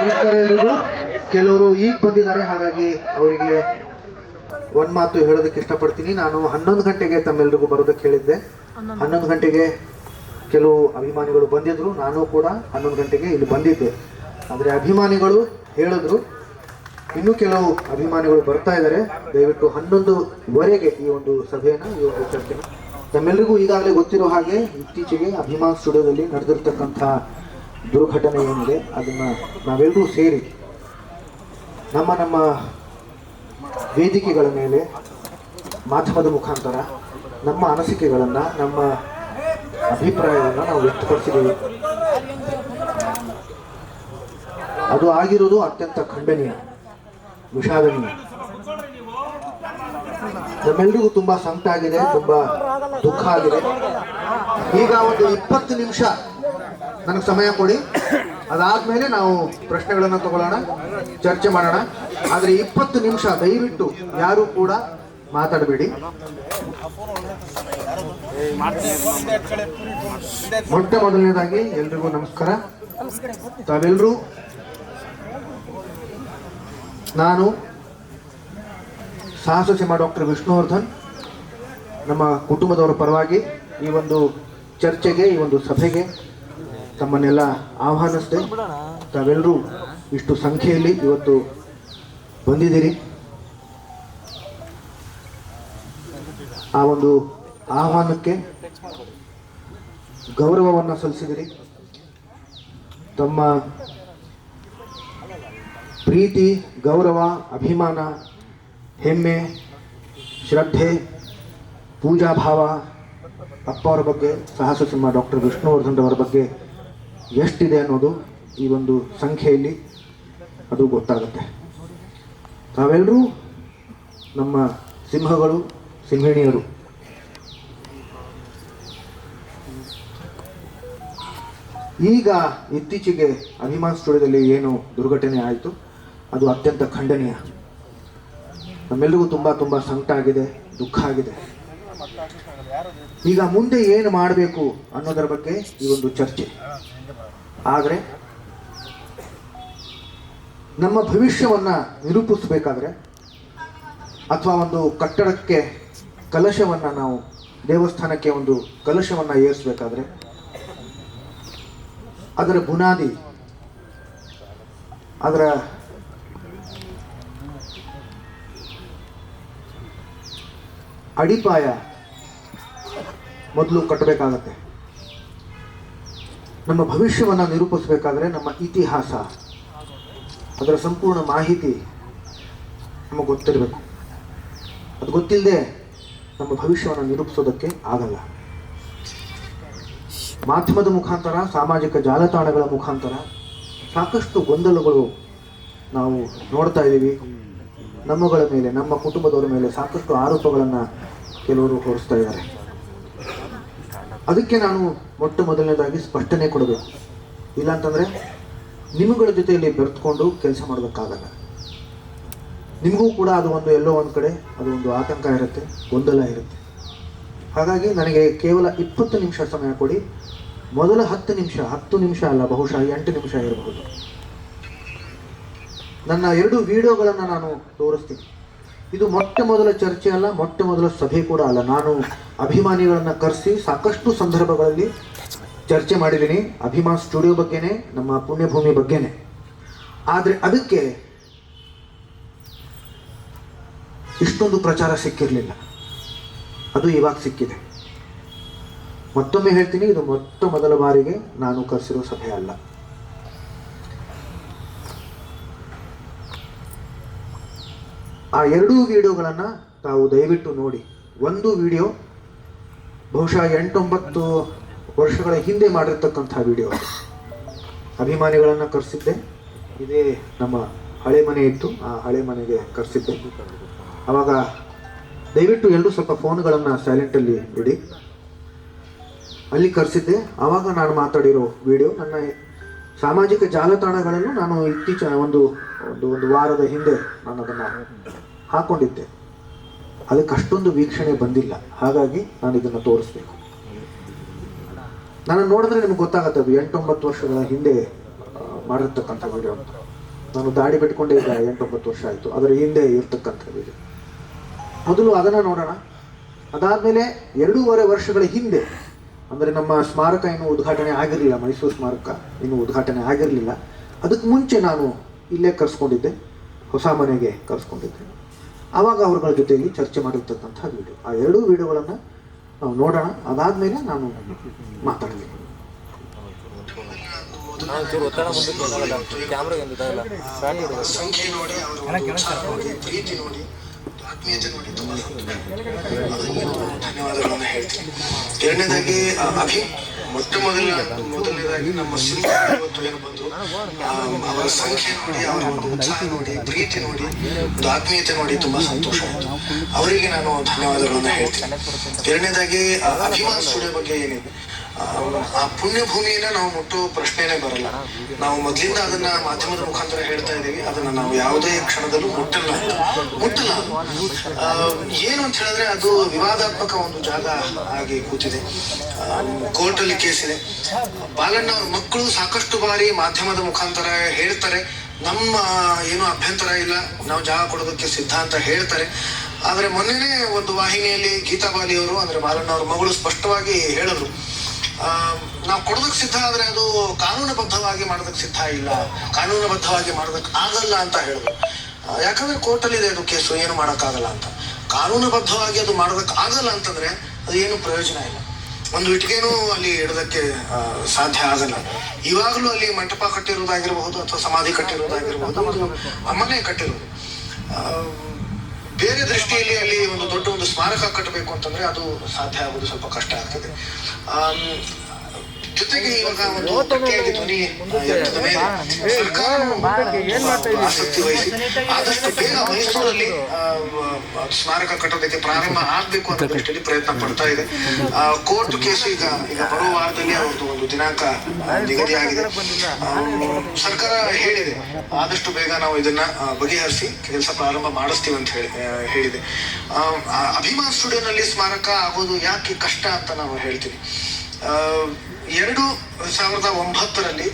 ನಮಸ್ಕಾರ ಎಲ್ರಿಗೂ. ಕೆಲವರು ಈಗ ಬಂದಿದ್ದಾರೆ, ಹಾಗಾಗಿ ಅವರಿಗೆ ಒಂದು ಮಾತು ಹೇಳೋದಕ್ಕೆ ಇಷ್ಟಪಡ್ತೀನಿ. ನಾನು 11 ಗಂಟೆಗೆ ತಮ್ಮೆಲ್ರಿಗೂ ಬರೋದಕ್ಕೆ ಹೇಳಿದ್ದೆ. 11 ಗಂಟೆಗೆ ಕೆಲವು ಅಭಿಮಾನಿಗಳು ಬಂದಿದ್ರು, ನಾನು ಕೂಡ 11 ಗಂಟೆಗೆ ಇಲ್ಲಿ ಬಂದಿದ್ದೆ. ಆದರೆ ಅಭಿಮಾನಿಗಳು ಹೇಳಿದ್ರು ಇನ್ನೂ ಕೆಲವು ಅಭಿಮಾನಿಗಳು ಬರ್ತಾ ಇದ್ದಾರೆ, ದಯವಿಟ್ಟು 11:15 ಈ ಒಂದು ಸಭೆಯನ್ನು, ಈ ಒಂದು ಚರ್ಚೆ. ತಮ್ಮೆಲ್ಲರಿಗೂ ಈಗಾಗಲೇ ಗೊತ್ತಿರೋ ಹಾಗೆ ಇತ್ತೀಚೆಗೆ ಅಭಿಮಾನ್ ಸ್ಟುಡಿಯೋದಲ್ಲಿ ನಡೆದಿರ್ತಕ್ಕಂಥ ದುರ್ಘಟನೆ ಏನಿದೆ ಅದನ್ನು ನಾವೆಲ್ಲರೂ ಸೇರಿ ನಮ್ಮ ವೇದಿಕೆಗಳ ಮೇಲೆ ಮಾಧ್ಯಮದ ಮುಖಾಂತರ ನಮ್ಮ ಅನಿಸಿಕೆಗಳನ್ನು, ನಮ್ಮ ಅಭಿಪ್ರಾಯವನ್ನು ನಾವು ವ್ಯಕ್ತಪಡಿಸಿದ್ದೀವಿ. ಅದು ಆಗಿರೋದು ಅತ್ಯಂತ ಖಂಡನೀಯ, ವಿಷಾದನೀಯ. ನಮ್ಮೆಲ್ಲರಿಗೂ ತುಂಬ ಸಂಕಟ ಆಗಿದೆ, ತುಂಬ ದುಃಖ ಆಗಿದೆ. ಈಗ ಒಂದು 20 ನಿಮಿಷ ನನಗೆ ಸಮಯ ಕೊಡಿ, ಅದಾದ್ಮೇಲೆ ನಾವು ಪ್ರಶ್ನೆಗಳನ್ನು ತಗೊಳ್ಳೋಣ, ಚರ್ಚೆ ಮಾಡೋಣ. ಆದರೆ 20 ನಿಮಿಷ ದಯವಿಟ್ಟು ಯಾರು ಕೂಡ ಮಾತಾಡಬೇಡಿ. ಮೊಟ್ಟ ಮೊದಲನೇದಾಗಿ ಎಲ್ರಿಗೂ ನಮಸ್ಕಾರ. ತಾವೆಲ್ಲರೂ, ನಾನು ಸಾಹಸ ಸಿಂಹ ಡಾಕ್ಟರ್ ವಿಷ್ಣುವರ್ಧನ್, ನಮ್ಮ ಕುಟುಂಬದವರ ಪರವಾಗಿ ಈ ಒಂದು ಚರ್ಚೆಗೆ, ಈ ಒಂದು ಸಭೆಗೆ ತಮ್ಮನ್ನೆಲ್ಲ ಆಹ್ವಾನಿಸಿದೆ. ತಾವೆಲ್ಲರೂ ಇಷ್ಟು ಸಂಖ್ಯೆಯಲ್ಲಿ ಇವತ್ತು ಬಂದಿದ್ದೀರಿ. ಆ ಒಂದು ಆಹ್ವಾನಕ್ಕೆ ಗೌರವವನ್ನು ಸಲ್ಲಿಸಿದಿರಿ. ತಮ್ಮ ಪ್ರೀತಿ, ಗೌರವ, ಅಭಿಮಾನ, ಹೆಮ್ಮೆ, ಶ್ರದ್ಧೆ, ಪೂಜಾಭಾವ ಅಪ್ಪ ಅವರ ಬಗ್ಗೆ, ಸಾಹಸ ಸಿಂಹ ಡಾಕ್ಟರ್ ವಿಷ್ಣುವರ್ಧನ್ ಅವರ ಬಗ್ಗೆ ಎಷ್ಟಿದೆ ಅನ್ನೋದು ಈ ಒಂದು ಸಂಖ್ಯೆಯಲ್ಲಿ ಅದು ಗೊತ್ತಾಗುತ್ತೆ. ತಾವೆಲ್ಲರೂ ನಮ್ಮ ಸಿಂಹಗಳು, ಸಿಂಹಿಣಿಯರು. ಈಗ ಇತ್ತೀಚೆಗೆ ಅಭಿಮಾನ್ ಸ್ಟುಡಿಯೋದಲ್ಲಿ ಏನು ದುರ್ಘಟನೆ ಆಯಿತು ಅದು ಅತ್ಯಂತ ಖಂಡನೀಯ. ನಮ್ಮೆಲ್ಲರಿಗೂ ತುಂಬ ಸಂಕಟ ಆಗಿದೆ, ದುಃಖ ಆಗಿದೆ. ಈಗ ಮುಂದೆ ಏನು ಮಾಡಬೇಕು ಅನ್ನೋದರ ಬಗ್ಗೆ ಈ ಒಂದು ಚರ್ಚೆ. ಆದರೆ ನಮ್ಮ ಭವಿಷ್ಯವನ್ನು ನಿರೂಪಿಸಬೇಕಾದ್ರೆ, ಅಥವಾ ಒಂದು ಕಟ್ಟಡಕ್ಕೆ ಕಲಶವನ್ನು, ನಾವು ದೇವಸ್ಥಾನಕ್ಕೆ ಒಂದು ಕಲಶವನ್ನು ಏರಿಸಬೇಕಾದ್ರೆ ಅದರ ಬುನಾದಿ, ಅದರ ಅಡಿಪಾಯ ಮೊದಲು ಕಟ್ಟಬೇಕಾಗತ್ತೆ. ನಮ್ಮ ಭವಿಷ್ಯವನ್ನು ನಿರೂಪಿಸಬೇಕಾದ್ರೆ ನಮ್ಮ ಇತಿಹಾಸ, ಅದರ ಸಂಪೂರ್ಣ ಮಾಹಿತಿ ನಮಗೆ ಗೊತ್ತಿರಬೇಕು. ಅದು ಗೊತ್ತಿಲ್ಲದೆ ನಮ್ಮ ಭವಿಷ್ಯವನ್ನು ನಿರೂಪಿಸೋದಕ್ಕೆ ಆಗಲ್ಲ. ಮಾಧ್ಯಮದ ಮುಖಾಂತರ, ಸಾಮಾಜಿಕ ಜಾಲತಾಣಗಳ ಮುಖಾಂತರ ಸಾಕಷ್ಟು ಗೊಂದಲಗಳು ನಾವು ನೋಡ್ತಾ ಇದ್ದೀವಿ. ನಮ್ಮಗಳ ಮೇಲೆ, ನಮ್ಮ ಕುಟುಂಬದವರ ಮೇಲೆ ಸಾಕಷ್ಟು ಆರೋಪಗಳನ್ನು ಕೆಲವರು ಹೊರಿಸ್ತಾ ಇದ್ದಾರೆ. ಅದಕ್ಕೆ ನಾನು ಮೊಟ್ಟ ಮೊದಲನೇದಾಗಿ ಸ್ಪಷ್ಟನೆ ಕೊಡಬೇಕು. ಇಲ್ಲಾಂತಂದರೆ ನಿಮ್ಮಗಳ ಜೊತೆಯಲ್ಲಿ ಬೆರೆತ್ಕೊಂಡು ಕೆಲಸ ಮಾಡೋದಕ್ಕಾಗಲ್ಲ. ನಿಮಗೂ ಕೂಡ ಅದು ಒಂದು ಎಲ್ಲೋ ಒಂದು ಕಡೆ ಅದು ಒಂದು ಆತಂಕ ಇರುತ್ತೆ, ಗೊಂದಲ ಇರುತ್ತೆ. ಹಾಗಾಗಿ ನನಗೆ ಕೇವಲ 20 ನಿಮಿಷ ಸಮಯ ಕೊಡಿ. ಮೊದಲ 10 ನಿಮಿಷ ಅಲ್ಲ, ಬಹುಶಃ 8 ನಿಮಿಷ ಇರಬಹುದು. ನನ್ನ 2 ವಿಡಿಯೋಗಳನ್ನು ನಾನು ತೋರಿಸ್ತೀನಿ. ಇದು ಮೊಟ್ಟ ಮೊದಲ ಚರ್ಚೆ ಅಲ್ಲ, ಮೊಟ್ಟ ಮೊದಲ ಸಭೆ ಕೂಡ ಅಲ್ಲ. ನಾನು ಅಭಿಮಾನಿಗಳನ್ನು ಕರೆಸಿ ಸಾಕಷ್ಟು ಸಂದರ್ಭಗಳಲ್ಲಿ ಚರ್ಚೆ ಮಾಡಿದ್ದೀನಿ, ಅಭಿಮಾನ್ ಸ್ಟುಡಿಯೋ ಬಗ್ಗೆನೇ, ನಮ್ಮ ಪುಣ್ಯಭೂಮಿ ಬಗ್ಗೆನೇ. ಆದರೆ ಅದಕ್ಕೆ ಇಷ್ಟೊಂದು ಪ್ರಚಾರ ಸಿಕ್ಕಿರಲಿಲ್ಲ. ಅದು ಇವಾಗ ಸಿಕ್ಕಿದೆ. ಮತ್ತೊಮ್ಮೆ ಹೇಳ್ತೀನಿ, ಇದು ಮೊಟ್ಟ ಮೊದಲ ಬಾರಿಗೆ ನಾನು ಕರೆಸಿರೋ ಸಭೆ ಅಲ್ಲ. ಆ 2 ವಿಡಿಯೋಗಳನ್ನು ತಾವು ದಯವಿಟ್ಟು ನೋಡಿ. ಒಂದು ವಿಡಿಯೋ ಬಹುಶಃ 8-9 ವರ್ಷಗಳ ಹಿಂದೆ ಮಾಡಿರ್ತಕ್ಕಂಥ ವಿಡಿಯೋ. ಅಭಿಮಾನಿಗಳನ್ನು ಕರೆಸಿದ್ದೆ. ಇದೇ ನಮ್ಮ ಹಳೆ ಮನೆ ಇತ್ತು, ಆ ಹಳೆ ಮನೆಗೆ ಕರೆಸಿದ್ದೆ. ಆವಾಗ ದಯವಿಟ್ಟು ಎಲ್ಲರೂ ಸ್ವಲ್ಪ ಫೋನ್ಗಳನ್ನು ಸೈಲೆಂಟಲ್ಲಿ ಇಡಿ. ಅಲ್ಲಿ ಕರೆಸಿದ್ದೆ. ಆವಾಗ ನಾನು ಮಾತಾಡಿರೋ ವಿಡಿಯೋ ನನ್ನ ಸಾಮಾಜಿಕ ಜಾಲತಾಣಗಳಲ್ಲೂ ನಾನು ಇತ್ತೀಚೆಗೆ ಒಂದು ವಾರದ ಹಿಂದೆ ನಾನು ಅದನ್ನು ಹಾಕ್ಕೊಂಡಿದ್ದೆ. ಅದಕ್ಕೆ ಅಷ್ಟೊಂದು ವೀಕ್ಷಣೆ ಬಂದಿಲ್ಲ. ಹಾಗಾಗಿ ನಾನು ಇದನ್ನು ತೋರಿಸ್ಬೇಕು. ನಾನು ನೋಡಿದ್ರೆ ನಿಮ್ಗೆ ಗೊತ್ತಾಗುತ್ತೆ, ಅದು 8-9 ವರ್ಷಗಳ ಹಿಂದೆ ಮಾಡಿರ್ತಕ್ಕಂಥ ವಿಡಿಯೋ ಅಂತ. ನಾನು ದಾಡಿ ಬಿಟ್ಕೊಂಡೇ ಈಗ 8-9 ವರ್ಷ ಆಯಿತು. ಅದರ ಹಿಂದೆ ಇರ್ತಕ್ಕಂಥ ವಿಡಿಯೋ ಮೊದಲು ಅದನ್ನು ನೋಡೋಣ. ಅದಾದಮೇಲೆ 2.5 ವರ್ಷಗಳ ಹಿಂದೆ, ಅಂದರೆ ನಮ್ಮ ಸ್ಮಾರಕ ಇನ್ನೂ ಉದ್ಘಾಟನೆ ಆಗಿರಲಿಲ್ಲ, ಮೈಸೂರು ಸ್ಮಾರಕ ಇನ್ನೂ ಉದ್ಘಾಟನೆ ಆಗಿರಲಿಲ್ಲ. ಅದಕ್ಕೆ ಮುಂಚೆ ನಾನು ಇಲ್ಲೇ ಕರೆಸ್ಕೊಂಡಿದ್ದೆ, ಹೊಸ ಮನೆಗೆ ಕರೆಸ್ಕೊಂಡಿದ್ದೆ. ಆವಾಗ ಅವ್ರಗಳ ಜೊತೆಯಲ್ಲಿ ಚರ್ಚೆ ಮಾಡಿರ್ತಕ್ಕಂಥ ವಿಡಿಯೋ, ಆ 2 ವಿಡಿಯೋಗಳನ್ನು ನಾವು ನೋಡೋಣ. ಅದಾದಮೇಲೆ ನಾನು ಮಾತಾಡ್ತೀನಿ. ಧನ್ಯವಾದಗಳನ್ನು ಹೇಳ್ತೀನಿ. ಎರಡನೇದಾಗಿ ಮೊದಲನೇದಾಗಿ ನಮ್ಮ ಸಿಂಹ ಇವತ್ತು ಏನು ಬಂದ್ರು, ಅವರ ಸಂಖ್ಯೆ ನೋಡಿ, ಅವರ ಒಂದು ಉತ್ಸಾಹ ನೋಡಿ, ಪ್ರೀತಿ ನೋಡಿ, ಒಂದು ಆತ್ಮೀಯತೆ ನೋಡಿ ತುಂಬಾ ಸಂತೋಷ ಆಯಿತು. ಅವರಿಗೆ ನಾನು ಧನ್ಯವಾದಗಳನ್ನು ಹೇಳ್ತೀನಿ. ಎರಡನೇದಾಗಿ ಅಭಿಮಾನ್ ಸ್ಟುಡಿಯೋ ಬಗ್ಗೆ ಏನಿದೆ, ಆ ಪುಣ್ಯ ಭೂಮಿಯನ್ನ ನಾವು ಮುಟ್ಟೋ ಪ್ರಶ್ನೆನೇ ಬರಲ್ಲ. ನಾವು ಮೊದಲಿಂದ ಅದನ್ನ ಮಾಧ್ಯಮದ ಮುಖಾಂತರ ಹೇಳ್ತಾ ಇದ್ದೀವಿ, ಅದನ್ನ ನಾವು ಯಾವುದೇ ಕ್ಷಣದಲ್ಲೂ ಮುಟ್ಟಲ್ಲ. ಏನು ಅಂತ ಹೇಳಿದ್ರೆ, ಅದು ವಿವಾದಾತ್ಮಕ ಒಂದು ಜಾಗ ಆಗಿ ಕೂತಿದೆ. ಕೋರ್ಟಲ್ಲಿ ಕೇಸಿದೆ. ಬಾಲಣ್ಣ ಅವ್ರ ಮಕ್ಕಳು ಸಾಕಷ್ಟು ಬಾರಿ ಮಾಧ್ಯಮದ ಮುಖಾಂತರ ಹೇಳ್ತಾರೆ, ನಮ್ಮ ಏನು ಅಭ್ಯಂತರ ಇಲ್ಲ, ನಾವು ಜಾಗ ಕೊಡೋದಕ್ಕೆ ಸಿದ್ಧ ಅಂತ ಹೇಳ್ತಾರೆ. ಆದ್ರೆ ಮೊನ್ನೆನೇ ಒಂದು ವಾಹಿನಿಯಲ್ಲಿ ಗೀತಾ ಬಾಲಿ ಅವರು, ಅಂದ್ರೆ ಬಾಲಣ್ಣ ಅವ್ರ ಮಗಳು, ಸ್ಪಷ್ಟವಾಗಿ ಹೇಳಿದ್ರು, ನಾವು ಕೊಡೋದಕ್ಕೆ ಸಿದ್ಧ ಆದ್ರೆ ಅದು ಕಾನೂನುಬದ್ಧವಾಗಿ ಮಾಡೋದಕ್ಕೆ ಸಿದ್ಧ ಇಲ್ಲ, ಕಾನೂನುಬದ್ಧವಾಗಿ ಮಾಡೋದಕ್ಕೆ ಆಗಲ್ಲ ಅಂತ ಹೇಳಿದ್ರು. ಯಾಕಂದ್ರೆ ಕೋರ್ಟಲ್ಲಿ ಇದೆ ಅದು ಕೇಸು, ಏನು ಮಾಡೋಕ್ಕಾಗಲ್ಲ ಅಂತ. ಕಾನೂನುಬದ್ಧವಾಗಿ ಅದು ಮಾಡೋದಕ್ಕೆ ಆಗಲ್ಲ ಅಂತಂದ್ರೆ ಅದು ಏನು ಪ್ರಯೋಜನ ಇಲ್ಲ. ಒಂದು ಇಟ್ಟಿಗೆನೂ ಅಲ್ಲಿ ಇಡೋದಕ್ಕೆ ಸಾಧ್ಯ ಆಗಲ್ಲ. ಇವಾಗಲೂ ಅಲ್ಲಿ ಮಂಟಪ ಕಟ್ಟಿರೋದಾಗಿರಬಹುದು, ಅಥವಾ ಸಮಾಧಿ ಕಟ್ಟಿರೋದಾಗಿರಬಹುದು, ಮನೆ ಕಟ್ಟಿರೋದು. ಬೇರೆ ದೃಷ್ಟಿಯಲ್ಲಿ ಅಲ್ಲಿ ಒಂದು ದೊಡ್ಡ ಒಂದು ಸ್ಮಾರಕ ಕಟ್ಟಬೇಕು ಅಂತಂದ್ರೆ ಅದು ಸಾಧ್ಯ ಆಗೋದು ಸ್ವಲ್ಪ ಕಷ್ಟ ಆಗ್ತದೆ. ಜೊತೆಗೆ ಇವಾಗ ಒಂದು ಗಟ್ಟಿಯಾಗಿ ಧ್ವನಿ ಎತ್ತದ ಮೇಲೆ ಸರ್ಕಾರ ಆಸಕ್ತಿ ವಹಿಸಿ ಆದಷ್ಟು ಬೇಗ ಮೈಸೂರಲ್ಲಿ ಸ್ಮಾರಕ ಕಟ್ಟೋದಕ್ಕೆ ಪ್ರಾರಂಭ ಆಗ್ಬೇಕು ಅನ್ನೋ ದೃಷ್ಟಿಯಲ್ಲಿ ಪ್ರಯತ್ನ ಪಡ್ತಾ ಇದೆ. ಕೋರ್ಟ್ ಕೇಸು ಈಗ ಬರುವ ವಾರದಲ್ಲಿ ಅವ್ರದ್ದು ಒಂದು ದಿನಾಂಕ ನಿಗದಿಯಾಗಿದೆ. ಸರ್ಕಾರ ಹೇಳಿದೆ, ಆದಷ್ಟು ಬೇಗ ನಾವು ಇದನ್ನ ಬಗೆಹರಿಸಿ ಕೆಲಸ ಪ್ರಾರಂಭ ಮಾಡಿಸ್ತೀವಿ ಅಂತ ಹೇಳಿದೆ. ಅಭಿಮಾನ್ ಸ್ಟುಡಿಯೋನಲ್ಲಿ ಸ್ಮಾರಕ ಆಗೋದು ಯಾಕೆ ಕಷ್ಟ ಅಂತ ನಾವು ಹೇಳ್ತೀವಿ. 2009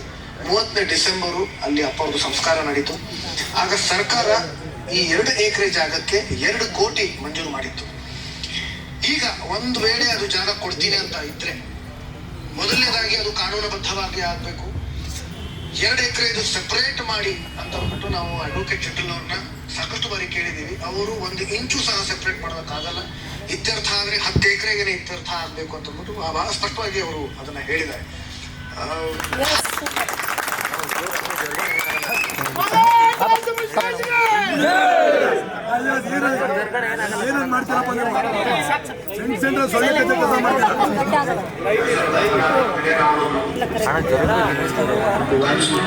30ನೇ ಡಿಸೆಂಬರು ಅಲ್ಲಿ ಅಪ್ಪ ಅವ್ರದ್ದು ಸಂಸ್ಕಾರ ನಡೀತು. ಆಗ ಸರ್ಕಾರ ಈ 2 ಎಕರೆ ಜಾಗಕ್ಕೆ 2 ಕೋಟಿ ಮಂಜೂರು ಮಾಡಿತ್ತು. ಈಗ ಒಂದು ವೇಳೆ ಅದು ಜಾಗ ಕೊಡ್ತೀನಿ ಅಂತ ಇದ್ರೆ, ಮೊದಲನೇದಾಗಿ ಅದು ಕಾನೂನುಬದ್ಧವಾಗಿ ಆಗ್ಬೇಕು. 2 ಎಕರೆ ಇದು ಸೆಪರೇಟ್ ಮಾಡಿ ಅಂತ ಅಂದ್ಬಿಟ್ಟು ನಾವು ಅಡ್ವೊಕೇಟ್ ಜನರಲ್ ಅವ್ರನ್ನ ಸಾಕಷ್ಟು ಬಾರಿ ಕೇಳಿದೀವಿ. ಅವರು 1 ಇಂಚು ಸಹ ಸೆಪರೇಟ್ ಮಾಡೋದಕ್ಕಾಗಲ್ಲ. ಇತ್ಯರ್ಥ ಆದ್ರೆ 10 ಎಕರೆಗೆ ಇತ್ಯರ್ಥ ಆಗ್ಬೇಕು ಅಂತ ಅಂದ್ಬಿಟ್ಟು ಬಹಳ ಸ್ಪಷ್ಟವಾಗಿ ಅವರು ಅದನ್ನ ಹೇಳಿದ್ದಾರೆ.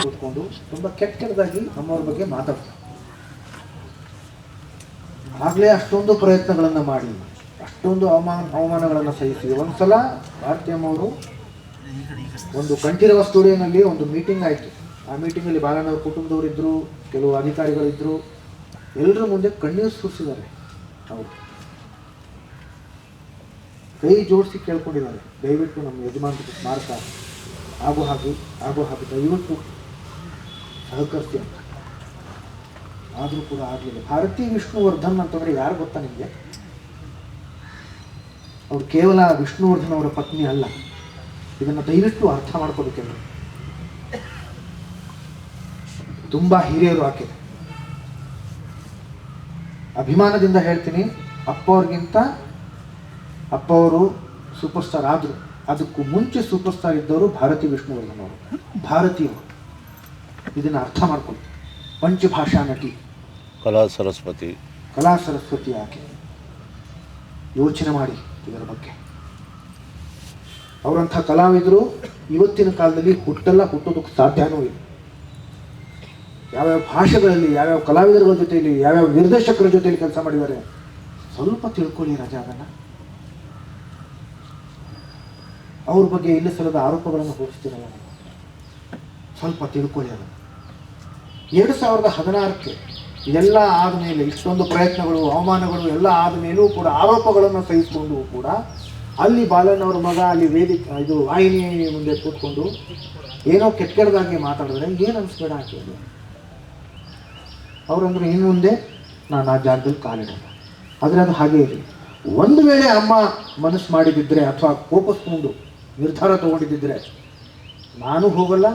ಕೂತ್ಕೊಂಡು ತುಂಬಾ ಕೆಟ್ಟದಾಗಿ ನಮ್ಮವ್ರ ಬಗ್ಗೆ ಮಾತಾಡ್ತಾರೆ. ಆಗ್ಲೇ ಅಷ್ಟೊಂದು ಪ್ರಯತ್ನಗಳನ್ನ ಮಾಡಿ, ಅಷ್ಟೊಂದು ಅವಮಾನಗಳನ್ನು ಸಹಿಸಿ, ಒಂದ್ಸಲ ಭಾರತೀಯಮ್ಮವರು ಒಂದು ಕಂಠೀರವ ಸ್ಟುಡಿಯೋನಲ್ಲಿ ಒಂದು ಮೀಟಿಂಗ್ ಆಯಿತು. ಆ ಮೀಟಿಂಗಲ್ಲಿ ಬಾಲಣ್ಣವ್ರ ಕುಟುಂಬದವರಿದ್ದರು, ಕೆಲವು ಅಧಿಕಾರಿಗಳಿದ್ದರು. ಎಲ್ಲರ ಮುಂದೆ ಕಣ್ಣೀರು ಸುರಿಸಿದ್ದಾರೆ. ಅವರು ಕೈ ಜೋಡಿಸಿ ಕೇಳ್ಕೊಂಡಿದ್ದಾರೆ, ದಯವಿಟ್ಟು ನಮ್ಮ ಯಜಮಾನರ ಸ್ಮಾರಕ ಆಗೋ ಹಾಗೆ ದಯವಿಟ್ಟು ಸಹಕರಿಸಿ ಅಂತ. ಆದರೂ ಕೂಡ ಆಗಲಿಲ್ಲ. ಭಾರತಿ ವಿಷ್ಣುವರ್ಧನ್ ಅಂತಂದರೆ ಯಾರು ಗೊತ್ತಾ ನಿಮಗೆ? ಅವ್ರು ಕೇವಲ ವಿಷ್ಣುವರ್ಧನ್ ಅವರ ಪತ್ನಿ ಅಲ್ಲ. ಇದನ್ನು ದಯವಿಟ್ಟು ಅರ್ಥ ಮಾಡ್ಕೋಬೇಕೆಂದ್ರೆ ತುಂಬ ಹಿರಿಯರು ಆಕೆ. ಅಭಿಮಾನದಿಂದ ಹೇಳ್ತೀನಿ, ಅಪ್ಪ ಅವರು ಸೂಪರ್ ಸ್ಟಾರ್ ಆದರು. ಅದಕ್ಕೂ ಮುಂಚೆ ಸೂಪರ್ ಸ್ಟಾರ್ ಇದ್ದವರು ಭಾರತಿ ವಿಷ್ಣುವರ್ಧನ್ ಅವರು, ಭಾರತೀಯರು. ಇದನ್ನು ಅರ್ಥ ಮಾಡ್ಕೊಳ್ಳಿ. ಪಂಚಭಾಷಾ ನಟಿ, ಕಲಾ ಸರಸ್ವತಿ ಆಕೆ. ಯೋಚನೆ ಮಾಡಿ ಇದರ ಬಗ್ಗೆ. ಅವರಂಥ ಕಲಾವಿದರು ಇವತ್ತಿನ ಕಾಲದಲ್ಲಿ ಹುಟ್ಟೋದಕ್ಕೆ ಸಾಧ್ಯನೂ ಇಲ್ಲ. ಯಾವ್ಯಾವ ಭಾಷೆಗಳಲ್ಲಿ, ಯಾವ್ಯಾವ ಕಲಾವಿದರುಗಳ ಜೊತೆಯಲ್ಲಿ, ಯಾವ್ಯಾವ ನಿರ್ದೇಶಕರ ಜೊತೆಯಲ್ಲಿ ಕೆಲಸ ಮಾಡಿದ್ದಾರೆ, ಸ್ವಲ್ಪ ತಿಳ್ಕೊಳ್ಳಿ ರಾಜಾ. ಅದನ್ನು ಅವ್ರ ಬಗ್ಗೆ ಇಲ್ಲ ಸಲದ ಆರೋಪಗಳನ್ನು ಹೋಗಿಸ್ತಿರಲ್ಲ, ಸ್ವಲ್ಪ ತಿಳ್ಕೊಳ್ಳಿ ಅದನ್ನು. 2016ಕ್ಕೆ ಇದೆಲ್ಲ ಆದಮೇಲೆ, ಇಷ್ಟೊಂದು ಪ್ರಯತ್ನಗಳು, ಅವಮಾನಗಳು ಎಲ್ಲ ಆದಮೇಲೂ ಕೂಡ, ಆರೋಪಗಳನ್ನು ಸಹಿಸಿಕೊಂಡು ಕೂಡ ಅಲ್ಲಿ ಬಾಲಣ್ಣವ್ರ ಮಗ ಅಲ್ಲಿ ವಾಹಿನಿ ಮುಂದೆ ಕೂತ್ಕೊಂಡು ಏನೋ ಕೆಟ್ಟದಾಗಿ ಮಾತಾಡಿದ್ರೆ ಏನು ಅನಿಸ್ಬೇಡ ಹಾಕಿದ್ರು. ಅವರಂದ್ರೆ ಇನ್ನು ಮುಂದೆ ನಾನು ಆ ಜಾಗದಲ್ಲಿ ಕಾಲಿಡಲ್ಲ. ಆದರೆ ಅದು ಹಾಗೇ ಇರಲಿ. ಒಂದು ವೇಳೆ ಅಮ್ಮ ಮನಸ್ಸು ಮಾಡಿದ್ದಿದ್ರೆ ಅಥವಾ ಕೋಪಿಸ್ಕೊಂಡು ನಿರ್ಧಾರ ತೊಗೊಂಡಿದ್ದಿದ್ರೆ ನಾನು ಹೋಗಲ್ಲ,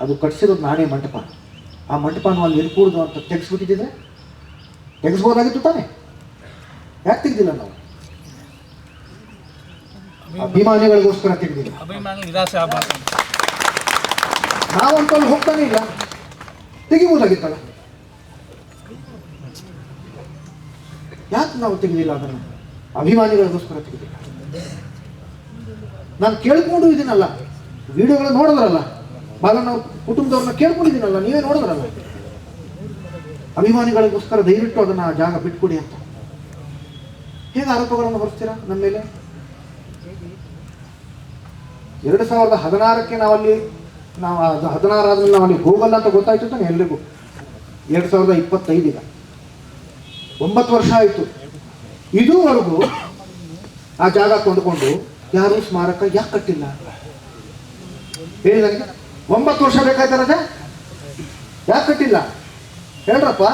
ಅದು ಕಟ್ಸಿರೋದು ನಾನೇ ಮಂಟಪ, ಆ ಮಂಟಪನೂ ಅಲ್ಲಿ ಇರ್ಕೂಡ್ದು ಅಂತ ತೆಗೆಸ್ಬಿಟ್ಟಿದ್ದಿದ್ರೆ ತೆಗೆಸ್ಬೋದಾಗಿತ್ತು ತಾನೇ? ಯಾಕೆ ತೆಗ್ದಿಲ್ಲ ನಾವು? ಅಭಿಮಾನಿಗಳಿಗೋಸ್ಕರ ತೆಗೆದಿಲ್ಲ. ನಾವಂತೂ ಅಲ್ಲಿ ಹೋಗ್ತಾನೆ ಇಲ್ಲ, ತೆಗಿಬೋದಾಗಿತ್ತಲ್ಲ. ಯಾಕೆ ನಾವು ತೆಗೆದಿಲ್ಲ ಅದನ್ನು? ಅಭಿಮಾನಿಗಳಿಗೋಸ್ಕರ ತೆಗೆದಿಲ್ಲ. ನಾನು ಕೇಳ್ಕೊಂಡು ಇದ್ದೀನಲ್ಲ, ವಿಡಿಯೋಗಳು ನೋಡಿದ್ರಲ್ಲ, ಬಾಲಣ್ಣ ಕುಟುಂಬದವ್ರನ್ನ ಕೇಳ್ಕೊಂಡಿದ್ದೀನಲ್ಲ, ನೀವೇ ನೋಡಿದ್ರಲ್ಲ. ಅಭಿಮಾನಿಗಳಿಗೋಸ್ಕರ ದಯವಿಟ್ಟು ಅದನ್ನು ಆ ಜಾಗ ಬಿಟ್ಕೊಡಿ ಅಂತ ಹೇಗೆ ಆರೋಪಗಳನ್ನು ಹೊರಿಸ್ತೀರಾ ನಮ್ಮ ಮೇಲೆ? 2016ಕ್ಕೆ ನಾವು 16 ಆದ್ಮೇಲೆ ನಾವು ಅಲ್ಲಿ ಹೋಗಲ್ಲ ಅಂತ ಗೊತ್ತಾಯ್ತು ತಾನೆ ಎಲ್ರಿಗೂ. 2025 ಈಗ 9 ವರ್ಷ ಆಯಿತು. ಇದುವರೆಗೂ ಆ ಜಾಗ ಕೊಂಡುಕೊಂಡು ಯಾರು ಸ್ಮಾರಕ ಯಾಕೆ ಕಟ್ಟಿಲ್ಲ ಹೇಳಿ ನನಗೆ? 9 ವರ್ಷ ಬೇಕಾಯ್ತಾರದೆ, ಯಾಕೆ ಕಟ್ಟಿಲ್ಲ ಹೇಳ್ರಪ್ಪ?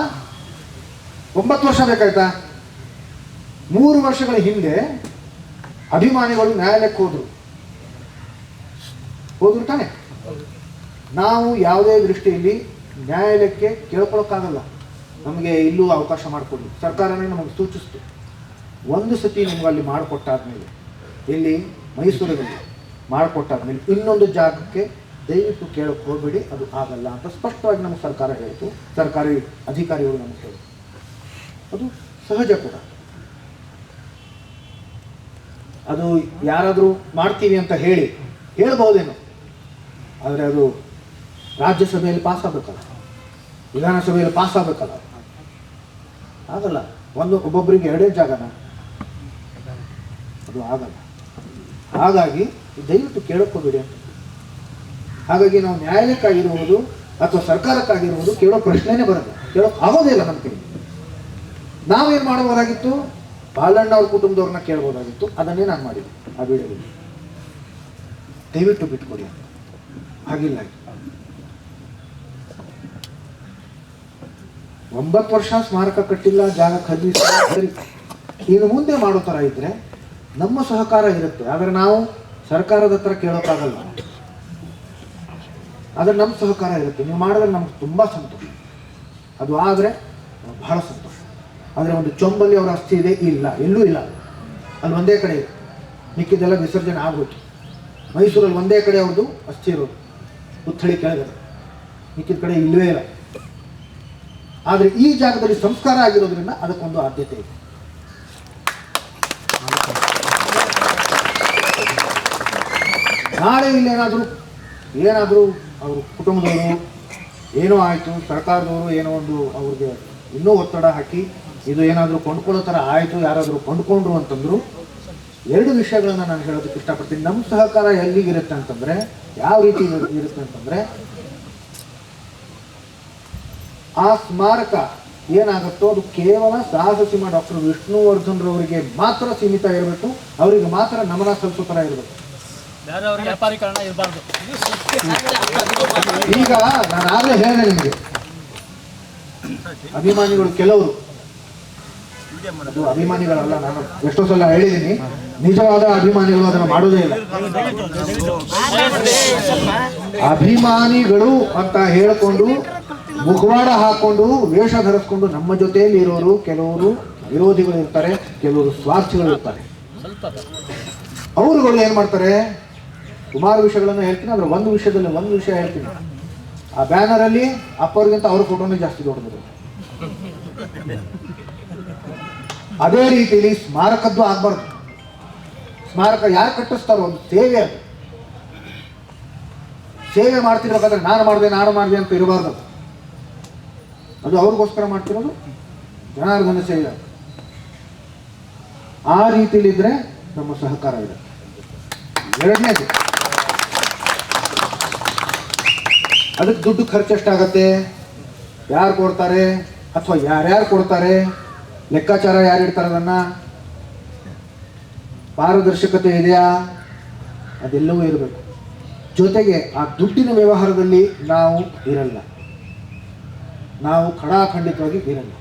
9 ವರ್ಷ ಬೇಕಾಯ್ತಾ? 3 ವರ್ಷಗಳ ಹಿಂದೆ ಅಭಿಮಾನಿಗಳು ನ್ಯಾಯಾಲಯಕ್ಕೆ ಹೋದ್ರು ತಾನೆ. ನಾವು ಯಾವುದೇ ದೃಷ್ಟಿಯಲ್ಲಿ ನ್ಯಾಯಾಲಯಕ್ಕೆ ಕೇಳ್ಕೊಳಕ್ಕಾಗಲ್ಲ. ನಮಗೆ ಇಲ್ಲೂ ಅವಕಾಶ ಮಾಡಿಕೊಡಿ, ಸರ್ಕಾರನೇ ನಮಗೆ ಸೂಚಿಸ್ತು. ಒಂದು ಸತಿ ನಿಮ್ಗೆ ಅಲ್ಲಿ ಮಾಡಿಕೊಟ್ಟಾದ್ಮೇಲೆ, ಇಲ್ಲಿ ಮೈಸೂರಲ್ಲಿ ಮಾಡಿಕೊಟ್ಟಾದ್ಮೇಲೆ ಇನ್ನೊಂದು ಜಾಗಕ್ಕೆ ದಯವಿಟ್ಟು ಕೇಳಕ್ಕೆ ಹೋಗಬೇಡಿ, ಅದು ಆಗಲ್ಲ ಅಂತ ಸ್ಪಷ್ಟವಾಗಿ ನಮಗೆ ಸರ್ಕಾರ ಹೇಳಿತು. ಸರ್ಕಾರಿ ಅಧಿಕಾರಿಗಳು ನಮಗೆ ಹೇಳಿತು. ಅದು ಸಹಜ ಕೂಡ. ಅದು ಯಾರಾದರೂ ಮಾಡ್ತೀವಿ ಅಂತ ಹೇಳ್ಬಹುದೇನೋ, ಆದರೆ ಅದು ರಾಜ್ಯಸಭೆಯಲ್ಲಿ ಪಾಸ್ ಆಗಬೇಕಲ್ಲ, ವಿಧಾನಸಭೆಯಲ್ಲಿ ಪಾಸ್ ಆಗಬೇಕಲ್ಲ, ಆಗಲ್ಲ. ಒಬ್ಬೊಬ್ಬರಿಗೆ 2 ಜಾಗನ, ಅದು ಆಗಲ್ಲ. ಹಾಗಾಗಿ ದಯವಿಟ್ಟು ಕೇಳಕ್ಕೋಬೇಡಿ ಅಂತ. ಹಾಗಾಗಿ ನಾವು ನ್ಯಾಯಾಲಯಕ್ಕಾಗಿರುವುದು ಅಥವಾ ಸರ್ಕಾರಕ್ಕಾಗಿರುವುದು ಕೇಳೋ ಪ್ರಶ್ನೆನೇ ಬರಲ್ಲ, ಕೇಳೋಕೆ ಆಗೋದೇ ಇಲ್ಲ ನಮ್ಮ ಕಡೆ. ನಾವೇನು ಮಾಡಬಹುದಾಗಿತ್ತು? ಬಾಲಣ್ಣ ಅವ್ರ ಕುಟುಂಬದವ್ರನ್ನ ಕೇಳ್ಬೋದಾಗಿತ್ತು. ಅದನ್ನೇ ನಾನು ಮಾಡಿದ್ದೆ ಆ ವಿಡಿಯೋದಲ್ಲಿ. ದಯವಿಟ್ಟು ಬಿಟ್ಕೊಡಿ ಅಂತ. ಹಾಗಿಲ್ಲ. 9 ವರ್ಷ ಸ್ಮಾರಕ ಕಟ್ಟಿಲ್ಲ, ಜಾಗ ಖರೀದಿಸಿಲ್ಲ, ಸರಿ. ಇನ್ನು ಮುಂದೆ ಮಾಡೋ ಥರ ಇದ್ದರೆ ನಮ್ಮ ಸಹಕಾರ ಇರುತ್ತೆ, ಆದರೆ ನಾವು ಸರ್ಕಾರದ ಹತ್ರ ಕೇಳೋಕ್ಕಾಗಲ್ಲ. ಆದರೆ ನಮ್ಮ ಸಹಕಾರ ಇರುತ್ತೆ. ನೀವು ಮಾಡಿದ್ರೆ ನಮ್ಗೆ ತುಂಬ ಸಂತೋಷ, ಅದು ಆದರೆ ಬಹಳ ಸಂತೋಷ. ಆದರೆ ಒಂದು ಚೊಂಬಲ್ಲಿ ಅವರ ಅಸ್ಥಿ ಇದೆ, ಇಲ್ಲ, ಎಲ್ಲೂ ಇಲ್ಲ. ಅಲ್ಲಿ ಒಂದೇ ಕಡೆ ಇದೆ, ಮಿಕ್ಕಿದೆಲ್ಲ ವಿಸರ್ಜನೆ ಆಗೋಯ್ತು. ಮೈಸೂರಲ್ಲಿ ಒಂದೇ ಕಡೆ ಅವ್ರದ್ದು ಅಸ್ಥಿ ಇರೋದು, ಪುತ್ಥಳಿ ಕೆಳಗಡೆ, ಮಿಕ್ಕಿದ ಕಡೆ ಇಲ್ಲವೇ ಇಲ್ಲ. ಆದರೆ ಈ ಜಾಗದಲ್ಲಿ ಸಂಸ್ಕಾರ ಆಗಿರೋದ್ರಿಂದ ಅದಕ್ಕೊಂದು ಆದ್ಯತೆ ಇದೆ. ನಾಳೆ ಏನಾದರೂ ಅವರು ಕುಟುಂಬದವರು ಏನೋ ಆಯಿತು, ಸರ್ಕಾರದವರು ಏನೋ ಒಂದು ಅವ್ರಿಗೆ ಇನ್ನೂ ಒತ್ತಡ ಹಾಕಿ ಇದು ಏನಾದರೂ ಕೊಂಡ್ಕೊಳ್ಳೋ ಥರ ಆಯಿತು, ಯಾರಾದರೂ ಕೊಂಡ್ಕೊಂಡ್ರು ಅಂತಂದ್ರು, 2 ವಿಷಯಗಳನ್ನ ನಾನು ಹೇಳೋದಕ್ಕೆ ಇಷ್ಟಪಡ್ತೀನಿ. ನಮ್ಮ ಸಹಕಾರ ಎಲ್ಲಿಗಿರುತ್ತೆ ಅಂತಂದರೆ, ಯಾವ ರೀತಿ ಇರುತ್ತೆ ಅಂತಂದರೆ, ಆ ಸ್ಮಾರಕ ಏನಾಗುತ್ತೋ ಅದು ಕೇವಲ ಸಾಹಸ ಸಿಂಹ ಡಾಕ್ಟರ್ ವಿಷ್ಣುವರ್ಧನ್ ರವರಿಗೆ ಮಾತ್ರ ಸೀಮಿತ ಇರಬೇಕು, ಅವರಿಗೆ ಮಾತ್ರ ನಮನ ಸಲ್ಲಿಸೋ ಥರ ಇರಬೇಕು. ಈಗ ನಾನು ಆಗಲೇ ಹೇಳಿದೆ ನಿಮಗೆ, ಅಭಿಮಾನಿಗಳು ಕೆಲವರು, ಅದು ಅಭಿಮಾನಿಗಳಲ್ಲ, ನಾನು ಎಷ್ಟೋ ಸಲ ಹೇಳಿದ್ದೀನಿ, ನಿಜವಾದ ಅಭಿಮಾನಿಗಳು ಅದನ್ನು ಮಾಡೋದೇ ಇಲ್ಲ. ಅಭಿಮಾನಿಗಳು ಅಂತ ಹೇಳಿಕೊಂಡು ಮುಖವಾಡ ಹಾಕೊಂಡು ವೇಷ ಧರಿಸ್ಕೊಂಡು ನಮ್ಮ ಜೊತೆಯಲ್ಲಿ ಇರೋರು ಕೆಲವರು ವಿರೋಧಿಗಳು ಇರ್ತಾರೆ, ಕೆಲವರು ಸ್ವಾರ್ಥಿಗಳು ಇರ್ತಾರೆ. ಅವರುಗಳು ಏನು ಮಾಡ್ತಾರೆ, ಸುಮಾರು ವಿಷಯಗಳನ್ನು ಹೇಳ್ತೀನಿ, ಆದರೆ ಒಂದು ವಿಷಯ ಹೇಳ್ತೀನಿ. ಆ ಬ್ಯಾನರಲ್ಲಿ ಅಪ್ಪವ್ರಿಗಿಂತ ಅವ್ರ ಫೋಟೋನೇ ಜಾಸ್ತಿ ದೊಡ್ಡದು. ಅದೇ ರೀತಿಯಲ್ಲಿ ಸ್ಮಾರಕದ್ದು ಆಗ್ಬಾರ್ದು. ಸ್ಮಾರಕ ಯಾರು ಕಟ್ಟಿಸ್ತಾರೋ ಒಂದು ಸೇವೆ, ಅದು ಸೇವೆ ಮಾಡ್ತಿರ್ಬೇಕಾದ್ರೆ ನಾನು ಮಾಡಿದೆ ಅಂತ ಇರಬಾರ್ದು. ಅದು ಅವ್ರಿಗೋಸ್ಕರ ಮಾಡ್ತಿರೋದು ಜನಾರ್ದನ ಸೇವೆ. ಆ ರೀತಿಲಿದ್ರೆ ನಮ್ಮ ಸಹಕಾರ ಇದೆ. 2ನೇದು, ಅದಕ್ಕೆ ದುಡ್ಡು ಖರ್ಚು ಎಷ್ಟಾಗತ್ತೆ, ಯಾರು ಕೊಡ್ತಾರೆ ಅಥವಾ ಯಾರ್ಯಾರು ಕೊಡ್ತಾರೆ, ಲೆಕ್ಕಾಚಾರ ಯಾರು ಇಡ್ತಾರೆ, ಅದನ್ನು ಪಾರದರ್ಶಕತೆ ಇದೆಯಾ, ಅದೆಲ್ಲವೂ ಇರಬೇಕು. ಜೊತೆಗೆ ಆ ದುಡ್ಡಿನ ವ್ಯವಹಾರದಲ್ಲಿ ನಾವು ಇರಲ್ಲ. ನಾವು ಖಡಾಖಂಡಿತವಾಗಿ ಬೀರಲ್ಲ.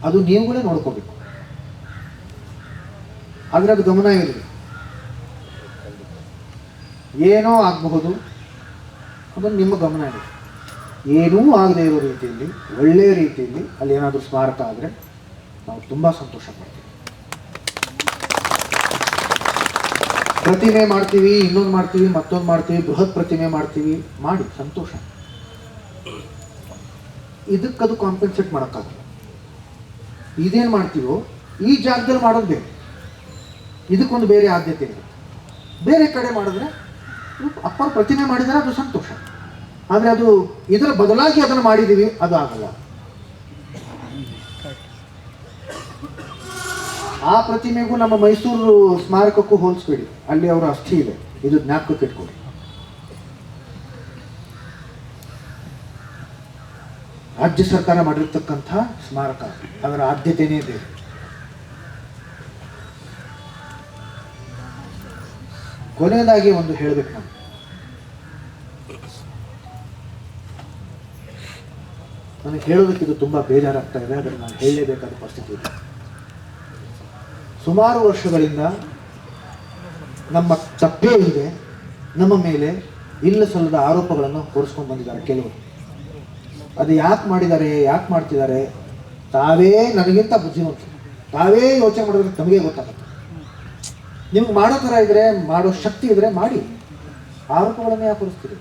ಅದು ನೀವುಗಳೇ ನೋಡ್ಕೋಬೇಕು. ಆದರೆ ಅದು ಗಮನ ಇರಲಿ. ಏನೋ ಆಗಬಹುದು, ಅದನ್ನು ನಿಮ್ಮ ಗಮನ ಇದೆ. ಏನೂ ಆಗದೆ ಇರೋ ರೀತಿಯಲ್ಲಿ, ಒಳ್ಳೆಯ ರೀತಿಯಲ್ಲಿ ಅಲ್ಲಿ ಏನಾದರೂ ಸ್ಮಾರಕ ಆದರೆ ನಾವು ತುಂಬ ಸಂತೋಷ ಪಡ್ತೀವಿ. ಪ್ರತಿಮೆ ಮಾಡ್ತೀವಿ, ಇನ್ನೊಂದು ಮಾಡ್ತೀವಿ, ಮತ್ತೊಂದು ಮಾಡ್ತೀವಿ, ಬೃಹತ್ ಪ್ರತಿಮೆ ಮಾಡ್ತೀವಿ, ಮಾಡಿ ಸಂತೋಷ. ಇದಕ್ಕದು ಕಾಂಪೆನ್ಸೇಟ್ ಮಾಡೋಕ್ಕಾಗಲ್ಲ. ಇದೇನು ಮಾಡ್ತೀವೋ ಈ ಜಾಗದಲ್ಲಿ ಮಾಡೋದು ಬೇರೆ, ಇದಕ್ಕೊಂದು ಬೇರೆ ಆದ್ಯತೆ ಇದೆ. ಬೇರೆ ಕಡೆ ಮಾಡಿದ್ರೆ ಅಪ್ಪನ ಪ್ರತಿಮೆ ಮಾಡಿದರೆ ಅದು ಸಂತೋಷ. ಆದರೆ ಅದು ಇದರ ಬದಲಾಗಿ ಅದನ್ನು ಮಾಡಿದ್ದೀವಿ, ಅದು ಆಗಲ್ಲ. ಆ ಪ್ರತಿಮೆಗೂ ನಮ್ಮ ಮೈಸೂರು ಸ್ಮಾರಕಕ್ಕೂ ಹೋಲಿಸ್ಬೇಡಿ. ಅಲ್ಲಿ ಅವರ ಅಸ್ಥಿ ಇದೆ, ಇದು ಜ್ಞಾಪಕಕ್ಕೆ ಇಟ್ಕೊಳ್ಳಿ. ರಾಜ್ಯ ಸರ್ಕಾರ ಮಾಡಿರ್ತಕ್ಕಂಥ ಸ್ಮಾರಕ, ಅದರ ಆದ್ಯತೆಯೇ ಬೇರೆ. ಕೊನೆಯದಾಗಿ ಒಂದು ಹೇಳಬೇಕು, ನನಗೆ ಹೇಳೋದಕ್ಕೆ ಇದು ತುಂಬ ಬೇಜಾರಾಗ್ತಾ ಇದೆ, ಆದರೆ ನಾನು ಹೇಳಲೇಬೇಕಾದ ಪರಿಸ್ಥಿತಿ ಇದೆ. ಸುಮಾರು ವರ್ಷಗಳಿಂದ ನಮ್ಮ ತಪ್ಪೇ ಇದೆ, ನಮ್ಮ ಮೇಲೆ ಇಲ್ಲ ಸಲ್ಲದ ಆರೋಪಗಳನ್ನು ಹೊರಿಸ್ಕೊಂಡು ಬಂದಿದ್ದಾರೆ ಕೆಲವರು. ಅದು ಯಾಕೆ ಮಾಡಿದ್ದಾರೆ, ಯಾಕೆ ಮಾಡ್ತಿದ್ದಾರೆ, ತಾವೇ ನನಗಿಂತ ಬುದ್ಧಿವಂತರು, ತಾವೇ ಯೋಚನೆ ಮಾಡಿದ್ರೆ ತಮಗೆ ಗೊತ್ತಾಗುತ್ತೆ. ನಿಮ್ಗೆ ಮಾಡೋ ಥರ ಇದ್ರೆ, ಮಾಡೋ ಶಕ್ತಿ ಇದ್ರೆ ಮಾಡಿ. ಆರೋಪಗಳನ್ನು ಯಾಕೆ ಹೊರಿಸ್ತೀರಿ?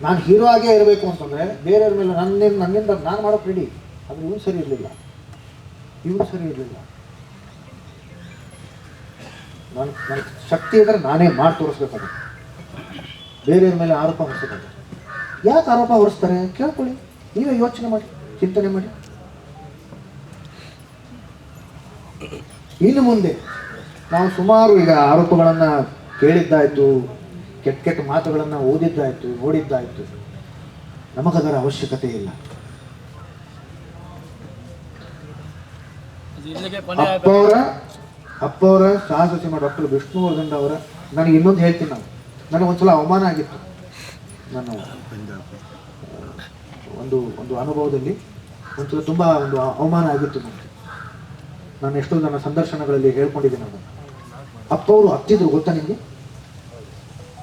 ನಾನು ಹೀರೋ ಆಗೇ ಇರಬೇಕು ಅಂತಂದರೆ ಬೇರೆಯವ್ರ ಮೇಲೆ ನನ್ನಿಂದ ನಾನು ಮಾಡೋಕೆ ರೆಡಿ. ಆದರೆ ಇವನು ಸರಿ ಇರಲಿಲ್ಲ, ಇವನು ಸರಿ ಇರಲಿಲ್ಲ. ನನ್ನ ಶಕ್ತಿ ಇದ್ದರೆ ನಾನೇ ಮಾಡಿ ತೋರಿಸ್ಬೇಕಾಗುತ್ತೆ. ಬೇರೆಯವ್ರ ಮೇಲೆ ಆರೋಪ ಹೊರಿಸಬೇಕಾಗುತ್ತೆ. ಯಾಕೆ ಆರೋಪ ಹೊರಿಸ್ತಾರೆ ಕೇಳ್ಕೊಳ್ಳಿ, ನೀವೇ ಯೋಚನೆ ಮಾಡಿ, ಚಿಂತನೆ ಮಾಡಿ. ಇನ್ನು ಮುಂದೆ ನಾವು ಸುಮಾರು ಈಗ ಆರೋಪಗಳನ್ನು ಕೇಳಿದ್ದಾಯಿತು, ಕೆಟ್ಟ ಕೆಟ್ಟ ಮಾತುಗಳನ್ನು ಓದಿದ್ದಾಯಿತು, ನೋಡಿದ್ದಾಯಿತು. ನಮಗದರ ಅವಶ್ಯಕತೆ ಇಲ್ಲ. ಅಪ್ಪವರ ಸಾಹಸ ಸಿಂಹ ಡಾಕ್ಟರ್ ವಿಷ್ಣುವರ್ಧನ್ ಅವರ, ನನಗೆ ಇನ್ನೊಂದು ಹೇಳ್ತೀನಿ, ನನಗೆ ಒಂದ್ಸಲ ಅವಮಾನ ಆಗಿತ್ತು. ನಾನು ಒಂದು ಅನುಭವದಲ್ಲಿ ಒಂದ್ಸಲ ತುಂಬ ಒಂದು ಅವಮಾನ ಆಗಿತ್ತು ನನಗೆ. ನಾನು ಎಷ್ಟೋ ನನ್ನ ಸಂದರ್ಶನಗಳಲ್ಲಿ ಹೇಳ್ಕೊಂಡಿದ್ದೀನಿ. ನಾನು ಅಪ್ಪವರು ಹತ್ತಿದ್ರು, ಗೊತ್ತಾ ನಿಮಗೆ?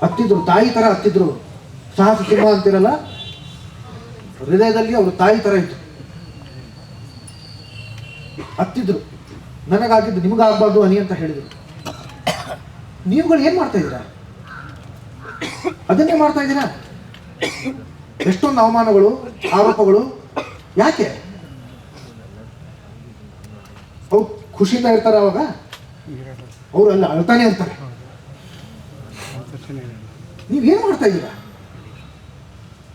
ಹತ್ತಿದ್ರು, ತಾಯಿ ಥರ ಹತ್ತಿದ್ರು. ಸಾಹಸ ಸಿಂಹ ಅಂತಿರಲ್ಲ, ಹೃದಯದಲ್ಲಿ ಅವರು ತಾಯಿ ಥರ ಇತ್ತು, ಹತ್ತಿದ್ರು. ನನಗಾಗಿದ್ದು ನಿಮಗಾಗಬಾರ್ದು ಅನಿ ಅಂತ ಹೇಳಿದರು. ನೀವುಗಳು ಏನು ಮಾಡ್ತಾ ಇದ್ದೀರಾ? ಅದನ್ನೇ ಮಾಡ್ತಾ ಇದ್ದೀರಾ. ಎಷ್ಟೊಂದು ಅವಮಾನಗಳು, ಆರೋಪಗಳು. ಯಾಕೆ? ಅವ್ರು ಖುಷಿಯಿಂದ ಇರ್ತಾರೆ ಅವಾಗ? ಅವರು ಅಲ್ಲ, ಅಳ್ತಾನೆ ಇರ್ತಾರೆ. ನೀವೇನು ಮಾಡ್ತಾ ಇದ್ದೀರಾ?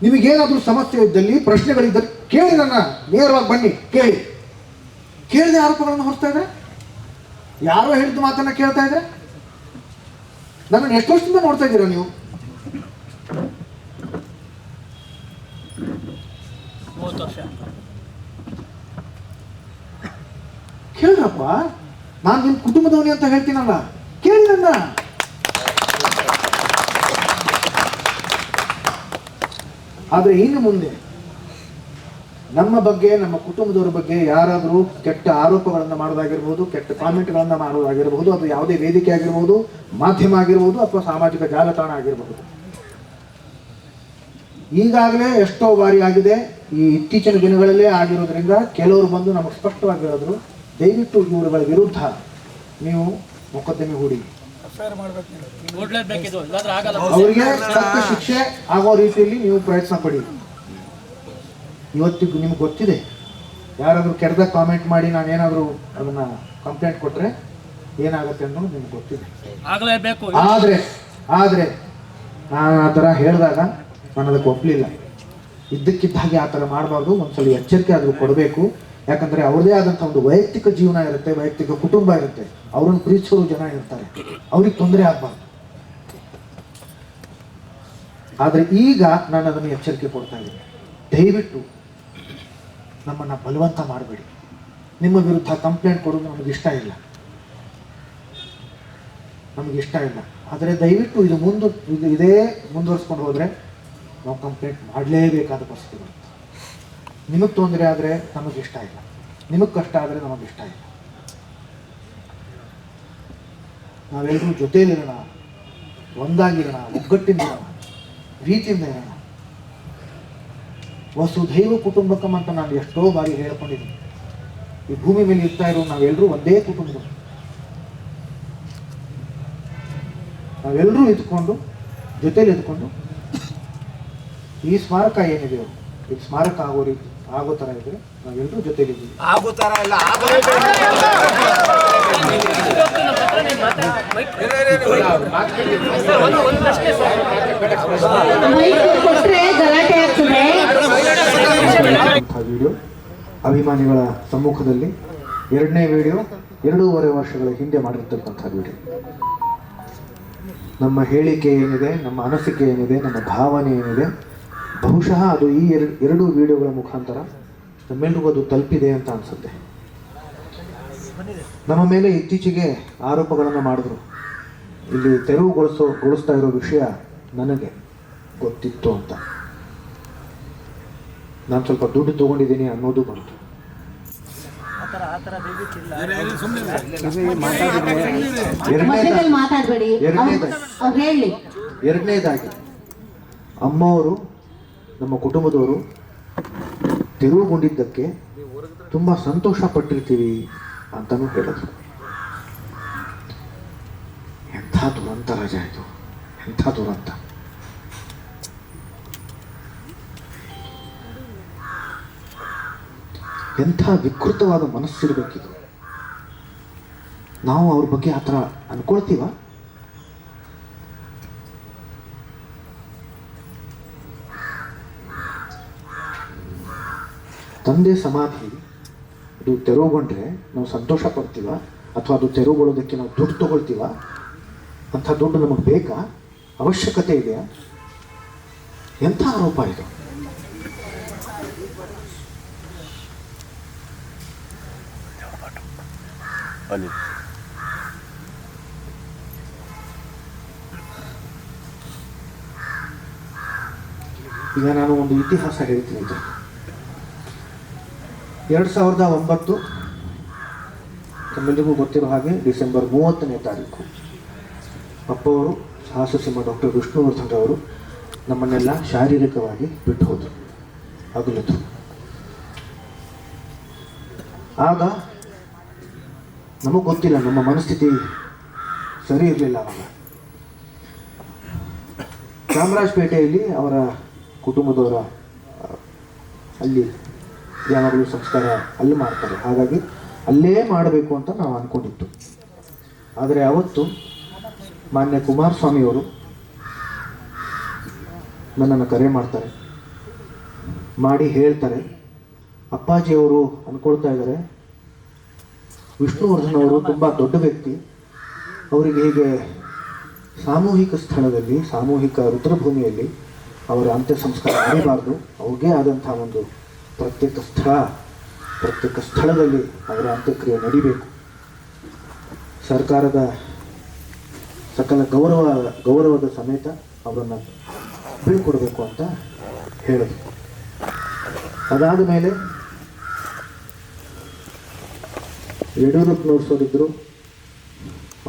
ನಿಮಗೇನಾದ್ರೂ ಸಮಸ್ಯೆ ಇದ್ದಲ್ಲಿ, ಪ್ರಶ್ನೆಗಳಿದ್ದಲ್ಲಿ ಕೇಳಿ, ನನ್ನ ನೇರವಾಗಿ ಬನ್ನಿ, ಕೇಳಿದೆ ಆರೋಪಗಳನ್ನು ಹೊರಿಸ್ತಾ ಇದ್ರೆ, ಯಾರೋ ಹೇಳಿದ ಮಾತನ್ನ ಕೇಳ್ತಾ ಇದ್ರೆ. ನನ್ನನ್ನು ಎಷ್ಟು ವರ್ಷದಿಂದ ನೋಡ್ತಾ ಇದ್ದೀರಾ ನೀವು? ಕೇಳ್ರಪ್ಪ, ನಾನು ನಿಮ್ಮ ಕುಟುಂಬದವನಿ ಅಂತ ಹೇಳ್ತೀನಲ್ಲ, ಕೇಳಿ ನನ್ನ. ಆದರೆ ಇನ್ನು ಮುಂದೆ ನಮ್ಮ ಬಗ್ಗೆ, ನಮ್ಮ ಕುಟುಂಬದವರ ಬಗ್ಗೆ ಯಾರಾದರೂ ಕೆಟ್ಟ ಆರೋಪಗಳನ್ನು ಮಾಡೋದಾಗಿರ್ಬೋದು, ಕೆಟ್ಟ ಕಾಮೆಂಟ್ಗಳನ್ನು ಮಾಡೋದಾಗಿರ್ಬೋದು, ಅದು ಯಾವುದೇ ವೇದಿಕೆ ಆಗಿರ್ಬೋದು, ಮಾಧ್ಯಮ ಆಗಿರ್ಬೋದು, ಅಥವಾ ಸಾಮಾಜಿಕ ಜಾಲತಾಣ ಆಗಿರಬಹುದು. ಈಗಾಗಲೇ ಎಷ್ಟೋ ಬಾರಿ ಆಗಿದೆ, ಈ ಇತ್ತೀಚಿನ ದಿನಗಳಲ್ಲೇ ಆಗಿರೋದ್ರಿಂದ ಕೆಲವರು ಬಂದು ನಮಗೆ ಸ್ಪಷ್ಟವಾಗಿ ಹೇಳಿದ್ರು, ದಯವಿಟ್ಟು ಇವರುಗಳ ವಿರುದ್ಧ ನೀವು ಮೊಕದ್ದಮೆ ಹೂಡಿ, ಅವರಿಗೆ ತಕ್ಕ ಶಿಕ್ಷೆ ಆಗೋ ರೀತಿಯಲ್ಲಿ ನೀವು ಪ್ರಯತ್ನ ಪಡಿ. ಇವತ್ತಿಗೂ ನಿಮ್ಗೆ ಗೊತ್ತಿದೆ, ಯಾರಾದರೂ ಕೆಟ್ಟದಾಗ ಕಾಮೆಂಟ್ ಮಾಡಿ ನಾನೇನಾದರೂ ಅದನ್ನು ಕಂಪ್ಲೇಂಟ್ ಕೊಟ್ಟರೆ ಏನಾಗುತ್ತೆ ಅನ್ನೋದು ನಿಮ್ಗೆ ಗೊತ್ತಿದೆ. ಆದರೆ ನಾನು ಆ ಥರ ಹೇಳಿದಾಗ ನಾನು ಅದಕ್ಕೆ ಒಪ್ಪಲಿಲ್ಲ. ಇದ್ದಕ್ಕಿದ್ದ ಹಾಗೆ ಆ ಥರ ಮಾಡಬಾರ್ದು, ಒಂದ್ಸಲ ಎಚ್ಚರಿಕೆ ಆದರೂ ಕೊಡಬೇಕು. ಯಾಕಂದರೆ ಅವ್ರದೇ ಆದಂಥ ಒಂದು ವೈಯಕ್ತಿಕ ಜೀವನ ಇರುತ್ತೆ, ವೈಯಕ್ತಿಕ ಕುಟುಂಬ ಇರುತ್ತೆ, ಅವ್ರನ್ನ ಪ್ರೀತಿಸೋರು ಜನ ಇರ್ತಾರೆ, ಅವ್ರಿಗೆ ತೊಂದರೆ ಆಗಬಾರ್ದು. ಆದರೆ ಈಗ ನಾನು ಅದನ್ನು ಎಚ್ಚರಿಕೆ ಕೊಡ್ತಾ ಇದ್ದೀನಿ, ದಯವಿಟ್ಟು ನಮ್ಮನ್ನು ಬಲವಂತ ಮಾಡಬೇಡಿ. ನಿಮ್ಮ ವಿರುದ್ಧ ಕಂಪ್ಲೇಂಟ್ ಕೊಡೋದು ನಮಗಿಷ್ಟ ಇಲ್ಲ. ಆದರೆ ದಯವಿಟ್ಟು ಇದೇ ಮುಂದುವರಿಸ್ಕೊಂಡು ಹೋದರೆ ನಾವು ಕಂಪ್ಲೇಂಟ್ ಮಾಡಲೇಬೇಕಾದ ಪರಿಸ್ಥಿತಿ ಬರುತ್ತೆ. ನಿಮಗೆ ತೊಂದರೆ ಆದರೆ ನಮಗೆ ಇಷ್ಟ ಇಲ್ಲ, ನಿಮಗೆ ಕಷ್ಟ ಆದರೆ ನಮಗೆ ಇಷ್ಟ ಇಲ್ಲ. ನಾವೆಲ್ಲರೂ ಜೊತೆಯಲ್ಲಿರೋಣ, ಒಂದಾಗಿರೋಣ, ಒಗ್ಗಟ್ಟಿನಿರೋಣ, ಪ್ರೀತಿಯಿಂದ ಇರೋಣ. ವಸುಧೈವ ಕುಟುಂಬಕಂ ಅಂತ ನಾನು ಎಷ್ಟೋ ಬಾರಿ ಹೇಳ್ಕೊಂಡಿದ್ದೀನಿ. ಈ ಭೂಮಿ ಮೇಲೆ ಇರ್ತಾ ಇರೋ ನಾವೆಲ್ಲರೂ ಒಂದೇ ಕುಟುಂಬದವರು. ನಾವೆಲ್ಲರೂ ಇದ್ಕೊಂಡು ಜೊತೆಲಿ ಇದ್ಕೊಂಡು ಈ ಸ್ಮಾರಕ ಏನಿದೆ ಈ ಸ್ಮಾರಕ ಆಗೋ ಥರ ಇದ್ರೆ ನಾವೆಲ್ಲರೂ ಜೊತೆಲಿದ್ದೀವಿ. ಆಗೋ ಥರ ಇಲ್ಲ, ವಿಡಿಯೋ ಅಭಿಮಾನಿಗಳ ಸಮ್ಮುಖದಲ್ಲಿ 2ನೇ ವಿಡಿಯೋ 2.5 ವರ್ಷಗಳ ಹಿಂದೆ ಮಾಡಿರ್ತಕ್ಕಂಥ ವಿಡಿಯೋ. ನಮ್ಮ ಹೇಳಿಕೆ ಏನಿದೆ, ನಮ್ಮ ಅನಿಸಿಕೆ ಏನಿದೆ, ನಮ್ಮ ಭಾವನೆ ಏನಿದೆ, ಬಹುಶಃ ಅದು ಈ 2 ವಿಡಿಯೋಗಳ ಮುಖಾಂತರ ನಮ್ಮೆಲ್ರಿಗೂ ಅದು ತಲುಪಿದೆ ಅಂತ ಅನಿಸುತ್ತೆ. ನಮ್ಮ ಮೇಲೆ ಇತ್ತೀಚೆಗೆ ಆರೋಪಗಳನ್ನು ಮಾಡಿದ್ರು. ಇಲ್ಲಿ ತೆರವುಗೊಳಿಸ್ತಾ ಇರೋ ವಿಷಯ ನನಗೆ ಗೊತ್ತಿತ್ತು ಅಂತ. ನಾನು ಸ್ವಲ್ಪ ದುಡ್ಡು ತೊಗೊಂಡಿದ್ದೀನಿ ಅನ್ನೋದು ಬಂತು. ಎರಡನೇದಾಗಿ ಅಮ್ಮವರು ನಮ್ಮ ಕುಟುಂಬದವರು ತೆರವುಗೊಂಡಿದ್ದಕ್ಕೆ ತುಂಬ ಸಂತೋಷ ಪಟ್ಟಿರ್ತೀವಿ ಅಂತಲೂ ಹೇಳಿದ್ರು. ಎಂಥ ದುರಂತ ರಾಜ ಇದು, ಎಂಥ ದುರಂತ. ಎಂಥ ವಿಕೃತವಾದ ಮನಸ್ಸಿರಬೇಕಿದು. ನಾವು ಅವ್ರ ಬಗ್ಗೆ ಆ ಥರ ಅನ್ಕೊಳ್ತೀವ? ತಂದೆ ಸಮಾಧಿ ಅದು ತೆರವುಗೊಂಡ್ರೆ ನಾವು ಸಂತೋಷ ಪಡ್ತೀವ ಅಥವಾ ಅದು ತೆರವುಗೊಳ್ಳೋದಕ್ಕೆ ನಾವು ದುಡ್ಡು ತಗೊಳ್ತೀವ? ಅಂಥ ದುಡ್ಡು ನಮಗೆ ಬೇಕಾ? ಅವಶ್ಯಕತೆ ಇದೆಯಾ? ಎಂಥ ಆರೋಪ ಇದು. ಈಗ ನಾನು ಒಂದು ಇತಿಹಾಸ ಹೇಳ್ತೀನಿ. 2009 ತಮ್ಮೆಲ್ಲರಿಗೂ ಗೊತ್ತಿರೋ ಹಾಗೆ ಡಿಸೆಂಬರ್ 30ನೇ ತಾರೀಕು ಅಪ್ಪವರು ಸಾಹಸಸಿಂಹ ಡಾಕ್ಟರ್ ವಿಷ್ಣುವರ್ಧನ್ ಅವರು ನಮ್ಮನ್ನೆಲ್ಲ ಶಾರೀರಿಕವಾಗಿ ಬಿಟ್ಟು ಹೋದರು, ಅಗಲಿದ್ರು. ಆಗ ನಮಗೆ ಗೊತ್ತಿಲ್ಲ, ನಮ್ಮ ಮನಸ್ಥಿತಿ ಸರಿ ಇರಲಿಲ್ಲ. ಆವಾಗ ಚಾಮರಾಜಪೇಟೆಯಲ್ಲಿ ಅವರ ಕುಟುಂಬದವರ ಅಲ್ಲಿ ಯಾವಾಗಲೂ ಸಂಸ್ಕಾರ ಅಲ್ಲಿ ಮಾಡ್ತಾರೆ, ಹಾಗಾಗಿ ಅಲ್ಲೇ ಮಾಡಬೇಕು ಅಂತ ನಾವು ಅಂದ್ಕೊಂಡಿತ್ತು. ಆದರೆ ಅವತ್ತು ಮಾನ್ಯ ಕುಮಾರಸ್ವಾಮಿಯವರು ನನ್ನನ್ನು ಕರೆ ಮಾಡ್ತಾರೆ, ಮಾಡಿ ಹೇಳ್ತಾರೆ, ಅಪ್ಪಾಜಿಯವರು ಅಂದ್ಕೊಳ್ತಾ ಇದ್ದಾರೆ ವಿಷ್ಣುವರ್ಧನ್ ಅವರು ತುಂಬ ದೊಡ್ಡ ವ್ಯಕ್ತಿ, ಅವರಿಗೆ ಹೀಗೆ ಸಾಮೂಹಿಕ ಸ್ಥಳದಲ್ಲಿ, ಸಾಮೂಹಿಕ ರುದ್ರಭೂಮಿಯಲ್ಲಿ ಅವರ ಅಂತ್ಯ ಸಂಸ್ಕಾರ ಮಾಡಬಾರ್ದು, ಅವ್ರಿಗೆ ಆದಂಥ ಒಂದು ಪ್ರತ್ಯೇಕ ಸ್ಥಳದಲ್ಲಿ ಅವರ ಅಂತ್ಯಕ್ರಿಯೆ ನಡಿಬೇಕು, ಸರ್ಕಾರದ ಸಕಲ ಗೌರವದ ಸಮೇತ ಅವರನ್ನು ಬೀಳ್ಕೊಡ್ಬೇಕು ಅಂತ ಹೇಳಿದ್ರು. ಅದಾದ ಮೇಲೆ ಯಡಿಯೂರಪ್ಪನವರು ಸೋಲಿದ್ರು,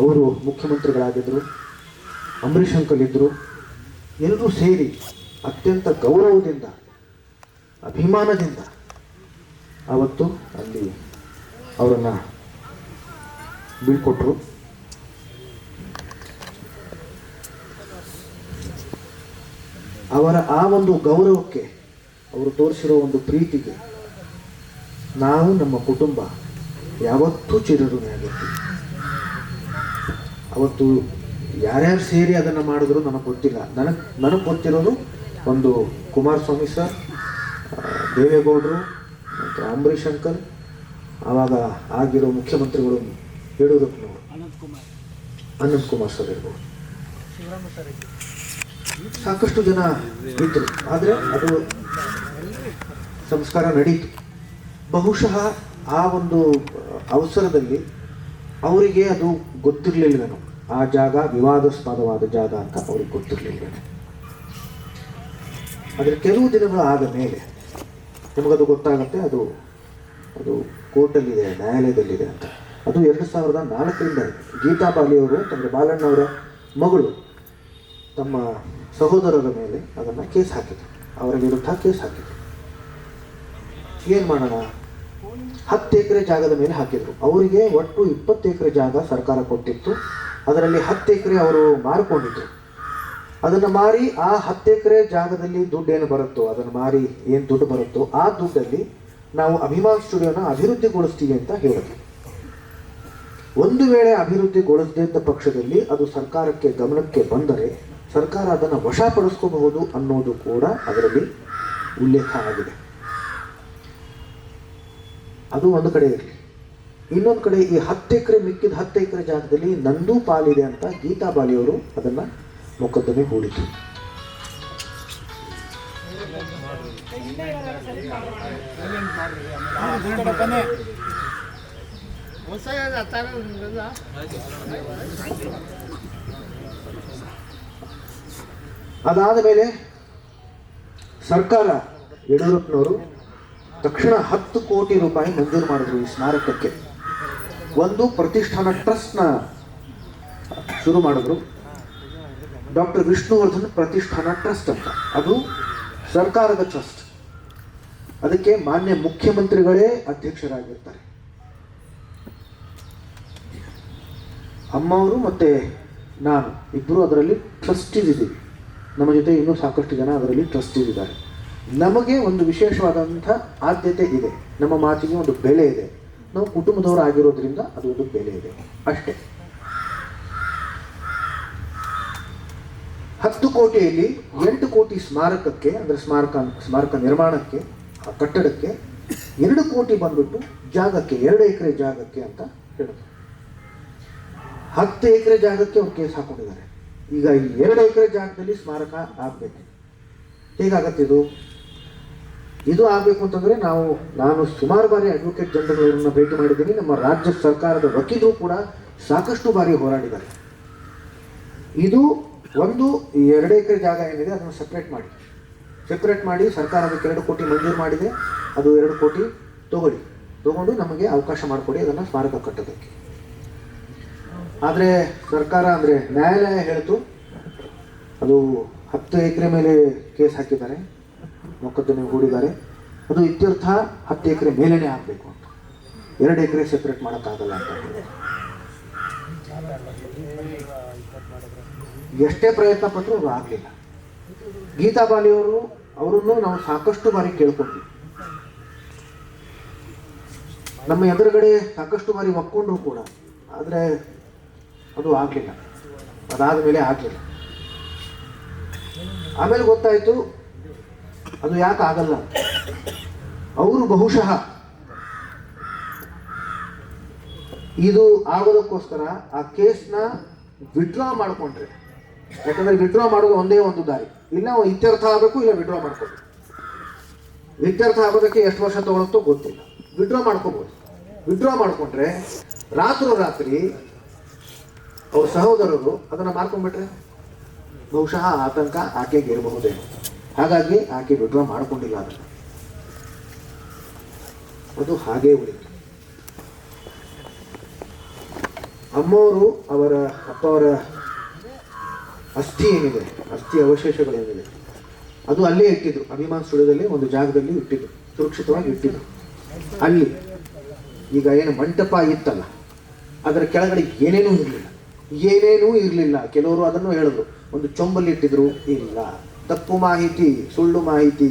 ಅವರು ಮುಖ್ಯಮಂತ್ರಿಗಳಾಗಿದ್ದರು, ಅಂಬರೀಷ್ ಅಂಕಲ್ ಇದ್ದರು. ಎಲ್ಲರೂ ಸೇರಿ ಅತ್ಯಂತ ಗೌರವದಿಂದ, ಅಭಿಮಾನದಿಂದ ಆವತ್ತು ಅಲ್ಲಿ ಅವರನ್ನು ಬೀಳ್ಕೊಟ್ರು. ಅವರ ಆ ಒಂದು ಗೌರವಕ್ಕೆ, ಅವರು ತೋರಿಸಿರೋ ಒಂದು ಪ್ರೀತಿಗೆ ನಾವು, ನಮ್ಮ ಕುಟುಂಬ ಯಾವತ್ತೂ ಚಿರಋಣಿಯಾಗಿರ್ತೀವಿ. ಅವತ್ತು ಯಾರ್ಯಾರು ಸೇರಿ ಅದನ್ನು ಮಾಡಿದ್ರು ನನಗೆ ಗೊತ್ತಿಲ್ಲ. ನನಗೆ ಗೊತ್ತಿರೋದು ಒಂದು ಕುಮಾರಸ್ವಾಮಿ ಸರ್, ದೇವೇಗೌಡರು, ಮತ್ತು ಅಂಬರೀಷ್ ಅಂಕಲ್, ಆವಾಗ ಆಗಿರೋ ಮುಖ್ಯಮಂತ್ರಿಗಳು ಯಡಿಯೂರಪ್ಪನವರು, ಅನಂತ್ ಕುಮಾರ್ ಸರ್ ಇರ್ಬೋದು, ಸಾಕಷ್ಟು ಜನ ಇದ್ದರು. ಆದರೆ ಅದು ಸಂಸ್ಕಾರ ನಡೀತು. ಬಹುಶಃ ಆ ಒಂದು ಅವಸರದಲ್ಲಿ ಅವರಿಗೆ ಅದು ಗೊತ್ತಿರಲಿಲ್ಲವೇನೋ, ಆ ಜಾಗ ವಿವಾದಾಸ್ಪದವಾದ ಜಾಗ ಅಂತ ಅವ್ರಿಗೆ ಗೊತ್ತಿರಲಿಲ್ಲವೇನೋ. ಆದರೆ ಕೆಲವು ದಿನಗಳು ಆದ ಮೇಲೆ ನಿಮಗದು ಗೊತ್ತಾಗುತ್ತೆ, ಅದು ಅದು ಕೋರ್ಟಲ್ಲಿದೆ, ನ್ಯಾಯಾಲಯದಲ್ಲಿದೆ ಅಂತ. ಅದು 2004ರಿಂದ ಗೀತಾ ಬಾಲಿಯವರು ಅಂದರೆ ಬಾಲಣ್ಣವರ ಮಗಳು ತಮ್ಮ ಸಹೋದರರ ಮೇಲೆ ಅದನ್ನು ಕೇಸ್ ಹಾಕಿದರು, ಅವರ ವಿರುದ್ಧ ಕೇಸ್ ಹಾಕಿದರು. ಏನು ಮಾಡೋಣ, 10 ಎಕರೆ ಜಾಗದ ಮೇಲೆ ಹಾಕಿದರು. ಅವರಿಗೆ ಒಟ್ಟು 20 ಎಕರೆ ಜಾಗ ಸರ್ಕಾರ ಕೊಟ್ಟಿತ್ತು. ಅದರಲ್ಲಿ 10 ಎಕರೆ ಅವರು ಮಾರಿಕೊಂಡಿದ್ರು. ಅದನ್ನು ಮಾರಿ ಆ 10 ಎಕರೆ ಜಾಗದಲ್ಲಿ ದುಡ್ಡೇನು ಬರುತ್ತೋ, ಅದನ್ನು ಮಾರಿ ಏನು ದುಡ್ಡು ಬರುತ್ತೋ ಆ ದುಡ್ಡಲ್ಲಿ ನಾವು ಅಭಿಮಾನ್ ಸ್ಟುಡಿಯೋನ ಅಭಿವೃದ್ಧಿಗೊಳಿಸ್ತೀವಿ ಅಂತ ಹೇಳಿದ್ರು. ಒಂದು ವೇಳೆ ಅಭಿವೃದ್ಧಿಗೊಳಿಸದೇ ಇದ್ದ ಪಕ್ಷದಲ್ಲಿ ಅದು ಸರ್ಕಾರಕ್ಕೆ ಗಮನಕ್ಕೆ ಬಂದರೆ ಸರ್ಕಾರ ಅದನ್ನು ವಶಪಡಿಸ್ಕೋಬಹುದು ಅನ್ನೋದು ಕೂಡ ಅದರಲ್ಲಿ ಉಲ್ಲೇಖ ಆಗಿದೆ. ಅದು ಒಂದು ಕಡೆ ಇರಲಿ. ಇನ್ನೊಂದು ಕಡೆ ಈ 10 ಎಕರೆ ಮಿಕ್ಕಿದ 10 ಎಕರೆ ಜಾಗದಲ್ಲಿ ನಂದೂ ಪಾಲಿದೆ ಅಂತ ಗೀತಾ ಬಾಲಿಯವರು ಅದನ್ನು ಮೊಕದ್ದಮೆ ಹೂಡಿತು. ಅದಾದ ಮೇಲೆ ಸರ್ಕಾರ ಯಡಿಯೂರಪ್ಪನವರು ತಕ್ಷಣ 10 ಕೋಟಿ ರೂಪಾಯಿ ಮಂಜೂರು ಮಾಡಿದ್ರು ಈ ಸ್ಮಾರಕಕ್ಕೆ. ಒಂದು ಪ್ರತಿಷ್ಠಾನ ಟ್ರಸ್ಟ್ನ ಶುರು ಮಾಡಿದ್ರು, ಡಾಕ್ಟರ್ ವಿಷ್ಣುವರ್ಧನ್ ಪ್ರತಿಷ್ಠಾನ ಟ್ರಸ್ಟ್ ಅಂತ. ಅದು ಸರ್ಕಾರದ ಟ್ರಸ್ಟ್. ಅದಕ್ಕೆ ಮಾನ್ಯ ಮುಖ್ಯಮಂತ್ರಿಗಳೇ ಅಧ್ಯಕ್ಷರಾಗಿರ್ತಾರೆ. ಅಮ್ಮವರು ಮತ್ತು ನಾನು ಇಬ್ಬರು ಅದರಲ್ಲಿ ಟ್ರಸ್ಟೀಸ್ ಇದ್ದೀವಿ. ನಮ್ಮ ಜೊತೆ ಇನ್ನೂ ಸಾಕಷ್ಟು ಜನ ಅದರಲ್ಲಿ ಟ್ರಸ್ಟೀಸ್ ಇದ್ದಾರೆ. ನಮಗೆ ಒಂದು ವಿಶೇಷವಾದಂಥ ಆದ್ಯತೆ ಇದೆ, ನಮ್ಮ ಮಾತಿಗೆ ಒಂದು ಬೆಲೆ ಇದೆ. ನಾವು ಕುಟುಂಬದವರು ಆಗಿರೋದ್ರಿಂದ ಅದು ಒಂದು ಬೆಲೆ ಇದೆ ಅಷ್ಟೇ. 10 ಕೋಟಿಯಲ್ಲಿ 8 ಕೋಟಿ ಸ್ಮಾರಕಕ್ಕೆ, ಅಂದರೆ ಸ್ಮಾರಕ ನಿರ್ಮಾಣಕ್ಕೆ, ಆ ಕಟ್ಟಡಕ್ಕೆ, 2 ಕೋಟಿ ಬಂದ್ಬಿಟ್ಟು ಜಾಗಕ್ಕೆ, 2 ಎಕರೆ ಜಾಗಕ್ಕೆ ಅಂತ ಹೇಳಿದ್ರು. 10 ಎಕರೆ ಜಾಗಕ್ಕೆ ಅವ್ರು ಕೇಸ್ ಹಾಕೊಂಡಿದ್ದಾರೆ. ಈಗ ಈ 2 ಎಕರೆ ಜಾಗದಲ್ಲಿ ಸ್ಮಾರಕ ಆಗಬೇಕು. ಹೇಗಾಗತ್ತಿದು? ಇದು ಆಗಬೇಕು ಅಂತಂದರೆ ನಾನು ಸುಮಾರು ಬಾರಿ ಅಡ್ವೊಕೇಟ್ ಜನರಲ್ನ ಭೇಟಿ ಮಾಡಿದ್ದೀನಿ. ನಮ್ಮ ರಾಜ್ಯ ಸರ್ಕಾರದ ವಕೀಲರು ಕೂಡ ಸಾಕಷ್ಟು ಬಾರಿ ಹೋರಾಡಿದ್ದಾರೆ. ಇದು ಒಂದು 2 ಎಕರೆ ಜಾಗ ಏನಿದೆ ಅದನ್ನು ಸೆಪ್ರೇಟ್ ಮಾಡಿ ಸರ್ಕಾರ ಅದಕ್ಕೆ 2 ಕೋಟಿ ಮಂಜೂರು ಮಾಡಿದೆ. ಅದು 2 ಕೋಟಿ ತಗೊಂಡು ನಮಗೆ ಅವಕಾಶ ಮಾಡಿಕೊಡಿ ಅದನ್ನು ಸ್ಮಾರಕ ಕಟ್ಟೋದಕ್ಕೆ. ಆದರೆ ಸರ್ಕಾರ ಅಂದರೆ ನ್ಯಾಯಾಲಯ ಹೇಳಿತು, ಅದು 10 ಎಕರೆ ಮೇಲೆ ಕೇಸ್ ಹಾಕಿದ್ದಾರೆ, ಮೊಕದ್ದಮೆ ಹೂಡಿದ್ದಾರೆ, ಅದು ಇತ್ಯರ್ಥ 10 ಎಕರೆ ಮೇಲೇ ಆಗಬೇಕು ಅಂತ. 2 ಎಕರೆ ಸೆಪ್ರೇಟ್ ಮಾಡೋಕ್ಕಾಗಲ್ಲ ಅಂತ ಹೇಳಿ ಎಷ್ಟೇ ಪ್ರಯತ್ನ ಪಟ್ಟರು ಅದು ಆಗಲಿಲ್ಲ. ಗೀತಾ ಬಾಲಿಯವರು ಅವರನ್ನು ನಾವು ಸಾಕಷ್ಟು ಬಾರಿ ಕೇಳ್ಕೊಂಡ್ವಿ. ನಮ್ಮ ಎದುರುಗಡೆ ಸಾಕಷ್ಟು ಬಾರಿ ಒಪ್ಕೊಂಡ್ರು ಕೂಡ, ಆದರೆ ಅದು ಆಗಲಿಲ್ಲ. ಅದಾದ ಮೇಲೆ ಆಗಲಿಲ್ಲ. ಆಮೇಲೆ ಗೊತ್ತಾಯಿತು ಅದು ಯಾಕೆ ಆಗಲ್ಲ. ಅವರು ಬಹುಶಃ ಇದು ಆಗೋದಕ್ಕೋಸ್ಕರ ಆ ಕೇಸ್ನ ವಿಡ್ರಾ ಮಾಡಿಕೊಂಡ್ರೆ, ಯಾಕಂದರೆ ವಿಡ್ರಾ ಮಾಡೋದು ಒಂದೇ ಒಂದು ದಾರಿ, ಇಲ್ಲ ಇತ್ಯರ್ಥ ಆಗಬೇಕು, ಇಲ್ಲ ವಿಡ್ರಾ ಮಾಡ್ಕೋಬೇಕು. ಇತ್ಯರ್ಥ ಆಗೋದಕ್ಕೆ ಎಷ್ಟು ವರ್ಷ ತಗೊಳುತ್ತೋ ಗೊತ್ತಿಲ್ಲ, ವಿಡ್ರಾ ಮಾಡ್ಕೋಬೋದು. ವಿಡ್ರಾ ಮಾಡಿಕೊಂಡ್ರೆ ರಾತ್ರಿ ಅವ್ರ ಸಹೋದರರು ಅದನ್ನು ಮಾಡ್ಕೊಂಡ್ಬಿಟ್ರೆ ಬಹುಶಃ ಆತಂಕ ಆಕೆಗೆ ಇರಬಹುದೇನೋ. ಹಾಗಾಗಿ ಆಕೆ ವಿಡ್ರಾ ಮಾಡಿಕೊಂಡಿಲ್ಲ. ಅದು ಹಾಗೇ ಉಳಿತು. ಅಮ್ಮವರು ಅಪ್ಪವರ ಅಸ್ಥಿ ಏನಿದೆ, ಅಸ್ಥಿ ಅವಶೇಷಗಳೇನಿದೆ, ಅದು ಅಲ್ಲೇ ಇಟ್ಟಿದ್ರು. ಅಭಿಮಾನ್ ಸ್ಟುಡಿಯೋದಲ್ಲಿ ಒಂದು ಜಾಗದಲ್ಲಿ ಇಟ್ಟಿದ್ರು, ಸುರಕ್ಷಿತವಾಗಿ ಇಟ್ಟಿದ್ರು. ಅಲ್ಲಿ ಈಗ ಏನು ಮಂಟಪ ಇತ್ತಲ್ಲ, ಅದರ ಕೆಳಗಡೆ ಏನೇನೂ ಇರಲಿಲ್ಲ. ಕೆಲವರು ಅದನ್ನು ಹೇಳಿದ್ರು, ಒಂದು ಚೊಂಬಲ್ಲಿ ಇಟ್ಟಿದ್ರು, ಇಲ್ಲ, ತಪ್ಪು ಮಾಹಿತಿ, ಸುಳ್ಳು ಮಾಹಿತಿ,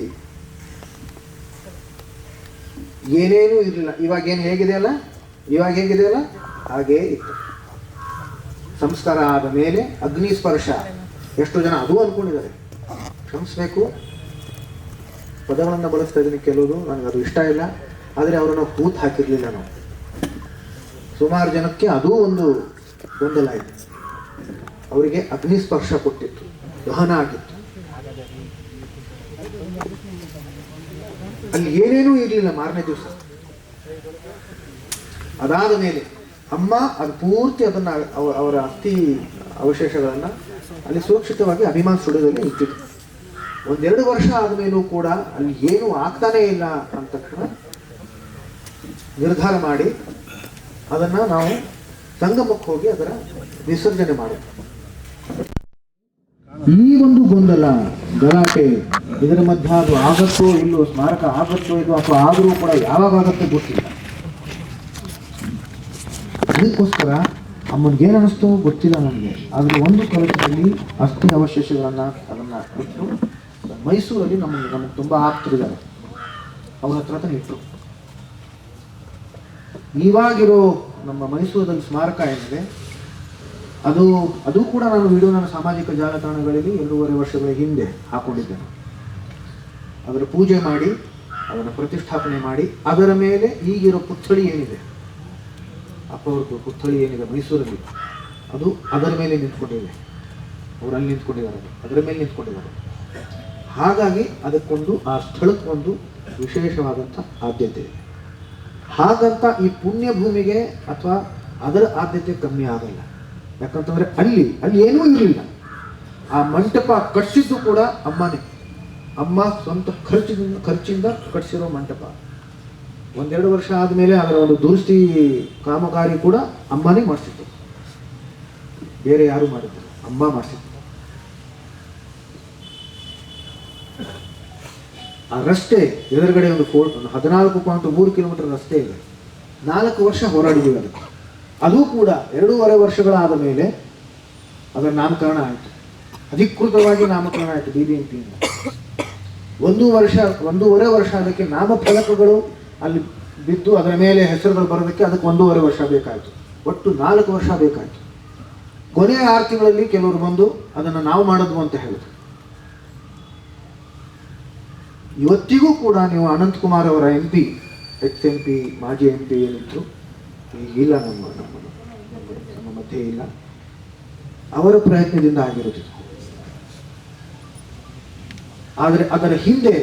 ಏನೇನೂ ಇರಲಿಲ್ಲ. ಇವಾಗ ಹೇಗಿದೆಯಲ್ಲ ಹಾಗೇ ಇತ್ತು. ಸಂಸ್ಕಾರ ಆದ ಮೇಲೆ ಅಗ್ನಿ ಸ್ಪರ್ಶ, ಎಷ್ಟು ಜನ ಅದು ಅಂದ್ಕೊಂಡಿದ್ದಾರೆ. ಕ್ಷಮಿಸಬೇಕು, ಪದಗಳನ್ನು ಬಳಸ್ತಾ ಇದ್ದೀನಿ, ಕೆಲವರು ನನಗೆ ಅದು ಇಷ್ಟ ಇಲ್ಲ. ಆದರೆ ಅವರನ್ನು ಹೂತು ಹಾಕಿರಲಿಲ್ಲ ನಾವು. ಸುಮಾರು ಜನಕ್ಕೆ ಅದೂ ಒಂದು ಗೊಂದಲ ಇದೆ. ಅವರಿಗೆ ಅಗ್ನಿ ಸ್ಪರ್ಶ ಕೊಟ್ಟಿತ್ತು, ದಹನ ಆಗಿತ್ತು. ಅಲ್ಲಿ ಏನೇನೂ ಇರಲಿಲ್ಲ ಮಾರನೇ ದಿವಸ. ಅದಾದ ಮೇಲೆ ಅಮ್ಮ ಅದು ಪೂರ್ತಿ ಅದನ್ನು ಅವರ ಅಸ್ಥಿ ಅವಶೇಷಗಳನ್ನು ಅಲ್ಲಿ ಸುರಕ್ಷಿತವಾಗಿ ಅಭಿಮಾನ್ ಸ್ಟುಡಿಯೋದಲ್ಲಿ ಇಟ್ಟಿದ್ರು. ಒಂದೆರಡು ವರ್ಷ ಆದಮೇಲೂ ಕೂಡ ಅಲ್ಲಿ ಏನು ಆಗ್ತಾನೇ ಇಲ್ಲ ಅಂತ ತಕ್ಷಣ ನಿರ್ಧಾರ ಮಾಡಿ ಅದನ್ನು ನಾವು ಸಂಗಮಕ್ಕೆ ಹೋಗಿ ಅದರ ವಿಸರ್ಜನೆ ಮಾಡೋದು. ಈ ಒಂದು ಗೊಂದಲ ಗಲಾಟೆ ಇದರ ಮಧ್ಯೆ ಅದು ಆಗತ್ತೋ ಇಲ್ಲೋ, ಸ್ಮಾರಕ ಆಗತ್ತೋ ಇಲ್ಲೋ ಅಥವಾ ಆದರೂ ಕೂಡ ಯಾವಾಗ ಆಗತ್ತೋ ಗೊತ್ತಿಲ್ಲ. ಅದಕ್ಕೋಸ್ಕರ ಅಮ್ಮನಿಗೇನು ಅನ್ನಿಸ್ತೋ ಗೊತ್ತಿಲ್ಲ ನನಗೆ. ಆದರೆ ಒಂದು ಕಲಶದಲ್ಲಿ ಅಸ್ಥಿ ಅವಶೇಷಗಳನ್ನು ಅದನ್ನು ಇಟ್ಟು ಮೈಸೂರಲ್ಲಿ ನಮಗೆ ತುಂಬ ಆಪ್ತರಿದ್ದಾರೆ, ಅವ್ರ ಹತ್ರ ಇಟ್ಟರು. ಇವಾಗಿರೋ ನಮ್ಮ ಮೈಸೂರಲ್ಲಿ ಸ್ಮಾರಕ ಏನಿದೆ ಅದು ಕೂಡ ನಾನು ವಿಡಿಯೋ ನನ್ನ ಸಾಮಾಜಿಕ ಜಾಲತಾಣಗಳಲ್ಲಿ 2.5 ವರ್ಷಗಳ ಹಿಂದೆ ಹಾಕೊಂಡಿದ್ದೇನೆ. ಅದರ ಪೂಜೆ ಮಾಡಿ ಅದನ್ನು ಪ್ರತಿಷ್ಠಾಪನೆ ಮಾಡಿ ಅದರ ಮೇಲೆ ಈಗಿರೋ ಪುತ್ಥಳಿ ಏನಿದೆ, ಅಪ್ಪ ಅವ್ರದ್ದು ಪುತ್ಥಳಿ ಏನಿದೆ ಮೈಸೂರಲ್ಲಿ, ಅದು ಅದರ ಮೇಲೆ ನಿಂತ್ಕೊಂಡಿದೆ. ಅವರು ಅಲ್ಲಿ ನಿಂತ್ಕೊಂಡಿದ್ದಾರೆ, ಅದರ ಮೇಲೆ ನಿಂತ್ಕೊಂಡಿದ್ದಾರೆ. ಹಾಗಾಗಿ ಅದಕ್ಕೊಂದು ಆ ಸ್ಥಳಕ್ಕೊಂದು ವಿಶೇಷವಾದಂಥ ಆದ್ಯತೆ ಇದೆ. ಹಾಗಂತ ಈ ಪುಣ್ಯ ಭೂಮಿಗೆ ಅಥವಾ ಅದರ ಆದ್ಯತೆ ಕಮ್ಮಿ ಆಗಲ್ಲ. ಯಾಕಂತಂದರೆ ಅಲ್ಲಿ ಏನೂ ಇರಲಿಲ್ಲ. ಆ ಮಂಟಪ ಕಟ್ಟಿಸಿದ್ದು ಕೂಡ ಅಮ್ಮನೇ, ಅಮ್ಮ ಸ್ವಂತ ಖರ್ಚಿಂದ ಕಟ್ಟಿಸಿರೋ ಮಂಟಪ. 1-2 ವರ್ಷ ಆದಮೇಲೆ ಅದರ ಒಂದು ದುರಸ್ತಿ ಕಾಮಗಾರಿ ಕೂಡ ಅಮ್ಮನೇ ಮಾಡಿಸಿತ್ತು, ಬೇರೆ ಯಾರು ಮಾಡಿದ್ರು, ಅಮ್ಮ ಮಾಡಿಸಿತ್ತು. ಆ ರಸ್ತೆ ಎದುರುಗಡೆ ಒಂದು 14.3 ಕಿಲೋಮೀಟರ್ ರಸ್ತೆ ಇದೆ. 4 ವರ್ಷ ಹೋರಾಡಿದ್ದೀವಿ ಅದಕ್ಕೆ. ಅದು ಕೂಡ 2.5 ವರ್ಷಗಳಾದ ಮೇಲೆ ಅದರ ನಾಮಕರಣ ಆಯಿತು, ಅಧಿಕೃತವಾಗಿ ನಾಮಕರಣ ಆಯಿತು BBMPಯಿಂದ. 1.5 ವರ್ಷ ಅದಕ್ಕೆ ನಾಮಫಲಕಗಳು ಅಲ್ಲಿ ಬಿದ್ದು ಅದರ ಮೇಲೆ ಹೆಸರುಗಳು ಬರೋದಕ್ಕೆ ಅದಕ್ಕೆ 1.5 ವರ್ಷ ಬೇಕಾಯಿತು. ಒಟ್ಟು 4 ವರ್ಷ ಬೇಕಾಯಿತು. ಕೊನೆಯ 6 ತಿಂಗಳಲ್ಲಿ ಕೆಲವರು ಬಂದು ಅದನ್ನು ನಾವು ಮಾಡಿದ್ವು ಅಂತ ಹೇಳಿದ್ರು. ಇವತ್ತಿಗೂ ಕೂಡ ನೀವು ಅನಂತಕುಮಾರ್ ಅವರ MP, ex-MP, ಮಾಜಿ MP ಏನಿದ್ರು ಇಲ್ಲ, ನಮ್ಮ ಮಧ್ಯೆ ಇಲ್ಲ, ಅವರ ಪ್ರಯತ್ನದಿಂದ ಆಗಿರೋದು. ಆದರೆ ಅದರ ಹಿಂದೆ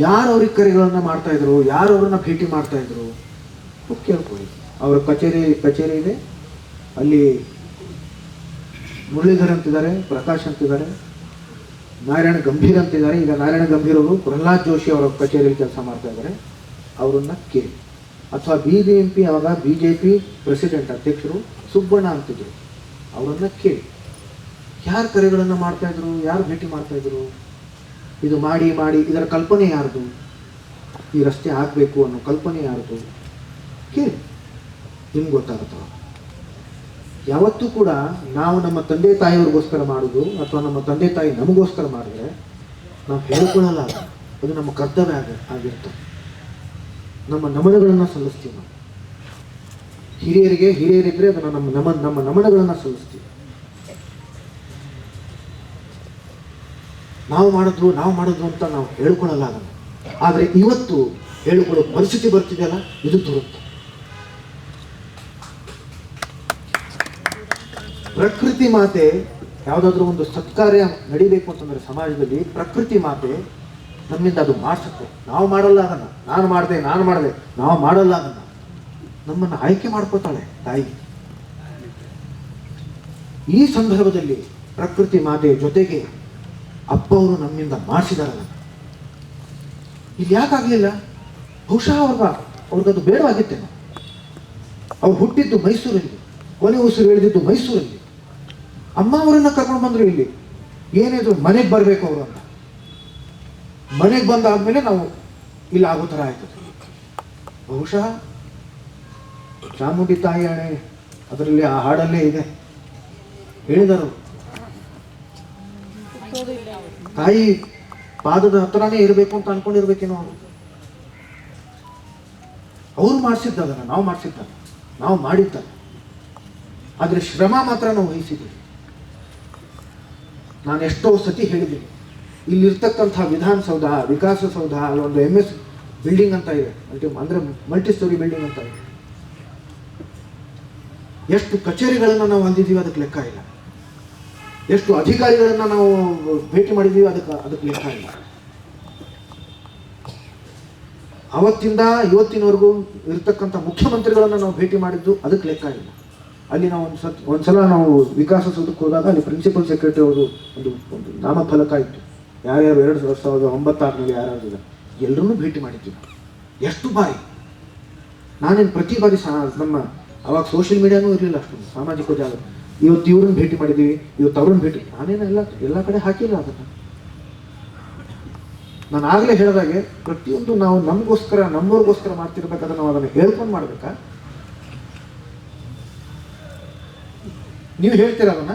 ಯಾರು ಅವ್ರಿಗೆ ಕರೆಗಳನ್ನು ಮಾಡ್ತಾ ಇದ್ರು, ಯಾರು ಅವ್ರನ್ನ ಭೇಟಿ ಮಾಡ್ತಾ ಇದ್ರು ಕೇಳ್ಕೊಳ್ಳಿ. ಅವರ ಕಚೇರಿ ಇದೆ, ಅಲ್ಲಿ ಮುರಳೀಧರ್ ಅಂತಿದ್ದಾರೆ, ಪ್ರಕಾಶ್ ಅಂತಿದ್ದಾರೆ, ನಾರಾಯಣ ಗಂಭೀರ್ ಅಂತಿದ್ದಾರೆ. ಈಗ ನಾರಾಯಣ ಗಂಭೀರ್ ಅವರು ಪ್ರಹ್ಲಾದ್ ಜೋಶಿ ಅವರ ಕಚೇರಿಯಲ್ಲಿ ಕೆಲಸ ಮಾಡ್ತಾ ಇದ್ದಾರೆ, ಅವರನ್ನ ಕೇಳಿ. ಅಥವಾ BBMP ಅವಾಗ BJP ಪ್ರೆಸಿಡೆಂಟ್ ಅಧ್ಯಕ್ಷರು ಸುಬ್ಬಣ್ಣ ಅಂತಿದ್ರು, ಅವರನ್ನ ಕೇಳಿ. ಯಾರು ಕರೆಗಳನ್ನು ಮಾಡ್ತಾ ಇದ್ರು, ಯಾರು ಭೇಟಿ ಮಾಡ್ತಾ ಇದ್ರು, ಇದು ಮಾಡಿ ಇದರ ಕಲ್ಪನೆ ಯಾರ್ದು, ಈ ರಸ್ತೆ ಆಗಬೇಕು ಅನ್ನೋ ಕಲ್ಪನೆ ಯಾರ್ದು ಕೇಳಿ, ನಿಮ್ಗೆ ಗೊತ್ತಾಗುತ್ತವ. ಯಾವತ್ತೂ ಕೂಡ ನಾವು ನಮ್ಮ ತಂದೆ ತಾಯಿಯವ್ರಿಗೋಸ್ಕರ ಮಾಡೋದು ಅಥವಾ ನಮ್ಮ ತಂದೆ ತಾಯಿ ನಮಗೋಸ್ಕರ ಮಾಡಿದ್ರೆ ನಾವು ಹೇಳ್ಕೊಳ್ಳಲ್ಲ, ಅದು ನಮ್ಮ ಕರ್ತವ್ಯ ಆಗಿರ್ತದೆ. ನಮ್ಮ ನಮನಗಳನ್ನು ಸಲ್ಲಿಸ್ತೀವಿ ನಾವು. ಹಿರಿಯರಿದ್ರೆ ಅದನ್ನು ನಮ್ಮ ನಮನಗಳನ್ನು ಸಲ್ಲಿಸ್ತೀವಿ. ನಾವು ಮಾಡಿದ್ವು ಅಂತ ನಾವು ಹೇಳ್ಕೊಳ್ಳಲ್ಲ ಅದನ್ನು. ಆದರೆ ಇವತ್ತು ಹೇಳಿಕೊಳ್ಳೋ ಪರಿಸ್ಥಿತಿ ಬರ್ತಿದೆಯಲ್ಲ, ಇದು ದುರಂತ. ಪ್ರಕೃತಿ ಮಾತೆ ಯಾವುದಾದ್ರೂ ಒಂದು ಸತ್ಕಾರ್ಯ ನಡಿಬೇಕು ಅಂತಂದರೆ ಸಮಾಜದಲ್ಲಿ ಪ್ರಕೃತಿ ಮಾತೆ ನಮ್ಮಿಂದ ಅದು ಮಾಡಿಸುತ್ತೆ. ನಾವು ಮಾಡಲ್ಲ ಅದನ್ನು, ನಾನು ಮಾಡಿದೆ ನಾವು ಮಾಡಲ್ಲ ಅದನ್ನು. ನಮ್ಮನ್ನು ಆಯ್ಕೆ ಮಾಡ್ಕೋತಾಳೆ ತಾಯಿ. ಈ ಸಂದರ್ಭದಲ್ಲಿ ಪ್ರಕೃತಿ ಮಾತೆ ಜೊತೆಗೆ ಅಪ್ಪ ಅವರು ನಮ್ಮಿಂದ ಮಾಡಿಸಿದಾರಲ್ಲ, ಇಲ್ಲಿ ಯಾಕಾಗಲಿಲ್ಲ? ಬಹುಶಃ ಅವ್ರಿಗದು ಬೇಡವಾಗಿತ್ತೇನೋ. ಅವ್ರು ಹುಟ್ಟಿದ್ದು ಮೈಸೂರಲ್ಲಿ, ಕೊನೆ ಉಸಿರು ಎಳೆದಿದ್ದು ಮೈಸೂರಲ್ಲಿ. ಅಮ್ಮ ಅವರನ್ನು ಕರ್ಕೊಂಡು ಬಂದರು ಇಲ್ಲಿ. ಏನಿದ್ರು ಮನೆಗೆ ಬರಬೇಕು ಅವರು ಅಂತ. ಮನೆಗೆ ಬಂದಾದ್ಮೇಲೆ ನಾವು ಇಲ್ಲಿ ಆಗೋ ಥರ ಆಯ್ತದೆ. ಬಹುಶಃ ಚಾಮುಂಡಿ ತಾಯಿ ಅಣೆ ಅದರಲ್ಲಿ ಆ ಹಾಡಲ್ಲೇ ಇದೆ, ಹೇಳಿದರು, ತಾಯಿ ಪಾದದ ಹತ್ರನೇ ಇರಬೇಕು ಅಂತ ಅನ್ಕೊಂಡಿರ್ಬೇಕೇನೋ. ಅವರು ಮಾಡಿಸಿದ್ದಲ್ಲ, ನಾವು ಮಾಡಿಸಿದ್ದಲ್ಲ, ನಾವು ಮಾಡಿದ್ದಲ್ಲ. ಆದರೆ ಶ್ರಮ ಮಾತ್ರ ನಾವು ವಹಿಸಿದ್ದೀವಿ. ನಾನು ಎಷ್ಟೋ ಸತಿ ಹೇಳಿದ್ದೀನಿ, ಇಲ್ಲಿರ್ತಕ್ಕಂಥ ವಿಧಾನಸೌಧ, ವಿಕಾಸಸೌಧ, ಅಲ್ಲೊಂದು MS ಬಿಲ್ಡಿಂಗ್ ಅಂತ ಇದೆ, ಅಂದರೆ ಮಲ್ಟಿ ಸ್ಟೋರಿ ಬಿಲ್ಡಿಂಗ್ ಅಂತ ಇದೆ. ಎಷ್ಟು ಕಚೇರಿಗಳನ್ನು ನಾವು ಹೊಂದಿದ್ದೀವಿ ಅದಕ್ಕೆ ಲೆಕ್ಕ ಇಲ್ಲ. ಎಷ್ಟು ಅಧಿಕಾರಿಗಳನ್ನು ನಾವು ಭೇಟಿ ಮಾಡಿದ್ದೀವಿ ಅದಕ್ಕೆ ಲೆಕ್ಕ ಇಲ್ಲ. ಅವತ್ತಿಂದ ಇವತ್ತಿನವರೆಗೂ ಇರ್ತಕ್ಕಂಥ ಮುಖ್ಯಮಂತ್ರಿಗಳನ್ನು ನಾವು ಭೇಟಿ ಮಾಡಿದ್ದು ಅದಕ್ಕೆ ಲೆಕ್ಕ ಇಲ್ಲ. ಅಲ್ಲಿ ನಾವು ಒಂದ್ಸಲ ನಾವು ವಿಕಾಸಸೌಧಕ್ಕೆ ಹೋದಾಗ ಅಲ್ಲಿ ಪ್ರಿನ್ಸಿಪಲ್ ಸೆಕ್ರೆಟರಿ ಅವರು ಒಂದು ನಾಮಫಲಕ ಇತ್ತು, ಯಾರ್ಯಾರು 2009 ಯಾರ್ಯಾರು ಇದೆ ಎಲ್ಲರನ್ನೂ ಭೇಟಿ ಮಾಡಿದ್ದೀವಿ. ಎಷ್ಟು ಬಾರಿ ನಾನೇನು ಪ್ರತಿ ಬಾರಿ ನಮ್ಮ ಅವಾಗ ಸೋಷಿಯಲ್ ಮೀಡಿಯಾನೂ ಇರಲಿಲ್ಲ, ಅಷ್ಟೊಂದು ಸಾಮಾಜಿಕ ಜಾಲ. ಇವತ್ತು ಇವ್ರನ್ನ ಭೇಟಿ ಮಾಡಿದ್ದೀವಿ, ಇವತ್ತು ಅವ್ರನ್ನ ಭೇಟಿ, ನಾನೇನು ಎಲ್ಲ ಕಡೆ ಹಾಕಿಲ್ಲ ಅದನ್ನು. ನಾನು ಆಗಲೇ ಹೇಳಿದಾಗೆ ಪ್ರತಿಯೊಂದು ನಾವು ನಮಗೋಸ್ಕರ ನಮ್ಮವ್ರಿಗೋಸ್ಕರ ಮಾಡ್ತಿರ್ಬೇಕಾದ್ರೆ ನಾವು ಅದನ್ನು ಹೇಳ್ಕೊಂಡು ಮಾಡ್ಬೇಕಾ? ನೀವು ಹೇಳ್ತೀರ ಅದನ್ನ,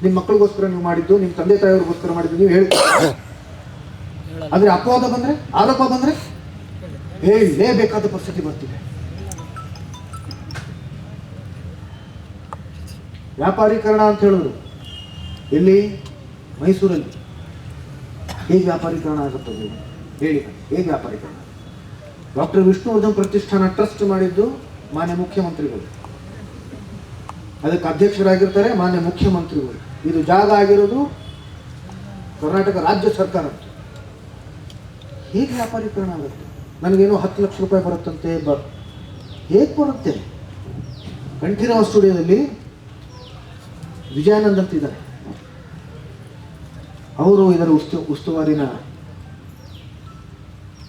ನಿಮ್ಮ ಮಕ್ಕಳಿಗೋಸ್ಕರ ನೀವು ಮಾಡಿದ್ದು, ನಿಮ್ಮ ತಂದೆ ತಾಯಿಯವ್ರಿಗೋಸ್ಕರ ಮಾಡಿದ್ದು ನೀವು ಹೇಳ್ತೀರ. ಆದ್ರೆ ಅಪವಾದ ಬಂದ್ರೆ, ಆರೋಪ ಬಂದ್ರೆ ಹೇಳಲೇಬೇಕಾದ ಪರಿಸ್ಥಿತಿ ಬರ್ತಿದೆ. ವ್ಯಾಪಾರೀಕರಣ ಅಂತ ಹೇಳಿದ್ರು, ಎಲ್ಲಿ? ಮೈಸೂರಲ್ಲಿ. ಹೇಗೆ ವ್ಯಾಪಾರೀಕರಣ ಆಗುತ್ತದೆ ಹೇಳಿ? ಹೇಗೆ ವ್ಯಾಪಾರೀಕರಣ? ಡಾಕ್ಟರ್ ವಿಷ್ಣುವರ್ಧನ್ ಪ್ರತಿಷ್ಠಾನ ಟ್ರಸ್ಟ್ ಮಾಡಿದ್ದು ಮಾನ್ಯ ಮುಖ್ಯಮಂತ್ರಿಗಳು, ಅದಕ್ಕೆ ಅಧ್ಯಕ್ಷರಾಗಿರ್ತಾರೆ ಮಾನ್ಯ ಮುಖ್ಯಮಂತ್ರಿಗಳು. ಇದು ಜಾಗ ಆಗಿರೋದು ಕರ್ನಾಟಕ ರಾಜ್ಯ ಸರ್ಕಾರ. ಹೇಗೆ ವ್ಯಾಪಾರೀಕರಣ ಆಗುತ್ತೆ? ನನಗೇನೋ 10 ಲಕ್ಷ ರೂಪಾಯಿ ಬರುತ್ತಂತೆ. ಹೇಗೆ ಬರುತ್ತೆ? ಕಂಠೀರವ ಸ್ಟುಡಿಯೋದಲ್ಲಿ ವಿಜಯಾನಂದ್ ಅಂತಿದ್ದಾರೆ, ಅವರು ಇದರ ಉಸ್ತುವಾರಿನ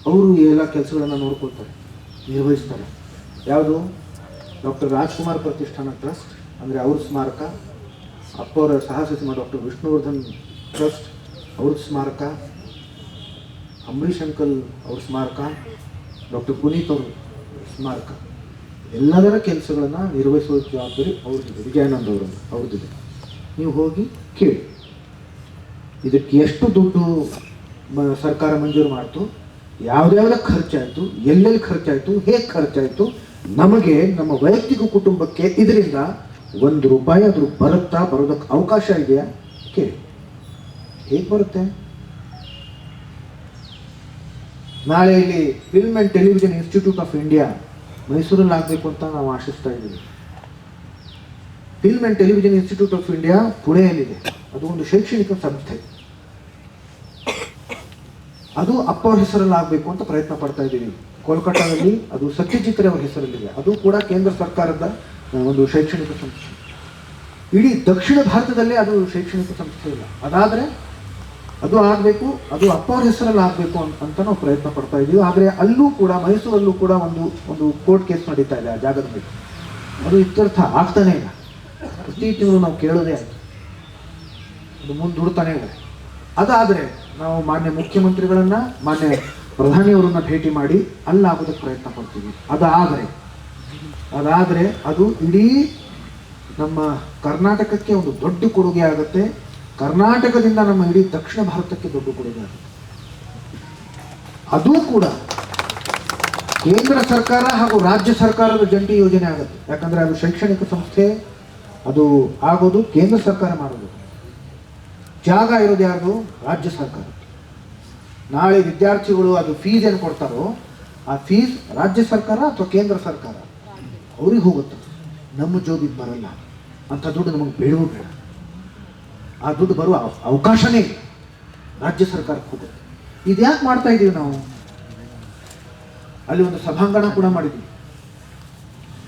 ಅವರು ಎಲ್ಲ ಕೆಲಸಗಳನ್ನು ನೋಡ್ಕೊಳ್ತಾರೆ, ನಿರ್ವಹಿಸ್ತಾರೆ. ಯಾವುದು? ಡಾಕ್ಟರ್ ರಾಜ್ಕುಮಾರ್ ಪ್ರತಿಷ್ಠಾನ ಟ್ರಸ್ಟ್, ಅಂದರೆ ಅವ್ರ ಸ್ಮಾರಕ. ಅಪ್ಪವರ ಸಾಹಸ ಡಾಕ್ಟರ್ ವಿಷ್ಣುವರ್ಧನ್ ಟ್ರಸ್ಟ್ ಅವ್ರ ಸ್ಮಾರಕ, ಅಂಬರೀಷ್ ಅಂಕಲ್ ಅವ್ರ ಸ್ಮಾರಕ, ಡಾಕ್ಟರ್ ಪುನೀತ್ ಅವ್ರ ಸ್ಮಾರಕ. ಎಲ್ಲದರ ಕೆಲಸಗಳನ್ನು ನಿರ್ವಹಿಸುವ ಜವಾಬ್ದಾರಿ ಅವ್ರದ್ದಿದೆ, ವಿಜಯಾನಂದ್ ಅವ್ರದ್ದಿದೆ. ನೀವು ಹೋಗಿ ಕೇಳಿ, ಇದಕ್ಕೆ ಎಷ್ಟು ದುಡ್ಡು ಸರ್ಕಾರ ಮಂಜೂರು ಮಾಡ್ತು, ಯಾವ್ದಾವ್ದ ಖರ್ಚಾಯಿತು, ಎಲ್ಲೆಲ್ಲಿ ಖರ್ಚಾಯಿತು, ಹೇಗೆ ಖರ್ಚಾಯಿತು, ನಮಗೆ ನಮ್ಮ ವೈಯಕ್ತಿಕ ಕುಟುಂಬಕ್ಕೆ ಇದರಿಂದ ₹1 ಆದರೂ ಬರುತ್ತಾ? ಬರೋದಕ್ಕೆ ಅವಕಾಶ ಇದೆಯಾ? ಕೇಳಿ. ಹೇಗೆ ಬರುತ್ತೆ? ನಾಳೆ ಇಲ್ಲಿ film and television institute of India ಮೈಸೂರಲ್ಲಿ ಆಗಬೇಕು ಅಂತ ನಾವು ಆಶಿಸ್ತಾ ಇದ್ದೀವಿ. Film and television institute of India ಪುಣೆಯಲ್ಲಿದೆ. ಅದು ಒಂದು ಶೈಕ್ಷಣಿಕ ಸಂಸ್ಥೆ. ಅದು ಅಪ್ಪ ಅವ್ರ ಹೆಸರಲ್ಲಿ ಆಗಬೇಕು ಅಂತ ಪ್ರಯತ್ನ ಪಡ್ತಾ ಇದ್ದೀವಿ. ಕೋಲ್ಕತ್ತಾದಲ್ಲಿ ಅದು ಸತ್ಯಜಿತ್ ರೇ ಅವರ ಹೆಸರಲ್ಲಿದೆ. ಅದು ಕೂಡ ಕೇಂದ್ರ ಸರ್ಕಾರದ ಒಂದು ಶೈಕ್ಷಣಿಕ ಸಂಸ್ಥೆ. ಇಡೀ ದಕ್ಷಿಣ ಭಾರತದಲ್ಲೇ ಅದು ಶೈಕ್ಷಣಿಕ ಸಂಸ್ಥೆ ಇಲ್ಲ. ಅದಾದರೆ ಅದು ಆಗಬೇಕು, ಅದು ಅಪ್ಪ ಅವ್ರ ಹೆಸರಲ್ಲಿ ಆಗಬೇಕು ಅಂತ ನಾವು ಪ್ರಯತ್ನ ಪಡ್ತಾ ಇದ್ದೀವಿ. ಆದರೆ ಅಲ್ಲೂ ಕೂಡ, ಮೈಸೂರಲ್ಲೂ ಕೂಡ ಒಂದು ಕೋರ್ಟ್ ಕೇಸ್ ನಡೀತಾ ಇದೆ ಆ ಜಾಗದ ಮೇಲೆ. ಅದು ಇತ್ಯರ್ಥ ಆಗ್ತಾನೆ ಇಲ್ಲ. ಪ್ರತಿ ತಿಂಗಳು ನಾವು ಕೇಳೋದೇ ಆಯಿತು, ಅದು ಮುಂದೂಡ್ತಾನೆ ಇದೆ. ಅದಾದರೆ ನಾವು ಮಾನ್ಯ ಮುಖ್ಯಮಂತ್ರಿಗಳನ್ನ, ಮಾನ್ಯ ಪ್ರಧಾನಿಯವರನ್ನ ಭೇಟಿ ಮಾಡಿ ಅಲ್ಲಾಗೋದಕ್ಕೆ ಪ್ರಯತ್ನ ಪಡ್ತೀವಿ. ಅದಾದರೆ ಅದು ಇಡೀ ನಮ್ಮ ಕರ್ನಾಟಕಕ್ಕೆ ಒಂದು ದೊಡ್ಡ ಕೊಡುಗೆ ಆಗುತ್ತೆ. ಕರ್ನಾಟಕದಿಂದ ನಮ್ಮ ಇಡೀ ದಕ್ಷಿಣ ಭಾರತಕ್ಕೆ ದೊಡ್ಡ ಕೊಡುಗೆ ಆಗುತ್ತೆ. ಅದು ಕೂಡ ಕೇಂದ್ರ ಸರ್ಕಾರ ಹಾಗೂ ರಾಜ್ಯ ಸರ್ಕಾರದ ಜಂಟಿ ಯೋಜನೆ ಆಗುತ್ತೆ. ಯಾಕಂದರೆ ಅದು ಶೈಕ್ಷಣಿಕ ಸಂಸ್ಥೆ, ಅದು ಆಗೋದು ಕೇಂದ್ರ ಸರ್ಕಾರ ಮಾಡೋದು. ಜಾಗ ಇರೋದು ಯಾರ್ದು? ರಾಜ್ಯ ಸರ್ಕಾರ. ನಾಳೆ ವಿದ್ಯಾರ್ಥಿಗಳು ಅದು ಫೀಸ್ ಏನು ಕೊಡ್ತಾರೋ ಆ ಫೀಸ್ ರಾಜ್ಯ ಸರ್ಕಾರ ಅಥವಾ ಕೇಂದ್ರ ಸರ್ಕಾರ ಅವ್ರಿಗೆ ಹೋಗುತ್ತೆ, ನಮ್ಮ ಜೋಬಿಗೆ ಬರಲ್ಲ. ಅಂಥ ದುಡ್ಡು ನಮಗೆ ಬೇಡವೂ ಬೇಡ. ಆ ದುಡ್ಡು ಬರುವ ಅವಕಾಶನೇ ಇಲ್ಲ, ರಾಜ್ಯ ಸರ್ಕಾರಕ್ಕೆ ಹೋಗುತ್ತೆ. ಇದ್ಯಾಕೆ ಮಾಡ್ತಾ ಇದ್ದೀವಿ ನಾವು? ಅಲ್ಲಿ ಒಂದು ಸಭಾಂಗಣ ಕೂಡ ಮಾಡಿದ್ವಿ.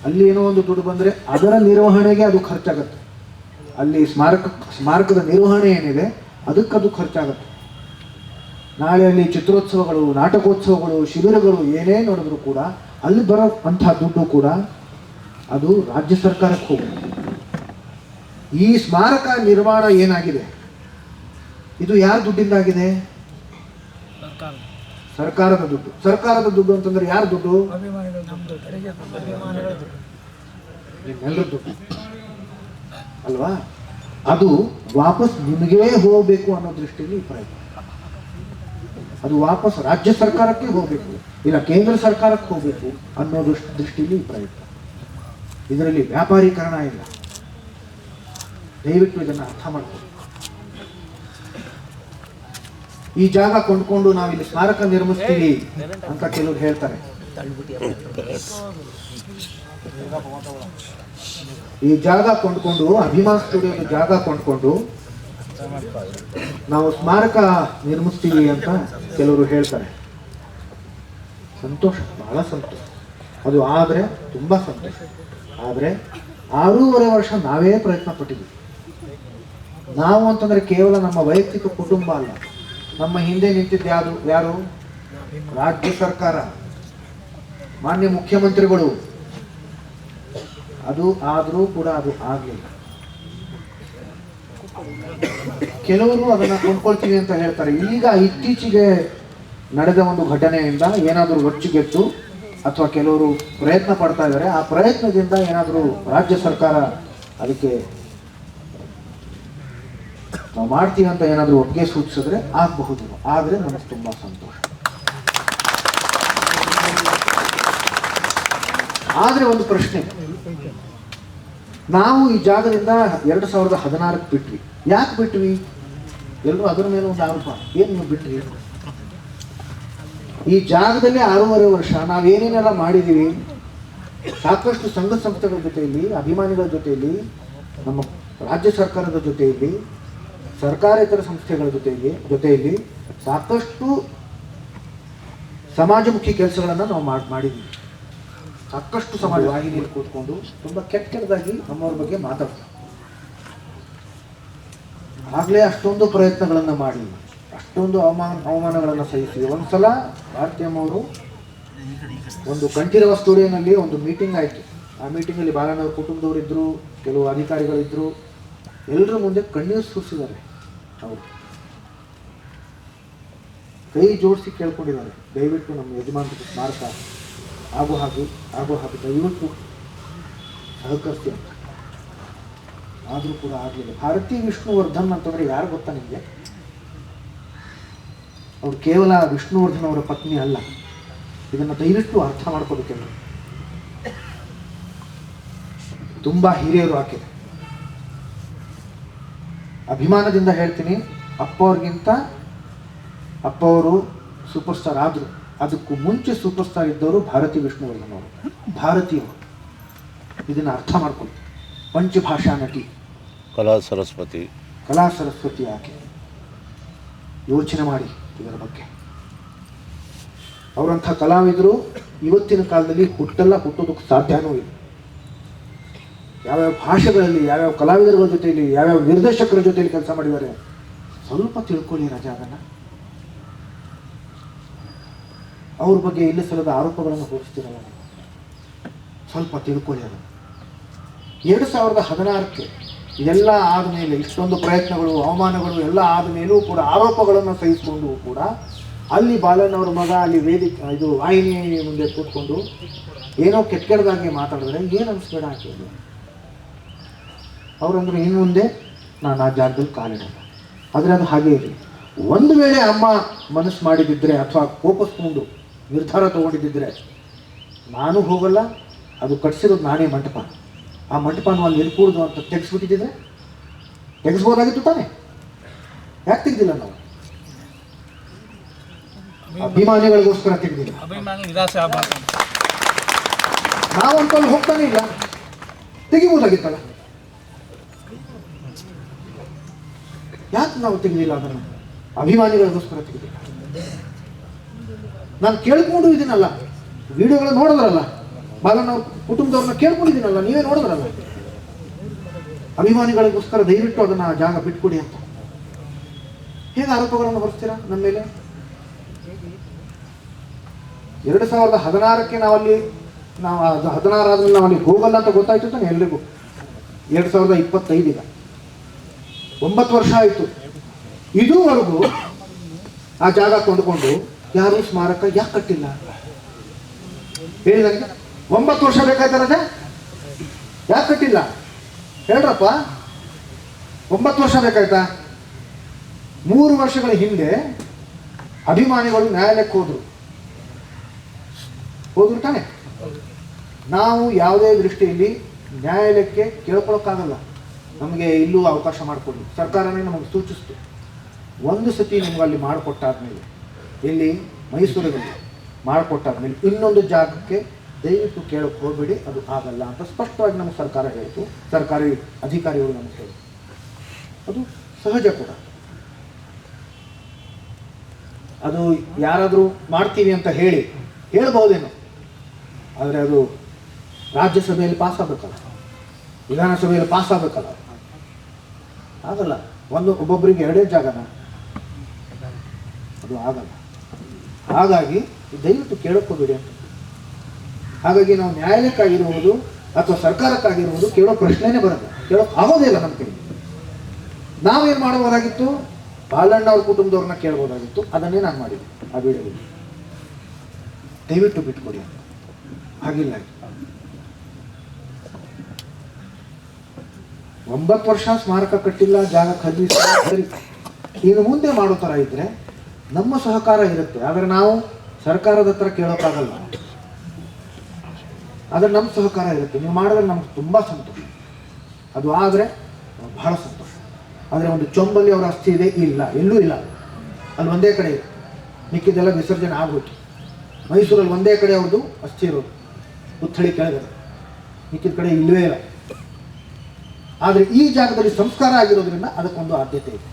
ಅಲ್ಲಿ ಏನೋ ಒಂದು ದುಡ್ಡು ಬಂದರೆ ಅದರ ನಿರ್ವಹಣೆಗೆ ಅದು ಖರ್ಚಾಗತ್ತೆ. ಅಲ್ಲಿ ಸ್ಮಾರಕದ ನಿರ್ವಹಣೆ ಏನಿದೆ ಅದಕ್ಕದು ಖರ್ಚಾಗತ್ತೆ. ನಾಳೆ ಅಲ್ಲಿ ಚಿತ್ರೋತ್ಸವಗಳು, ನಾಟಕೋತ್ಸವಗಳು, ಶಿಬಿರಗಳು ಏನೇ ನೋಡಿದ್ರು ಕೂಡ ಅಲ್ಲಿ ಬರೋ ಅಂಥ ದುಡ್ಡು ಕೂಡ ಅದು ರಾಜ್ಯ ಸರ್ಕಾರಕ್ಕೆ ಹೋಗುತ್ತೆ. ಈ ಸ್ಮಾರಕ ನಿರ್ಮಾಣ ಏನಾಗಿದೆ, ಇದು ಯಾರ ದುಡ್ಡಿಂದಾಗಿದೆ? ಸರ್ಕಾರದ ದುಡ್ಡು. ಸರ್ಕಾರದ ದುಡ್ಡು ಅಂತಂದ್ರೆ ಯಾರ ದುಡ್ಡು? ನಿಮ್ಮೆಲ್ಲರ ದುಡ್ಡು ಅಲ್ವಾ? ಅದು ವಾಪಸ್ ನಿಮಗೇ ಹೋಗಬೇಕು ಅನ್ನೋ ದೃಷ್ಟಿಯಲ್ಲಿ ಪ್ರಯತ್ನ. ಅದು ವಾಪಸ್ ರಾಜ್ಯ ಸರ್ಕಾರಕ್ಕೆ ಹೋಗಬೇಕು, ಇಲ್ಲ ಕೇಂದ್ರ ಸರ್ಕಾರಕ್ಕೆ ಹೋಗಬೇಕು ಅನ್ನೋ ದೃಷ್ಟಿಯಲ್ಲಿ ಪ್ರಯತ್ನ. ಇದರಲ್ಲಿ ವ್ಯಾಪಾರೀಕರಣ ಇಲ್ಲ. ದಯವಿಟ್ಟು ಇದನ್ನು ಅರ್ಥ ಮಾಡ್ಕೊಳ್ಳಿ. ಈ ಜಾಗ ಕೊಂಡ್ಕೊಂಡು ನಾವಿಲ್ಲಿ ಸ್ಮಾರಕ ನಿರ್ಮಿಸ್ತೀವಿ ಅಂತ ಕೆಲವರು ಹೇಳ್ತಾರೆ. ಈ ಜಾಗ ಕೊಂಡ್ಕೊಂಡು, ಅಭಿಮಾನ್ ಸ್ಟುಡಿಯೋದ ಜಾಗ ಕೊಂಡ್ಕೊಂಡು ನಾವು ಸ್ಮಾರಕ ನಿರ್ಮಿಸ್ತೀವಿ ಅಂತ ಕೆಲವರು ಹೇಳ್ತಾರೆ. ಸಂತೋಷ, ಬಹಳ ಸಂತೋಷ. ಅದು ಆದರೆ ತುಂಬ ಸಂತೋಷ. ಆದರೆ 6.5 ವರ್ಷ ನಾವೇ ಪ್ರಯತ್ನ ಪಟ್ಟಿದ್ದೀವಿ. ನಾವು ಅಂತಂದರೆ ಕೇವಲ ನಮ್ಮ ವೈಯಕ್ತಿಕ ಕುಟುಂಬ ಅಲ್ಲ, ನಮ್ಮ ಹಿಂದೆ ನಿಂತಿದ್ದು ಯಾರು? ರಾಜ್ಯ ಸರ್ಕಾರ, ಮಾನ್ಯ ಮುಖ್ಯಮಂತ್ರಿಗಳು. ಅದು ಆದರೂ ಕೂಡ ಅದು ಆಗಲಿಲ್ಲ. ಕೆಲವರು ಅದನ್ನ ಕೊಂಡ್ಕೊಳ್ತೀವಿ ಅಂತ ಹೇಳ್ತಾರೆ. ಈಗ ಇತ್ತೀಚೆಗೆ ನಡೆದ ಒಂದು ಘಟನೆಯಿಂದ ಏನಾದರೂ ರೊಚ್ಚಿಗೆದ್ದು ಅಥವಾ ಕೆಲವರು ಪ್ರಯತ್ನ ಪಡ್ತಾ ಇದ್ದಾರೆ. ಆ ಪ್ರಯತ್ನದಿಂದ ಏನಾದರೂ ರಾಜ್ಯ ಸರ್ಕಾರ ಅದಕ್ಕೆ ನಾವು ಮಾಡ್ತೀವಿ ಅಂತ ಏನಾದರೂ ಒಪ್ಪಿಗೆ ಸೂಚಿಸಿದ್ರೆ ಆಗಬಹುದು. ಆದರೆ ನನಗೆ ತುಂಬಾ ಸಂತೋಷ. ಆದರೆ ಒಂದು ಪ್ರಶ್ನೆ, ನಾವು ಈ ಜಾಗದಿಂದ 2016 ಬಿಟ್ವಿ. ಯಾಕೆ ಬಿಟ್ವಿ? ಎಲ್ಲರೂ ಅದರ ಮೇಲೆ ಒಂದು ಆರೋಪ, ಏನು ನೀವು ಬಿಟ್ರಿ? ಈ ಜಾಗದಲ್ಲಿ 6.5 ವರ್ಷ ನಾವೇನೇನೆಲ್ಲ ಮಾಡಿದ್ದೀವಿ, ಸಾಕಷ್ಟು ಸಂಘ ಸಂಸ್ಥೆಗಳ ಜೊತೆಯಲ್ಲಿ, ಅಭಿಮಾನಿಗಳ ಜೊತೆಯಲ್ಲಿ, ನಮ್ಮ ರಾಜ್ಯ ಸರ್ಕಾರದ ಜೊತೆಯಲ್ಲಿ, ಸರ್ಕಾರೇತರ ಸಂಸ್ಥೆಗಳ ಜೊತೆಯಲ್ಲಿ ಸಾಕಷ್ಟು ಸಮಾಜಮುಖಿ ಕೆಲಸಗಳನ್ನು ನಾವು ಮಾಡಿದ್ದೀವಿ. ಸಾಕಷ್ಟು ಸಮಾಜ ವಾಹಿನಿಯಲ್ಲಿ ಕೂತ್ಕೊಂಡು ತುಂಬ ಕೆಟ್ಟದಾಗಿ ನಮ್ಮವ್ರ ಬಗ್ಗೆ ಮಾತಾಡ್ತಾರೆ. ಆಗಲೇ ಅಷ್ಟೊಂದು ಪ್ರಯತ್ನಗಳನ್ನು ಮಾಡಿ, ಅಷ್ಟೊಂದು ಅವಮಾನಗಳನ್ನು ಸಹಿಸಿ, ಒಂದ್ಸಲ ಭಾರತೀಯಮ್ಮವರು ಒಂದು ಕಂಠೀರವ ಸ್ಟುಡಿಯೋನಲ್ಲಿ ಒಂದು ಮೀಟಿಂಗ್ ಆಯಿತು. ಆ ಮೀಟಿಂಗಲ್ಲಿ ಬಾಲಣ್ಣವ್ರ ಕುಟುಂಬದವರಿದ್ದರು, ಕೆಲವು ಅಧಿಕಾರಿಗಳಿದ್ದರು. ಎಲ್ಲರ ಮುಂದೆ ಕಣ್ಣೀರು ಸುರಿಸಿದ್ದಾರೆ. ಅವರು ಕೈ ಜೋಡಿಸಿ ಕೇಳ್ಕೊಂಡಿದ್ದಾರೆ, ದಯವಿಟ್ಟು ನಮ್ಮ ಯಜಮಾನರ ಸ್ಮಾರಕ ಆಗೋ ಹಾಗೆ ದಯವಿಟ್ಟು ಸಹಕರಿಸಿ ಅಂತ. ಆದರೂ ಕೂಡ ಆಗಲಿಲ್ಲ. ಭಾರತಿ ವಿಷ್ಣುವರ್ಧನ್ ಅಂತಂದರೆ ಯಾರು ಗೊತ್ತಾ ನಿಮಗೆ? ಅವ್ರು ಕೇವಲ ವಿಷ್ಣುವರ್ಧನ್ ಅವರ ಪತ್ನಿ ಅಲ್ಲ. ಇದನ್ನು ದಯವಿಟ್ಟು ಅರ್ಥ ಮಾಡ್ಕೋಬೇಕೆಲ್ಲ. ತುಂಬ ಹಿರಿಯರು ಆಕೆ. ಅಭಿಮಾನದಿಂದ ಹೇಳ್ತೀನಿ, ಅಪ್ಪ ಅವರು ಸೂಪರ್ ಸ್ಟಾರ್ ಆದರು. ಅದಕ್ಕೂ ಮುಂಚೆ ಸೂಪರ್ ಸ್ಟಾರ್ ಇದ್ದವರು ಭಾರತಿ ವಿಷ್ಣುವರ್ಧನ್ ಅವರು, ಭಾರತೀಯರು. ಇದನ್ನು ಅರ್ಥ ಮಾಡ್ಕೊಳ್ಳಿ. ಪಂಚಭಾಷಾ ನಟಿ, ಕಲಾ ಸರಸ್ವತಿ ಆಕೆ. ಯೋಚನೆ ಮಾಡಿ ಇದರ ಬಗ್ಗೆ. ಅವರಂಥ ಕಲಾವಿದರು ಇವತ್ತಿನ ಕಾಲದಲ್ಲಿ ಹುಟ್ಟೋದಕ್ಕೆ ಸಾಧ್ಯನೂ ಇಲ್ಲ. ಯಾವ್ಯಾವ ಭಾಷೆಗಳಲ್ಲಿ, ಯಾವ್ಯಾವ ಕಲಾವಿದರ ಜೊತೆಯಲ್ಲಿ, ಯಾವ್ಯಾವ ನಿರ್ದೇಶಕರ ಜೊತೆಯಲ್ಲಿ ಕೆಲಸ ಮಾಡಿದ್ದಾರೆ. ಸ್ವಲ್ಪ ತಿಳ್ಕೊಳ್ಳಿ ರಾಜಾ. ಅದನ್ನು ಅವ್ರ ಬಗ್ಗೆ ಇಲ್ಲ ಸಲ್ಲದ ಆರೋಪಗಳನ್ನು ಹೋಗಿಸ್ತೀರಲ್ಲ, ಸ್ವಲ್ಪ ತಿಳ್ಕೊಳ್ಳಿ ಅದನ್ನು. 2016 ಇದೆಲ್ಲ ಆದಮೇಲೆ, ಇಷ್ಟೊಂದು ಪ್ರಯತ್ನಗಳು, ಅವಮಾನಗಳು ಎಲ್ಲ ಆದಮೇಲೂ ಕೂಡ ಆರೋಪಗಳನ್ನು ಸಹಿಸಿಕೊಂಡು ಕೂಡ ಅಲ್ಲಿ ಬಾಲಣ್ಣವ್ರ ಮಗ ಅಲ್ಲಿ ವಾಹಿನಿ ಮುಂದೆ ಕೂತ್ಕೊಂಡು ಏನೋ ಕೆಟ್ಟದಾಗಿ ಮಾತಾಡಿದ್ರೆ ಏನು ಅನಿಸ್ಬೇಡ ಹಾಕಿದ್ರು. ಅವರಂದ್ರೆ ಇನ್ನು ಮುಂದೆ ನಾನು ಆ ಜಾಗದಲ್ಲಿ ಕಾಲಿಡಲ್ಲ. ಆದರೆ ಅದು ಹಾಗೆ ಇರಲಿ. ಒಂದು ವೇಳೆ ಅಮ್ಮ ಮನಸ್ಸು ಮಾಡಿದ್ದಿದ್ರೆ ಅಥವಾ ಕೋಪಿಸ್ಕೊಂಡು ನಿರ್ಧಾರ ತಗೊಂಡಿದ್ದಿದ್ರೆ ನಾನು ಹೋಗಲ್ಲ, ಅದು ಕಟ್ಸಿರೋದು ನಾನೇ ಮಂಟಪ, ಆ ಮಂಟಪನ ಅಲ್ಲಿ ಎಲ್ಕೂಡ್ದು ಅಂತ ತೆಗೆಸ್ಬೋದಾಗಿತ್ತು ತಾನೆ? ಯಾಕೆ ತೆಗ್ದಿಲ್ಲ ನಾವು? ಅಭಿಮಾನಿಗಳಿಗೋಸ್ಕರ ತೆಗ್ದಿಲ್ಲ. ನಾವು ಅಂತಲ್ಲಿ ಹೋಗ್ತಾನೆ ಇಲ್ಲ, ತೆಗಿಬೋದಾಗಿತ್ತಲ್ಲ. ಯಾಕೆ ನಾವು ತೆಗೆದಿಲ್ಲ ಅದನ್ನು? ಅಭಿಮಾನಿಗಳಿಗೋಸ್ಕರ ತೆಗೆದಿಲ್ಲ. ನಾನು ಕೇಳ್ಕೊಂಡು ಇದೀನಲ್ಲ, ವಿಡಿಯೋಗಳು ನೋಡಿದ್ರಲ್ಲ, ಬಾಲಣ್ಣವ್ರ ಕುಟುಂಬದವ್ರನ್ನ ಕೇಳ್ಕೊಂಡಿದ್ದೀನಲ್ಲ, ನೀವೇ ನೋಡಿದ್ರಲ್ಲ. ಅಭಿಮಾನಿಗಳಿಗೋಸ್ಕರ ದಯವಿಟ್ಟು ಅದನ್ನು ಜಾಗ ಬಿಟ್ಕೊಡಿ ಅಂತ ಹೇಗೆ ಆರೋಪಗಳನ್ನು ಹೊರಿಸ್ತೀರಾ ನಮ್ಮ ಮೇಲೆ? 2016 ನಾವು 16 ಆದ್ಮೇಲೆ ನಾವು ಅಲ್ಲಿ ಹೋಗಲ್ಲ ಅಂತ ಗೊತ್ತಾಯ್ತು ತಾನೆ ಎಲ್ರಿಗೂ. 2025 ಈಗ 9 ವರ್ಷ ಆಯಿತು. ಇದುವರೆಗೂ ಆ ಜಾಗ ಕೊಂಡ್ಕೊಂಡು ಯಾರು ಸ್ಮಾರಕ ಯಾಕೆ ಕಟ್ಟಿಲ್ಲ ಹೇಳಿ ನನಗೆ? 9 ವರ್ಷ ಬೇಕಾಯ್ತಾರ ಯಾಕೆ ಕಟ್ಟಿಲ್ಲ ಹೇಳ್ರಪ್ಪ? 9 ವರ್ಷ ಬೇಕಾಯ್ತಾ? 3 ವರ್ಷಗಳ ಹಿಂದೆ ಅಭಿಮಾನಿಗಳು ನ್ಯಾಯಾಲಯಕ್ಕೆ ಹೋದ್ರು ತಾನೆ. ನಾವು ಯಾವುದೇ ದೃಷ್ಟಿಯಲ್ಲಿ ನ್ಯಾಯಾಲಯಕ್ಕೆ ಕೇಳ್ಕೊಳಕ್ಕಾಗಲ್ಲ. ನಮಗೆ ಇಲ್ಲೂ ಅವಕಾಶ ಮಾಡಿಕೊಡಿ, ಸರ್ಕಾರನೇ ನಮಗೆ ಸೂಚಿಸ್ತು. ಒಂದು ಸತಿ ನಿಮ್ಗೆ ಅಲ್ಲಿ ಮಾಡಿಕೊಟ್ಟಾದ್ಮೇಲೆ, ಇಲ್ಲಿ ಮೈಸೂರಿನಲ್ಲಿ ಮಾಡಿಕೊಟ್ಟಾದ್ಮೇಲೆ ಇನ್ನೊಂದು ಜಾಗಕ್ಕೆ ದಯವಿಟ್ಟು ಕೇಳಕ್ಕೆ ಹೋಗಬೇಡಿ, ಅದು ಆಗಲ್ಲ ಅಂತ ಸ್ಪಷ್ಟವಾಗಿ ನಮಗೆ ಸರ್ಕಾರ ಹೇಳಿತು. ಸರ್ಕಾರಿ ಅಧಿಕಾರಿಗಳು ನಮಗೆ ಹೇಳಿತು. ಅದು ಸಹಜ ಕೂಡ. ಅದು ಯಾರಾದರೂ ಮಾಡ್ತೀವಿ ಅಂತ ಹೇಳ್ಬಹುದೇನೋ, ಆದರೆ ಅದು ರಾಜ್ಯಸಭೆಯಲ್ಲಿ ಪಾಸ್ ಆಗಬೇಕಲ್ಲ, ವಿಧಾನಸಭೆಯಲ್ಲಿ ಪಾಸ್ ಆಗಬೇಕಲ್ಲ. ಆಗಲ್ಲ. ಒಬ್ಬೊಬ್ಬರಿಗೆ 2 ಜಾಗನ ಅದು ಆಗಲ್ಲ. ಹಾಗಾಗಿ ದಯವಿಟ್ಟು ಕೇಳೋಕ್ಕೋಬೇಡಿ ಅಂತ. ಹಾಗಾಗಿ ನಾವು ನ್ಯಾಯಾಲಯಕ್ಕಾಗಿರುವುದು ಅಥವಾ ಸರ್ಕಾರಕ್ಕಾಗಿರುವುದು ಕೇಳೋ ಪ್ರಶ್ನೆನೇ ಬರುತ್ತೆ, ಕೇಳೋಕೆ ಆಗೋದೇ ಇಲ್ಲ ನಮ್ಮ ಕೈಗೆ. ನಾವೇನು ಮಾಡಬಹುದಾಗಿತ್ತು, ಬಾಲಣ್ಣ ಅವ್ರ ಕುಟುಂಬದವ್ರನ್ನ ಕೇಳ್ಬೋದಾಗಿತ್ತು. ಅದನ್ನೇ ನಾನು ಮಾಡಿದ್ದೆ ಆ ವಿಡಿಯೋದಲ್ಲಿ. ದಯವಿಟ್ಟು ಬಿಟ್ಕೊಡಿ ಅಂತ. ಹಾಗಿಲ್ಲ, 9 ವರ್ಷ ಸ್ಮಾರಕ ಕಟ್ಟಿಲ್ಲ, ಜಾಗ ಖರೀದಿಸಿಲ್ಲ, ಸರಿ. ಇನ್ನು ಮುಂದೆ ಮಾಡೋ ಥರ ಇದ್ರೆ ನಮ್ಮ ಸಹಕಾರ ಇರುತ್ತೆ. ಆದರೆ ನಾವು ಸರ್ಕಾರದ ಹತ್ರ ಕೇಳೋಕ್ಕಾಗಲ್ಲ. ಆದರೆ ನಮ್ಮ ಸಹಕಾರ ಇರುತ್ತೆ. ನೀವು ಮಾಡಿದ್ರೆ ನಮ್ಗೆ ತುಂಬ ಸಂತೋಷ. ಅದು ಆದರೆ ಬಹಳ ಸಂತೋಷ. ಆದರೆ ಒಂದು ಚೊಂಬಲ್ಲಿ ಅವರ ಅಸ್ಥಿ ಇದೆ, ಇಲ್ಲ, ಎಲ್ಲೂ ಇಲ್ಲ. ಅಲ್ಲಿ ಒಂದೇ ಕಡೆ ಇದೆ, ಮಿಕ್ಕಿದೆಲ್ಲ ವಿಸರ್ಜನೆ ಆಗೋಯ್ತು. ಮೈಸೂರಲ್ಲಿ ಒಂದೇ ಕಡೆ ಅವ್ರದ್ದು ಅಸ್ಥಿ ಇರೋದು, ಪುತ್ಥಳಿ ಕೆಳಗಡೆ, ಮಿಕ್ಕಿದ ಕಡೆ ಇಲ್ಲವೇ ಇಲ್ಲ. ಆದರೆ ಈ ಜಾಗದಲ್ಲಿ ಸಂಸ್ಕಾರ ಆಗಿರೋದ್ರಿಂದ ಅದಕ್ಕೊಂದು ಆದ್ಯತೆ ಇದೆ.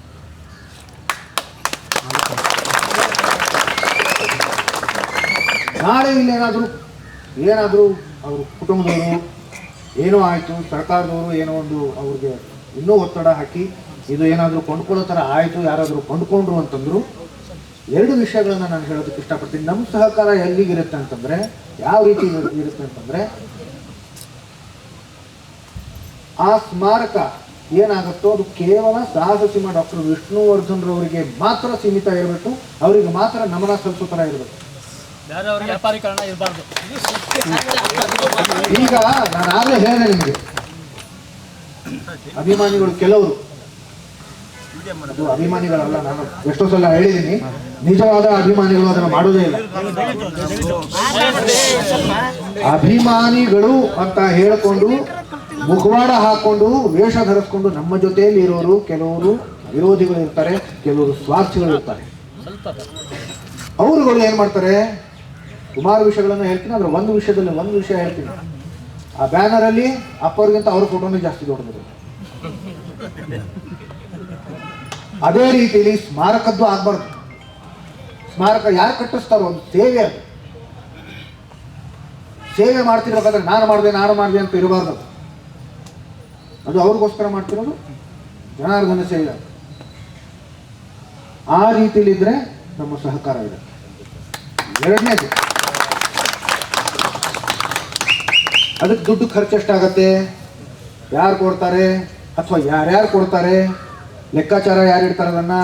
ನಾಳೆ ಏನಾದರೂ ಅವ್ರ ಕುಟುಂಬದವರು ಏನೋ ಆಯಿತು, ಸರ್ಕಾರದವರು ಏನೋ ಒಂದು ಅವ್ರಿಗೆ ಇನ್ನೂ ಒತ್ತಡ ಹಾಕಿ ಇದು ಏನಾದರೂ ಕೊಂಡ್ಕೊಳ್ಳೋ ಥರ ಆಯಿತು, ಯಾರಾದರೂ ಕೊಂಡ್ಕೊಂಡ್ರು ಅಂತಂದ್ರು, 2 ವಿಷಯಗಳನ್ನು ನಾನು ಹೇಳೋದಕ್ಕೆ ಇಷ್ಟಪಡ್ತೀನಿ. ನಮ್ಮ ಸಹಕಾರ ಎಲ್ಲಿಗಿರುತ್ತೆ ಅಂತಂದರೆ, ಯಾವ ರೀತಿ ಇರುತ್ತೆ ಅಂತಂದರೆ, ಆ ಸ್ಮಾರಕ ಏನಾಗುತ್ತೋ ಅದು ಕೇವಲ ಸಾಹಸ ಸಿಂಹ ಡಾಕ್ಟರ್ ವಿಷ್ಣುವರ್ಧನ್ರವರಿಗೆ ಮಾತ್ರ ಸೀಮಿತ ಇರಬೇಕು. ಅವರಿಗೆ ಮಾತ್ರ ನಮನ ಸಲ್ಲಿಸೋ ಥರ ಇರಬೇಕು. ವ್ಯಾಪಾರೀಕರಣ ಇರಬಾರ್ದು. ಈಗ ನಾನು ಆಗಲೇ ಹೇಳಿದೆ ನಿಮಗೆ, ಅಭಿಮಾನಿಗಳು ಕೆಲವರು, ಅದು ಅಭಿಮಾನಿಗಳಲ್ಲ, ನಾನು ಎಷ್ಟೋ ಸಲ ಹೇಳಿದ್ದೀನಿ, ನಿಜವಾದ ಅಭಿಮಾನಿಗಳು ಅದನ್ನು ಮಾಡೋದೇ ಇಲ್ಲ. ಅಭಿಮಾನಿಗಳು ಅಂತ ಹೇಳಿಕೊಂಡು ಮುಖವಾಡ ಹಾಕೊಂಡು ವೇಷ ಧರಿಸ್ಕೊಂಡು ನಮ್ಮ ಜೊತೆಯಲ್ಲಿ ಇರೋರು ಕೆಲವರು ವಿರೋಧಿಗಳು ಇರ್ತಾರೆ, ಕೆಲವರು ಸ್ವಾರ್ಥಿಗಳು ಇರ್ತಾರೆ. ಅವರುಗಳು ಏನು ಮಾಡ್ತಾರೆ, ಸುಮಾರು ವಿಷಯಗಳನ್ನು ಹೇಳ್ತೀನಿ, ಆದರೆ ಒಂದು ವಿಷಯ ಹೇಳ್ತೀನಿ. ಆ ಬ್ಯಾನರಲ್ಲಿ ಅಪ್ಪವ್ರಿಗಿಂತ ಅವ್ರ ಫೋಟೋನೇ ಜಾಸ್ತಿ ದೊಡ್ಡದಿದೆ. ಅದೇ ರೀತಿಯಲ್ಲಿ ಸ್ಮಾರಕದ್ದು ಆಗ್ಬಾರ್ದು. ಸ್ಮಾರಕ ಯಾರು ಕಟ್ಟಿಸ್ತಾರೋ ಒಂದು ಸೇವೆ, ಅದು ಸೇವೆ ಮಾಡ್ತಿರ್ಬೇಕಾದ್ರೆ ನಾನು ಮಾಡಿದೆ ಅಂತ ಇರಬಾರ್ದು. ಅದು ಅವ್ರಿಗೋಸ್ಕರ ಮಾಡ್ತಿರೋದು ಜನಾರ್ದನ ಸೇವೆ. ಆ ರೀತಿಲಿದ್ರೆ ನಮ್ಮ ಸಹಕಾರ ಇದೆ. ಎರಡನೇದು, ಅದಕ್ಕೆ ದುಡ್ಡು ಖರ್ಚು ಎಷ್ಟಾಗತ್ತೆ, ಯಾರು ಕೊಡ್ತಾರೆ ಅಥವಾ ಯಾರ್ಯಾರು ಕೊಡ್ತಾರೆ, ಲೆಕ್ಕಾಚಾರ ಯಾರು ಇಡ್ತಾರೆ, ಅದನ್ನು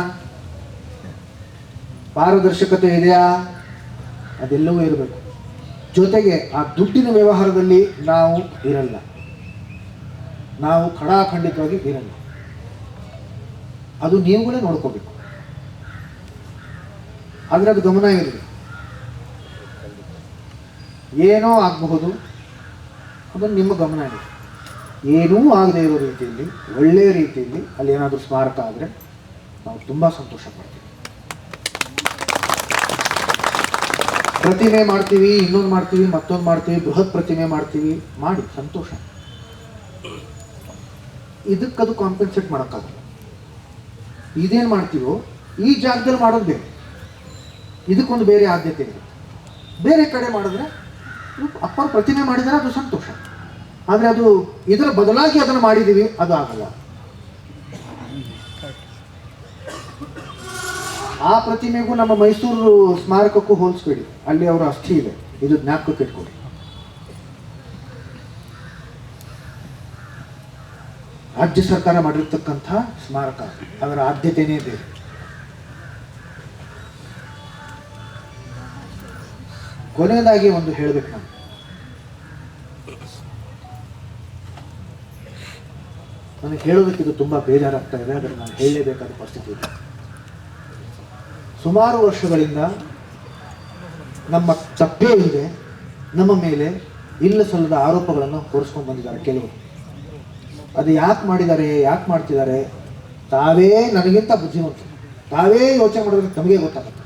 ಪಾರದರ್ಶಕತೆ ಇದೆಯಾ, ಅದೆಲ್ಲವೂ ಇರಬೇಕು. ಜೊತೆಗೆ ಆ ದುಡ್ಡಿನ ವ್ಯವಹಾರದಲ್ಲಿ ನಾವು ಇರಲ್ಲ, ನಾವು ಖಡಾಖಂಡಿತವಾಗಿ ಇರಲ್ಲ. ಅದು ನೀವುಗಳೇ ನೋಡ್ಕೋಬೇಕು. ಆದರೆ ಅದು ಗಮನ ಇರಲಿ. ಏನೋ ಆಗಬಹುದು, ಅದನ್ನು ನಿಮ್ಮ ಗಮನ ಇದೆ. ಏನೂ ಆಗದೆ ಇರೋ ರೀತಿಯಲ್ಲಿ, ಒಳ್ಳೆಯ ರೀತಿಯಲ್ಲಿ ಅಲ್ಲಿ ಏನಾದರೂ ಸ್ಮಾರಕ ಆದರೆ ನಾವು ತುಂಬ ಸಂತೋಷ ಪಡ್ತೀವಿ. ಪ್ರತಿಮೆ ಮಾಡ್ತೀವಿ, ಇನ್ನೊಂದು ಮಾಡ್ತೀವಿ, ಮತ್ತೊಂದು ಮಾಡ್ತೀವಿ, ಬೃಹತ್ ಪ್ರತಿಮೆ ಮಾಡ್ತೀವಿ, ಮಾಡಿ ಸಂತೋಷ. ಇದಕ್ಕದು ಕಾಂಪೆನ್ಸೇಟ್ ಮಾಡೋಕ್ಕಾಗಲ್ಲ. ಇದೇನು ಮಾಡ್ತೀವೋ ಈ ಜಾಗದಲ್ಲಿ ಮಾಡೋದು ಬೇರೆ, ಇದಕ್ಕೊಂದು ಬೇರೆ ಆದ್ಯತೆ ಇದೆ. ಬೇರೆ ಕಡೆ ಮಾಡಿದ್ರೆ ಅಪ್ಪರ ಪ್ರತಿಮೆ ಮಾಡಿದರೆ ಅದು ಸಂತೋಷ. ಆದರೆ ಅದು ಇದರ ಬದಲಾಗಿ ಅದನ್ನು ಮಾಡಿದ್ದೀವಿ, ಅದು ಆಗಲ್ಲ. ಆ ಪ್ರತಿಮೆಗೂ ನಮ್ಮ ಮೈಸೂರು ಸ್ಮಾರಕಕ್ಕೂ ಹೋಲಿಸ್ಬೇಡಿ. ಅಲ್ಲಿ ಅವರ ಅಸ್ಥಿ ಇದೆ, ಇದು ಜ್ಞಾಪಕಕ್ಕೆ ಇಟ್ಕೊಳ್ಳಿ. ರಾಜ್ಯ ಸರ್ಕಾರ ಮಾಡಿರ್ತಕ್ಕಂಥ ಸ್ಮಾರಕ, ಅದರ ಆದ್ಯತೆಯೇ ಬೇರೆ. ಕೊನೆಯದಾಗಿ ಒಂದು ಹೇಳಬೇಕು, ನನಗೆ ಹೇಳೋದಕ್ಕೆ ಇದು ತುಂಬ ಬೇಜಾರಾಗ್ತಾ ಇದೆ, ಅದನ್ನು ನಾನು ಹೇಳಲೇಬೇಕಾದ ಪರಿಸ್ಥಿತಿ ಇದೆ. ಸುಮಾರು ವರ್ಷಗಳಿಂದ ನಮ್ಮ ತಪ್ಪೇ ಇದೆ, ನಮ್ಮ ಮೇಲೆ ಇಲ್ಲ ಸಲ್ಲದ ಆರೋಪಗಳನ್ನು ಹೊರಿಸ್ಕೊಂಡು ಬಂದಿದ್ದಾರೆ ಕೆಲವರು. ಅದು ಯಾಕೆ ಮಾಡಿದ್ದಾರೆ, ಯಾಕೆ ಮಾಡ್ತಿದ್ದಾರೆ, ತಾವೇ ನನಗಿಂತ ಬುದ್ಧಿವಂತರು, ತಾವೇ ಯೋಚನೆ ಮಾಡೋದಕ್ಕೆ ನಮಗೆ ಗೊತ್ತಾಗುತ್ತೆ.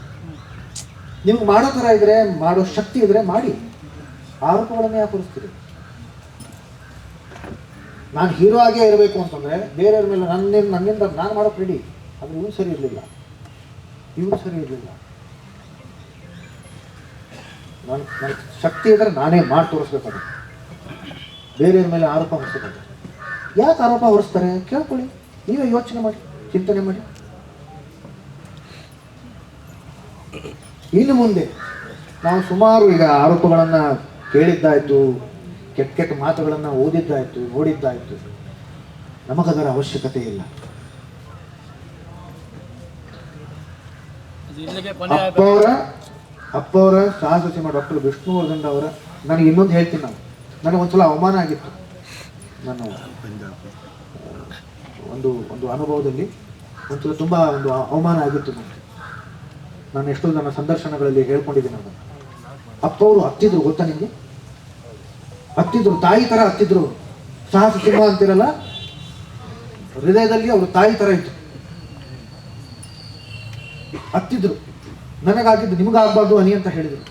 ನಿಮ್ಗೆ ಮಾಡೋ ಥರ ಇದ್ರೆ, ಮಾಡೋ ಶಕ್ತಿ ಇದ್ರೆ ಮಾಡಿ. ಆರೋಪಗಳನ್ನು ಯಾಕೆ ಹೊರಿಸ್ತೀರಿ? ನಾನು ಹೀರೋ ಆಗೇ ಇರಬೇಕು ಅಂತಂದರೆ ಬೇರೆಯವ್ರ ಮೇಲೆ ನನ್ನಿಂದ ನಾನು ಮಾಡೋಕೆ ರೆಡಿ. ಆದರೆ ಇವ್ರು ಸರಿ ಇರಲಿಲ್ಲ, ನನ್ನ ಶಕ್ತಿ ಇದ್ದರೆ ನಾನೇ ಮಾಡಿ ತೋರಿಸ್ಬೇಕಾದ್ರೆ ಬೇರೆಯವ್ರ ಮೇಲೆ ಆರೋಪ ಹೊರಿಸ್ಬೇಕಾದ್ರೆ. ಯಾಕೆ ಆರೋಪ ಹೊರಿಸ್ತಾರೆ ಕೇಳ್ಕೊಳ್ಳಿ, ನೀವೇ ಯೋಚನೆ ಮಾಡಿ, ಚಿಂತನೆ ಮಾಡಿ. ಇನ್ನು ಮುಂದೆ ನಾವು ಸುಮಾರು ಈಗ ಆರೋಪಗಳನ್ನು ಕೇಳಿದ್ದಾಯಿತು, ಕೆಟ್ಟ ಕೆಟ್ಟ ಮಾತುಗಳನ್ನು ಓದಿದ್ದಾಯಿತು, ನೋಡಿದ್ದಾಯಿತು. ನಮಗದರ ಅವಶ್ಯಕತೆ ಇಲ್ಲ. ಅದು ಇಲ್ಲಿಗೆ ಕೊನೆ ಆಗ್ಬೇಕು. ಅಪ್ಪವರ ಸಾಹಸ ಸಿಂಹ ಡಾಕ್ಟರ್ ವಿಷ್ಣುವರ್ಧನ್ ಅವರ, ನನಗೆ ಇನ್ನೊಂದು ಹೇಳ್ತೀನಿ, ನನಗೆ ಒಂದ್ಸಲ ಅವಮಾನ ಆಗಿತ್ತು. ನನ್ನ ಒಂದು ಅನುಭವದಲ್ಲಿ ಒಂದ್ಸಲ ತುಂಬ ಒಂದು ಅವಮಾನ ಆಗಿತ್ತು ನನಗೆ. ನಾನು ಎಷ್ಟೋ ನನ್ನ ಸಂದರ್ಶನಗಳಲ್ಲಿ ಹೇಳ್ಕೊಂಡಿದ್ದೀನಿ ಅದನ್ನು. ಅಪ್ಪವರು ಹತ್ತಿದ್ರು, ಗೊತ್ತಾ ನಿಮಗೆ? ಹತ್ತಿದ್ರು, ತಾಯಿ ಥರ ಹತ್ತಿದ್ರು. ಸಾಹಸ ಸಿಂಹ ಅಂತಿರಲ್ಲ, ಹೃದಯದಲ್ಲಿ ಅವರು ತಾಯಿ ಥರ ಇತ್ತು. ಹತ್ತಿದ್ರು, ನನಗಾಗಿದ್ದು ನಿಮಗಾಗಬಾರ್ದು ಅನಿ ಅಂತ ಹೇಳಿದರು.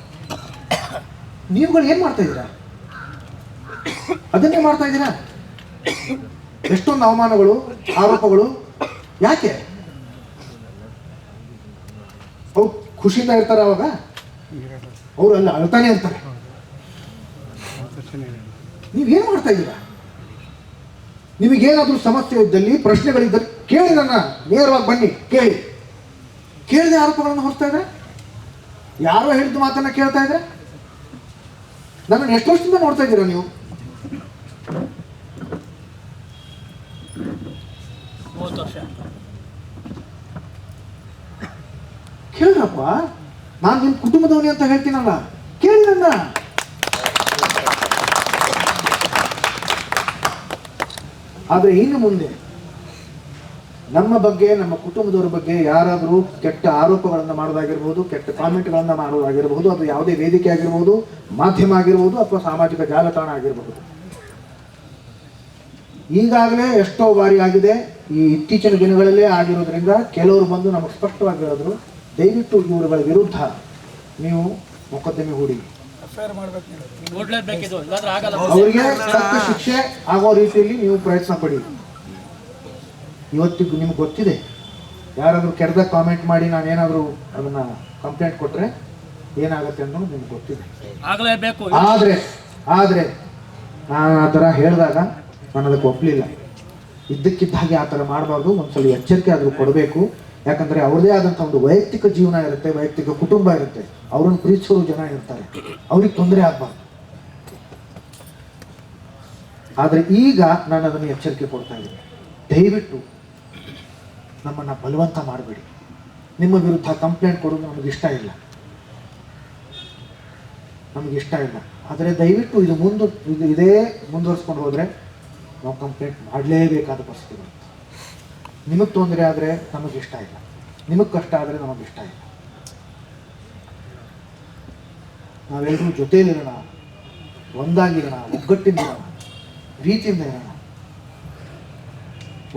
ನೀವುಗಳು ಏನು ಮಾಡ್ತಾ ಇದ್ದೀರಾ? ಅದನ್ನೇ ಮಾಡ್ತಾ ಇದ್ದೀರಾ. ಎಷ್ಟೊಂದು ಅವಮಾನಗಳು, ಆರೋಪಗಳು. ಯಾಕೆ? ಅವ್ರು ಖುಷಿಯಿಂದ ಇರ್ತಾರೆ ಅವಾಗ? ಅವರು ಅಲ್ಲ, ಅಳ್ತಾನೆ ಇರ್ತಾರೆ. ನೀವೇನು ಮಾಡ್ತಾ ಇದ್ದೀರಾ? ನಿಮಗೇನಾದ್ರೂ ಸಮಸ್ಯೆ ಇದ್ದಲ್ಲಿ, ಪ್ರಶ್ನೆಗಳಿದ್ದಲ್ಲಿ ಕೇಳಿ, ನನ್ನ ನೇರವಾಗಿ ಬನ್ನಿ, ಕೇಳಿ. ಕೇಳಿದ ಆರೋಪಗಳನ್ನು ಹೊರಿಸ್ತಾ ಇದ್ರೆ, ಯಾರೋ ಹೇಳಿದ ಮಾತನ್ನ ಕೇಳ್ತಾ ಇದ್ರೆ, ನನ್ನನ್ನು ಎಷ್ಟು ವರ್ಷದಿಂದ ನೋಡ್ತಾ ಇದ್ದೀರಾ ನೀವು? 30 ವರ್ಷ. ಕೇಳ್ರಪ್ಪ, ನಾನು ನಿಮ್ಮ ಕುಟುಂಬದವನಿ ಅಂತ ಹೇಳ್ತೀನಲ್ಲ, ಕೇಳಿ ನನ್ನ. ಆದರೆ ಇನ್ನು ಮುಂದೆ ನಮ್ಮ ಬಗ್ಗೆ, ನಮ್ಮ ಕುಟುಂಬದವರ ಬಗ್ಗೆ ಯಾರಾದರೂ ಕೆಟ್ಟ ಆರೋಪಗಳನ್ನು ಮಾಡೋದಾಗಿರ್ಬೋದು, ಕೆಟ್ಟ ಕಾಮೆಂಟ್ಗಳನ್ನು ಮಾಡೋದಾಗಿರ್ಬೋದು, ಅದು ಯಾವುದೇ ವೇದಿಕೆ ಆಗಿರ್ಬೋದು, ಮಾಧ್ಯಮ ಆಗಿರ್ಬೋದು, ಅಥವಾ ಸಾಮಾಜಿಕ ಜಾಲತಾಣ ಆಗಿರಬಹುದು. ಈಗಾಗಲೇ ಎಷ್ಟೋ ಬಾರಿ ಆಗಿದೆ, ಈ ಇತ್ತೀಚಿನ ದಿನಗಳಲ್ಲೇ ಆಗಿರೋದ್ರಿಂದ ಕೆಲವರು ಬಂದು ನಮಗೆ ಸ್ಪಷ್ಟವಾಗಿ ಹೇಳಿದ್ರು, ದಯವಿಟ್ಟು ಇವರುಗಳ ವಿರುದ್ಧ ನೀವು ಮೊಕದ್ದಮೆ ಹೂಡಿ, ನೋಡ್ಲೇಬೇಕಿದು, ಇಲ್ಲಾಂದ್ರೆ ಆಗಲ್ಲ. ಅವರಿಗೆ ತಕ್ಕ ಶಿಕ್ಷೆ ಆಗೋ ರೀತಿಯಲ್ಲಿ ನೀವು ಪ್ರಯತ್ನ ಪಡಿ. ಇವತ್ತಿಗೂ ನಿಮ್ಗೆ ಗೊತ್ತಿದೆ, ಯಾರಾದರೂ ಕೆರೆದ ಕಾಮೆಂಟ್ ಮಾಡಿ ನಾನೇನಾದರೂ ಅದನ್ನ ಕಂಪ್ಲೇಂಟ್ ಕೊಟ್ಟರೆ ಏನಾಗುತ್ತೆ ಅನ್ನೋದು ನಿಮ್ಗೆ ಗೊತ್ತಿದೆ. ಆಗಲೇಬೇಕು. ಆದರೆ ನಾನು ಆ ಥರ ಹೇಳಿದಾಗ ನಾನು ಅದಕ್ಕೆ ಒಪ್ಪಲಿಲ್ಲ. ಇದ್ದಕ್ಕಿದ್ದ ಹಾಗೆ ಆ ಥರ ಮಾಡಬಾರ್ದು, ಒಂದ್ಸಲ ಎಚ್ಚರಿಕೆ ಆದರೂ ಕೊಡಬೇಕು. ಯಾಕಂದರೆ ಅವ್ರದೇ ಆದಂಥ ಒಂದು ವೈಯಕ್ತಿಕ ಜೀವನ ಇರುತ್ತೆ, ವೈಯಕ್ತಿಕ ಕುಟುಂಬ ಇರುತ್ತೆ, ಅವ್ರನ್ನ ಪ್ರೀತಿಸೋರು ಜನ ಇರ್ತಾರೆ, ಅವ್ರಿಗೆ ತೊಂದರೆ ಆಗಬಾರ್ದು. ಆದರೆ ಈಗ ನಾನು ಅದನ್ನು ಎಚ್ಚರಿಕೆ ಕೊಡ್ತಾ ಇದ್ದೀನಿ, ದಯವಿಟ್ಟು ನಮ್ಮನ್ನು ಬಲವಂತ ಮಾಡಬೇಡಿ. ನಿಮ್ಮ ವಿರುದ್ಧ ಕಂಪ್ಲೇಂಟ್ ಕೊಡೋದು ನಮಗಿಷ್ಟ ಇಲ್ಲ, ಆದರೆ ದಯವಿಟ್ಟು ಇದೇ ಮುಂದುವರಿಸ್ಕೊಂಡು ಹೋದರೆ ನಾವು ಕಂಪ್ಲೇಂಟ್ ಮಾಡಲೇಬೇಕಾದ ಪರಿಸ್ಥಿತಿ ಬರುತ್ತೆ. ನಿಮಗೆ ತೊಂದರೆ ಆದರೆ ನಮಗಿಷ್ಟ ಇಲ್ಲ, ನಿಮಗೆ ಕಷ್ಟ ಆದರೆ ನಮಗಿಷ್ಟ ಇಲ್ಲ. ನಾವೆಲ್ಲರೂ ಜೊತೆಯಲ್ಲಿರೋಣ, ಒಂದಾಗಿರೋಣ, ಒಗ್ಗಟ್ಟಿನಿರೋಣ, ಪ್ರೀತಿಯಿಂದ ಇರೋಣ.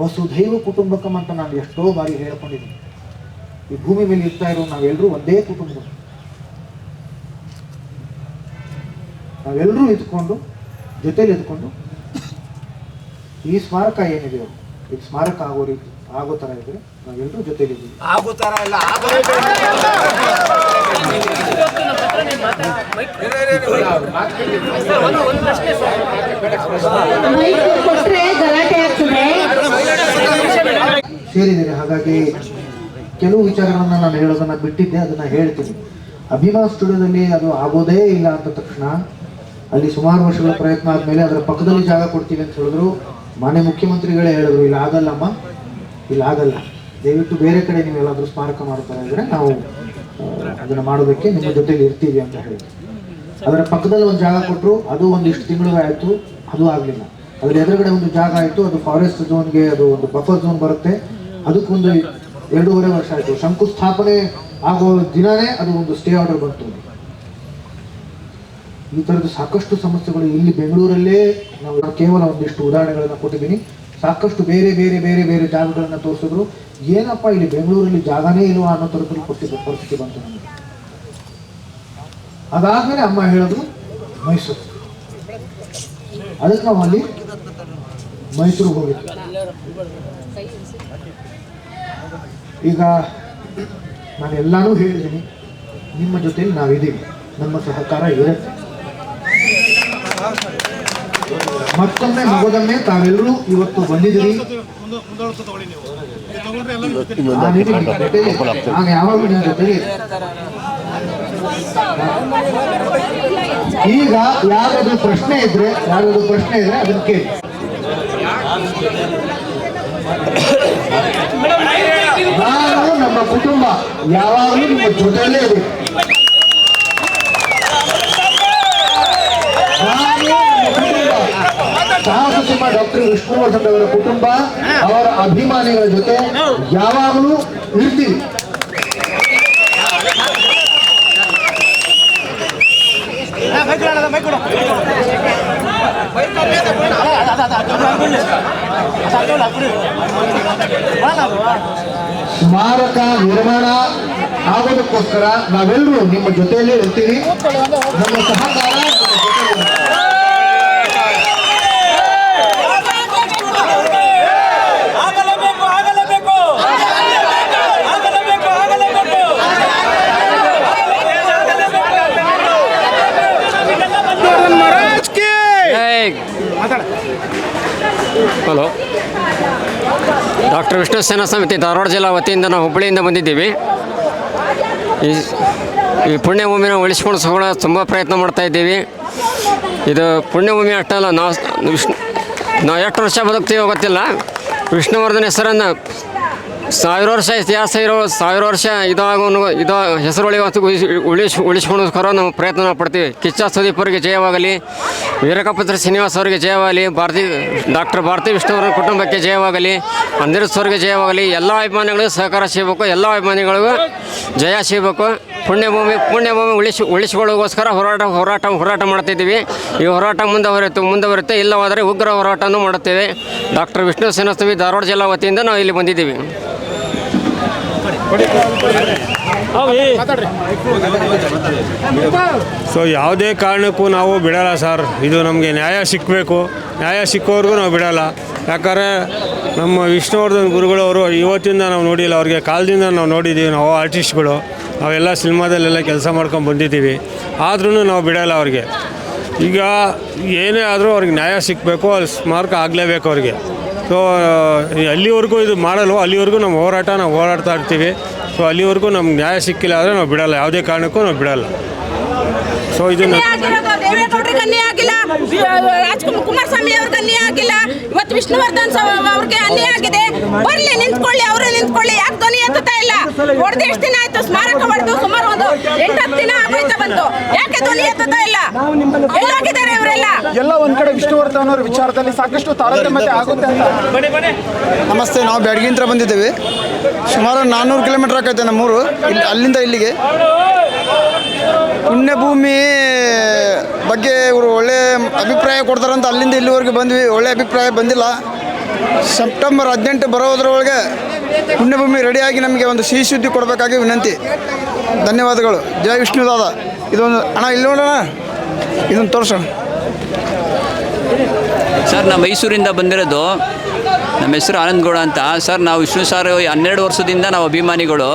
ವಸುಧೈವ ಕುಟುಂಬಕಂ ಅಂತ ನಾನು ಎಷ್ಟೋ ಬಾರಿ ಹೇಳ್ಕೊಂಡಿದ್ದೀನಿ. ಈ ಭೂಮಿ ಮೇಲೆ ಇರ್ತಾ ಇರೋ ನಾವೆಲ್ಲರೂ ಒಂದೇ ಕುಟುಂಬ. ನಾವೆಲ್ಲರೂ ಇದ್ಕೊಂಡು, ಜೊತೆಲಿ ಇದ್ಕೊಂಡು, ಈ ಸ್ಮಾರಕ ಏನಿದೆಯೋ ಇದು ಸ್ಮಾರಕ ಆಗೋ ಥರ ಇದ್ರೆ ನಾವೆಲ್ಲರೂ ಜೊತೆಲಿದ್ದೀವಿ. ಆಗೋ ಥರ ಇಲ್ಲ, ಸೇರಿದ್ದೀರಿ. ಹಾಗಾಗಿ ಕೆಲವು ವಿಚಾರಗಳನ್ನು ನಾನು ಹೇಳೋದನ್ನ ಬಿಟ್ಟಿದ್ದೆ, ಅದನ್ನ ಹೇಳ್ತೀನಿ. ಅಭಿಮಾನ ಸ್ಟುಡಿಯೋದಲ್ಲಿ ಅದು ಆಗೋದೇ ಇಲ್ಲ ಅಂತ ತಕ್ಷಣ ಅಲ್ಲಿ ಸುಮಾರು ವರ್ಷಗಳ ಪ್ರಯತ್ನ ಆದಮೇಲೆ ಅದರ ಪಕ್ಕದಲ್ಲಿ ಜಾಗ ಕೊಡ್ತೀವಿ ಅಂತ ಹೇಳಿದ್ರು. ಮಾನ್ಯ ಮುಖ್ಯಮಂತ್ರಿಗಳೇ ಹೇಳಿದ್ರು, ಇಲ್ಲಿ ಆಗಲ್ಲಮ್ಮ, ಇಲ್ಲಿ ಆಗಲ್ಲ, ದಯವಿಟ್ಟು ಬೇರೆ ಕಡೆ ನೀವು ಎಲ್ಲಾದರೂ ಸ್ಮಾರಕ ಮಾಡ್ತಾ ಇದ್ರೆ ನಾವು ಅದನ್ನು ಮಾಡೋದಕ್ಕೆ ನಿಮ್ಮ ಜೊತೆಲಿ ಇರ್ತೀವಿ ಅಂತ ಹೇಳಿದ್ರು. ಅದರ ಪಕ್ಕದಲ್ಲಿ ಒಂದು ಜಾಗ ಕೊಟ್ಟರು, ಅದು ಒಂದಿಷ್ಟು ತಿಂಗಳು ಆಯಿತು, ಅದು ಆಗಲಿಲ್ಲ. ಅದರ ಎದುರುಗಡೆ ಒಂದು ಜಾಗ ಆಯಿತು, ಅದು ಫಾರೆಸ್ಟ್ ಝೋನ್ಗೆ, ಅದು ಒಂದು ಬಫರ್ ಝೋನ್ ಬರುತ್ತೆ, ಅದಕ್ಕೊಂದು 2.5 ವರ್ಷ ಆಯಿತು. ಶಂಕುಸ್ಥಾಪನೆ ಆಗೋ ದಿನವೇ ಅದು ಒಂದು ಸ್ಟೇ ಆರ್ಡರ್ ಬಂತು. ಈ ಥರದ ಸಾಕಷ್ಟು ಸಮಸ್ಯೆಗಳು ಇಲ್ಲಿ ಬೆಂಗಳೂರಲ್ಲೇ ನಾವು ಕೇವಲ ಒಂದಿಷ್ಟು ಉದಾಹರಣೆಗಳನ್ನು ಕೊಟ್ಟಿದ್ದೀನಿ. ಸಾಕಷ್ಟು ಬೇರೆ ಬೇರೆ ಬೇರೆ ಬೇರೆ ಜಾಗಗಳನ್ನು ತೋರಿಸಿದ್ರು. ಏನಪ್ಪ ಇಲ್ಲಿ ಬೆಂಗಳೂರಲ್ಲಿ ಜಾಗನೇ ಇಲ್ವಾ ಅನ್ನೋ ಥರದಲ್ಲಿ ಪರಿಸ್ಥಿತಿ ಬಂತು ನಮಗೆ. ಅದಾದ್ಮೇಲೆ ಅಮ್ಮ ಹೇಳಿದ್ರು ಮೈಸೂರು. ಅದಕ್ಕೆ ನಾವು ಅಲ್ಲಿ ಮೈಸೂರಿಗೆ ಹೋಗಿದ್ವಿ. ಈಗ ನಾನು ಎಲ್ಲಾನು ಹೇಳಿದ್ದೀನಿ, ನಿಮ್ಮ ಜೊತೆಲಿ ನಾವಿದ್ದೀವಿ, ನಮ್ಮ ಸಹಕಾರ ಇರುತ್ತೆ. ಮತ್ತೊಮ್ಮೆ ಮಗದೊಮ್ಮೆ ತಾವೆಲ್ಲರೂ ಇವತ್ತು ಬಂದಿದ್ದೀರಿ. ನಾನು ಯಾವಾಗಲೂ ನಿಮ್ಮ ಜೊತೆಲಿ ಈಗ ಯಾರಾದ್ರೂ ಪ್ರಶ್ನೆ ಇದ್ರೆ ಅದನ್ನ ಕೇಳಿ. ನಾನು ನಮ್ಮ ಕುಟುಂಬ ಯಾವಾಗಲೂ ನಿಮ್ಮ ಜೊತೆಯಲ್ಲೇ ಇದೆ. ಸಾಹಸ ಸಿಂಹ ಡಾಕ್ಟರ್ ವಿಷ್ಣುವರ್ಧನ್ ಅವರ ಕುಟುಂಬ ಅವರ ಅಭಿಮಾನಿಗಳ ಜೊತೆ ಯಾವಾಗಲೂ ಇರ್ತೀವಿ. ಸ್ಮಾರಕ ನಿರ್ಮಾಣ ಆಗೋದಕ್ಕೋಸ್ಕರ ನಾವೆಲ್ಲರೂ ನಿಮ್ಮ ಜೊತೆಯಲ್ಲೇ ಇರ್ತೀವಿ. ನಮ್ಮ ಸಹಕಾರ ಹಲೋ, ಡಾಕ್ಟರ್ ವಿಷ್ಣು ಸೇನಾ ಸಮಿತಿ ಧಾರವಾಡ ಜಿಲ್ಲಾ ವತಿಯಿಂದ ನಾವು ಹುಬ್ಬಳ್ಳಿಯಿಂದ ಬಂದಿದ್ದೀವಿ. ಈ ಪುಣ್ಯಭೂಮಿನ ಉಳಿಸ್ಕೊಂಡು ತುಂಬ ಪ್ರಯತ್ನ ಮಾಡ್ತಾಯಿದ್ದೀವಿ. ಇದು ಪುಣ್ಯಭೂಮಿ ಅಷ್ಟಲ್ಲ, ನಾವು ಎಷ್ಟು ವರ್ಷ ಬದುಕ್ತೀವೋ ಗೊತ್ತಿಲ್ಲ. ವಿಷ್ಣುವರ್ಧನ್ ಹೆಸರನ್ನು 1000 ವರ್ಷ ಇತಿಹಾಸ ಇರೋ 1000 ವರ್ಷ ಇದು ಹೆಸರುಳಿವತ್ತು ಉಳಿಸ್ಕೊಳ್ಳೋಸ್ಕರ ನಾವು ಪ್ರಯತ್ನ ಪಡ್ತೀವಿ. ಕಿಚ್ಚ ಸುದೀಪ್ ಅವರಿಗೆ ಜಯವಾಗಲಿ, ವೀರಕಪುತ್ರ ಶ್ರೀನಿವಾಸ್ ಅವರಿಗೆ ಜಯವಾಗಲಿ, ಡಾಕ್ಟರ್ ಭಾರತಿ ವಿಷ್ಣುವರ್ಧನ್ ಕುಟುಂಬಕ್ಕೆ ಜಯವಾಗಲಿ, ಅಂದಿರಸ್ ಅವರಿಗೆ ಜಯವಾಗಲಿ. ಎಲ್ಲ ಅಭಿಮಾನಿಗಳಿಗೂ ಸಹಕಾರ ಸಿಗಬೇಕು, ಎಲ್ಲ ಅಭಿಮಾನಿಗಳಿಗೂ ಜಯ ಸಿಗಬೇಕು. ಪುಣ್ಯಭೂಮಿ ಉಳಿಸಿಕೊಳ್ಳೋಗೋಸ್ಕರ ಹೋರಾಟ ಮಾಡ್ತಿದ್ದೀವಿ. ಈ ಹೋರಾಟ ಮುಂದುವರಿಯುತ್ತೆ. ಇಲ್ಲವಾದರೆ ಉಗ್ರ ಹೋರಾಟನೂ ಮಾಡುತ್ತೇವೆ. ಡಾಕ್ಟರ್ ವಿಷ್ಣು ಸೇನಾ ಸಮಿತಿ ಧಾರವಾಡ ಜಿಲ್ಲಾ ವತಿಯಿಂದ ನಾವು ಇಲ್ಲಿ ಬಂದಿದ್ದೀವಿ. ಸೊ ಯಾವುದೇ ಕಾರಣಕ್ಕೂ ನಾವು ಬಿಡಲ್ಲ ಸರ್. ಇದು ನಮಗೆ ನ್ಯಾಯ ಸಿಕ್ಕಬೇಕು. ನ್ಯಾಯ ಸಿಕ್ಕೋವರೆಗೂ ನಾವು ಬಿಡಲ್ಲ. ಯಾಕಂದರೆ ನಮ್ಮ ವಿಷ್ಣುವರ್ಧನ್ ಗುರುಗಳವರು ಇವತ್ತಿಂದ ನಾವು ನೋಡಿಲ್ಲ, ಅವ್ರಿಗೆ ಕಾಲದಿಂದ ನಾವು ನೋಡಿದ್ದೀವಿ. ನಾವು ಆರ್ಟಿಸ್ಟ್ಗಳು ನಾವೆಲ್ಲ ಸಿನಿಮಾದಲ್ಲೆಲ್ಲ ಕೆಲಸ ಮಾಡ್ಕೊಂಡು ಬಂದಿದ್ದೀವಿ. ಆದ್ರೂ ನಾವು ಬಿಡಲ್ಲ ಅವ್ರಿಗೆ. ಈಗ ಏನೇ ಆದರೂ ಅವ್ರಿಗೆ ನ್ಯಾಯ ಸಿಕ್ಕಬೇಕು, ಅಲ್ಲಿ ಸ್ಮಾರಕ ಆಗಲೇಬೇಕು ಅವ್ರಿಗೆ. ಸೊ ಅಲ್ಲಿವರೆಗೂ ಇದು ಮಾಡಲು, ಅಲ್ಲಿವರೆಗೂ ನಮ್ಮ ನಾವು ಹೋರಾಡ್ತಾ ಇರ್ತೀವಿ. ಸೊ ಅಲ್ಲಿವರೆಗೂ ನಮ್ಗೆ ನ್ಯಾಯ ಸಿಕ್ಕಿಲ್ಲ ಆದರೆ ನಾವು ಬಿಡಲ್ಲ, ಯಾವುದೇ ಕಾರಣಕ್ಕೂ ನಾವು ಬಿಡಲ್ಲ. ಸೊ ಇದನ್ನು ದೇವೇಗೌಡರಿಗೆ ಅನ್ಯಾಯ ಆಗಿಲ್ಲ, ಕುಮಾರಸ್ವಾಮಿ ಅವ್ರಿಗೆ ಅನ್ಯಾಯ ಆಗಿಲ್ಲ, ಇವತ್ತು ವಿಷ್ಣುವರ್ಧನ್ ಅವ್ರಿಗೆ ಅನ್ಯಾಯ ಆಗಿದೆ. ಬರ್ಲಿ, ನಿಂತ್ಕೊಳ್ಳಿ, ಅವರು ನಿಂತ್ಕೊಳ್ಳಿ. ಯಾಕೆ ಧ್ವನಿ ಎತ್ತುತ್ತಾ ಇಲ್ಲ? ಹೊಡೆದು ಎಷ್ಟು ದಿನ ಆಯ್ತು? ಸ್ಮಾರಕ ಹೊಡೆದು ಸುಮಾರು ಒಂದು 8-10 ದಿನ ಆಗೋಯ್ತಾ ಬಂತು. ಯಾಕೆ ಧ್ವನಿ ಎತ್ತುತ್ತಾ ಇಲ್ಲ? ಎಲ್ಲಾಗಿದ್ದಾರೆ ಇವರೆಲ್ಲ? ಎಲ್ಲ ಒಂದ್ ಕಡೆ ವಿಷ್ಣುವರ್ಧನ್ ಅವರ ವಿಚಾರದಲ್ಲಿ ಸಾಕಷ್ಟು ತಾರತಮ್ಯ ಆಗುತ್ತೆ ಅಂತ. ನಮಸ್ತೆ, ನಾವು ಬ್ಯಾಡಗಿಂತ್ರ ಬಂದಿದ್ದೇವೆ. ಸುಮಾರು 400 ಕಿಲೋಮೀಟರ್ ಆಗುತ್ತೆ ನಮ್ಮೂರು. ಅಲ್ಲಿಂದ ಇಲ್ಲಿಗೆ ಪುಣ್ಯಭೂಮಿ ಬಗ್ಗೆ ಇವರು ಒಳ್ಳೆ ಅಭಿಪ್ರಾಯ ಕೊಡ್ತಾರಂತ ಅಲ್ಲಿಂದ ಇಲ್ಲಿವರೆಗೆ ಬಂದ್ವಿ. ಒಳ್ಳೆ ಅಭಿಪ್ರಾಯ ಬಂದಿಲ್ಲ. ಸೆಪ್ಟೆಂಬರ್ 18 ಬರೋದ್ರೊಳಗೆ ಪುಣ್ಯಭೂಮಿ ರೆಡಿಯಾಗಿ ನಮಗೆ ಒಂದು ಸಿಹಿ ಸುದ್ದಿ ಕೊಡಬೇಕಾಗಿ ವಿನಂತಿ. ಧನ್ಯವಾದಗಳು. ಜಯ ವಿಷ್ಣುದಾದ. ಇದೊಂದು ಅಣ್ಣ ಇಲ್ಲಿ ನೋಡೋಣ, ಇದನ್ನು ತೋರಿಸೋಣ ಸರ್. ನಾವು ಮೈಸೂರಿಂದ ಬಂದಿರೋದು. ನಮ್ಮ ಹೆಸರು ಆನಂದಗೌಡ ಅಂತ ಸರ್. ನಾವು ವಿಷ್ಣು ಸಾರು 12 ವರ್ಷದಿಂದ ನಾವು ಅಭಿಮಾನಿಗಳು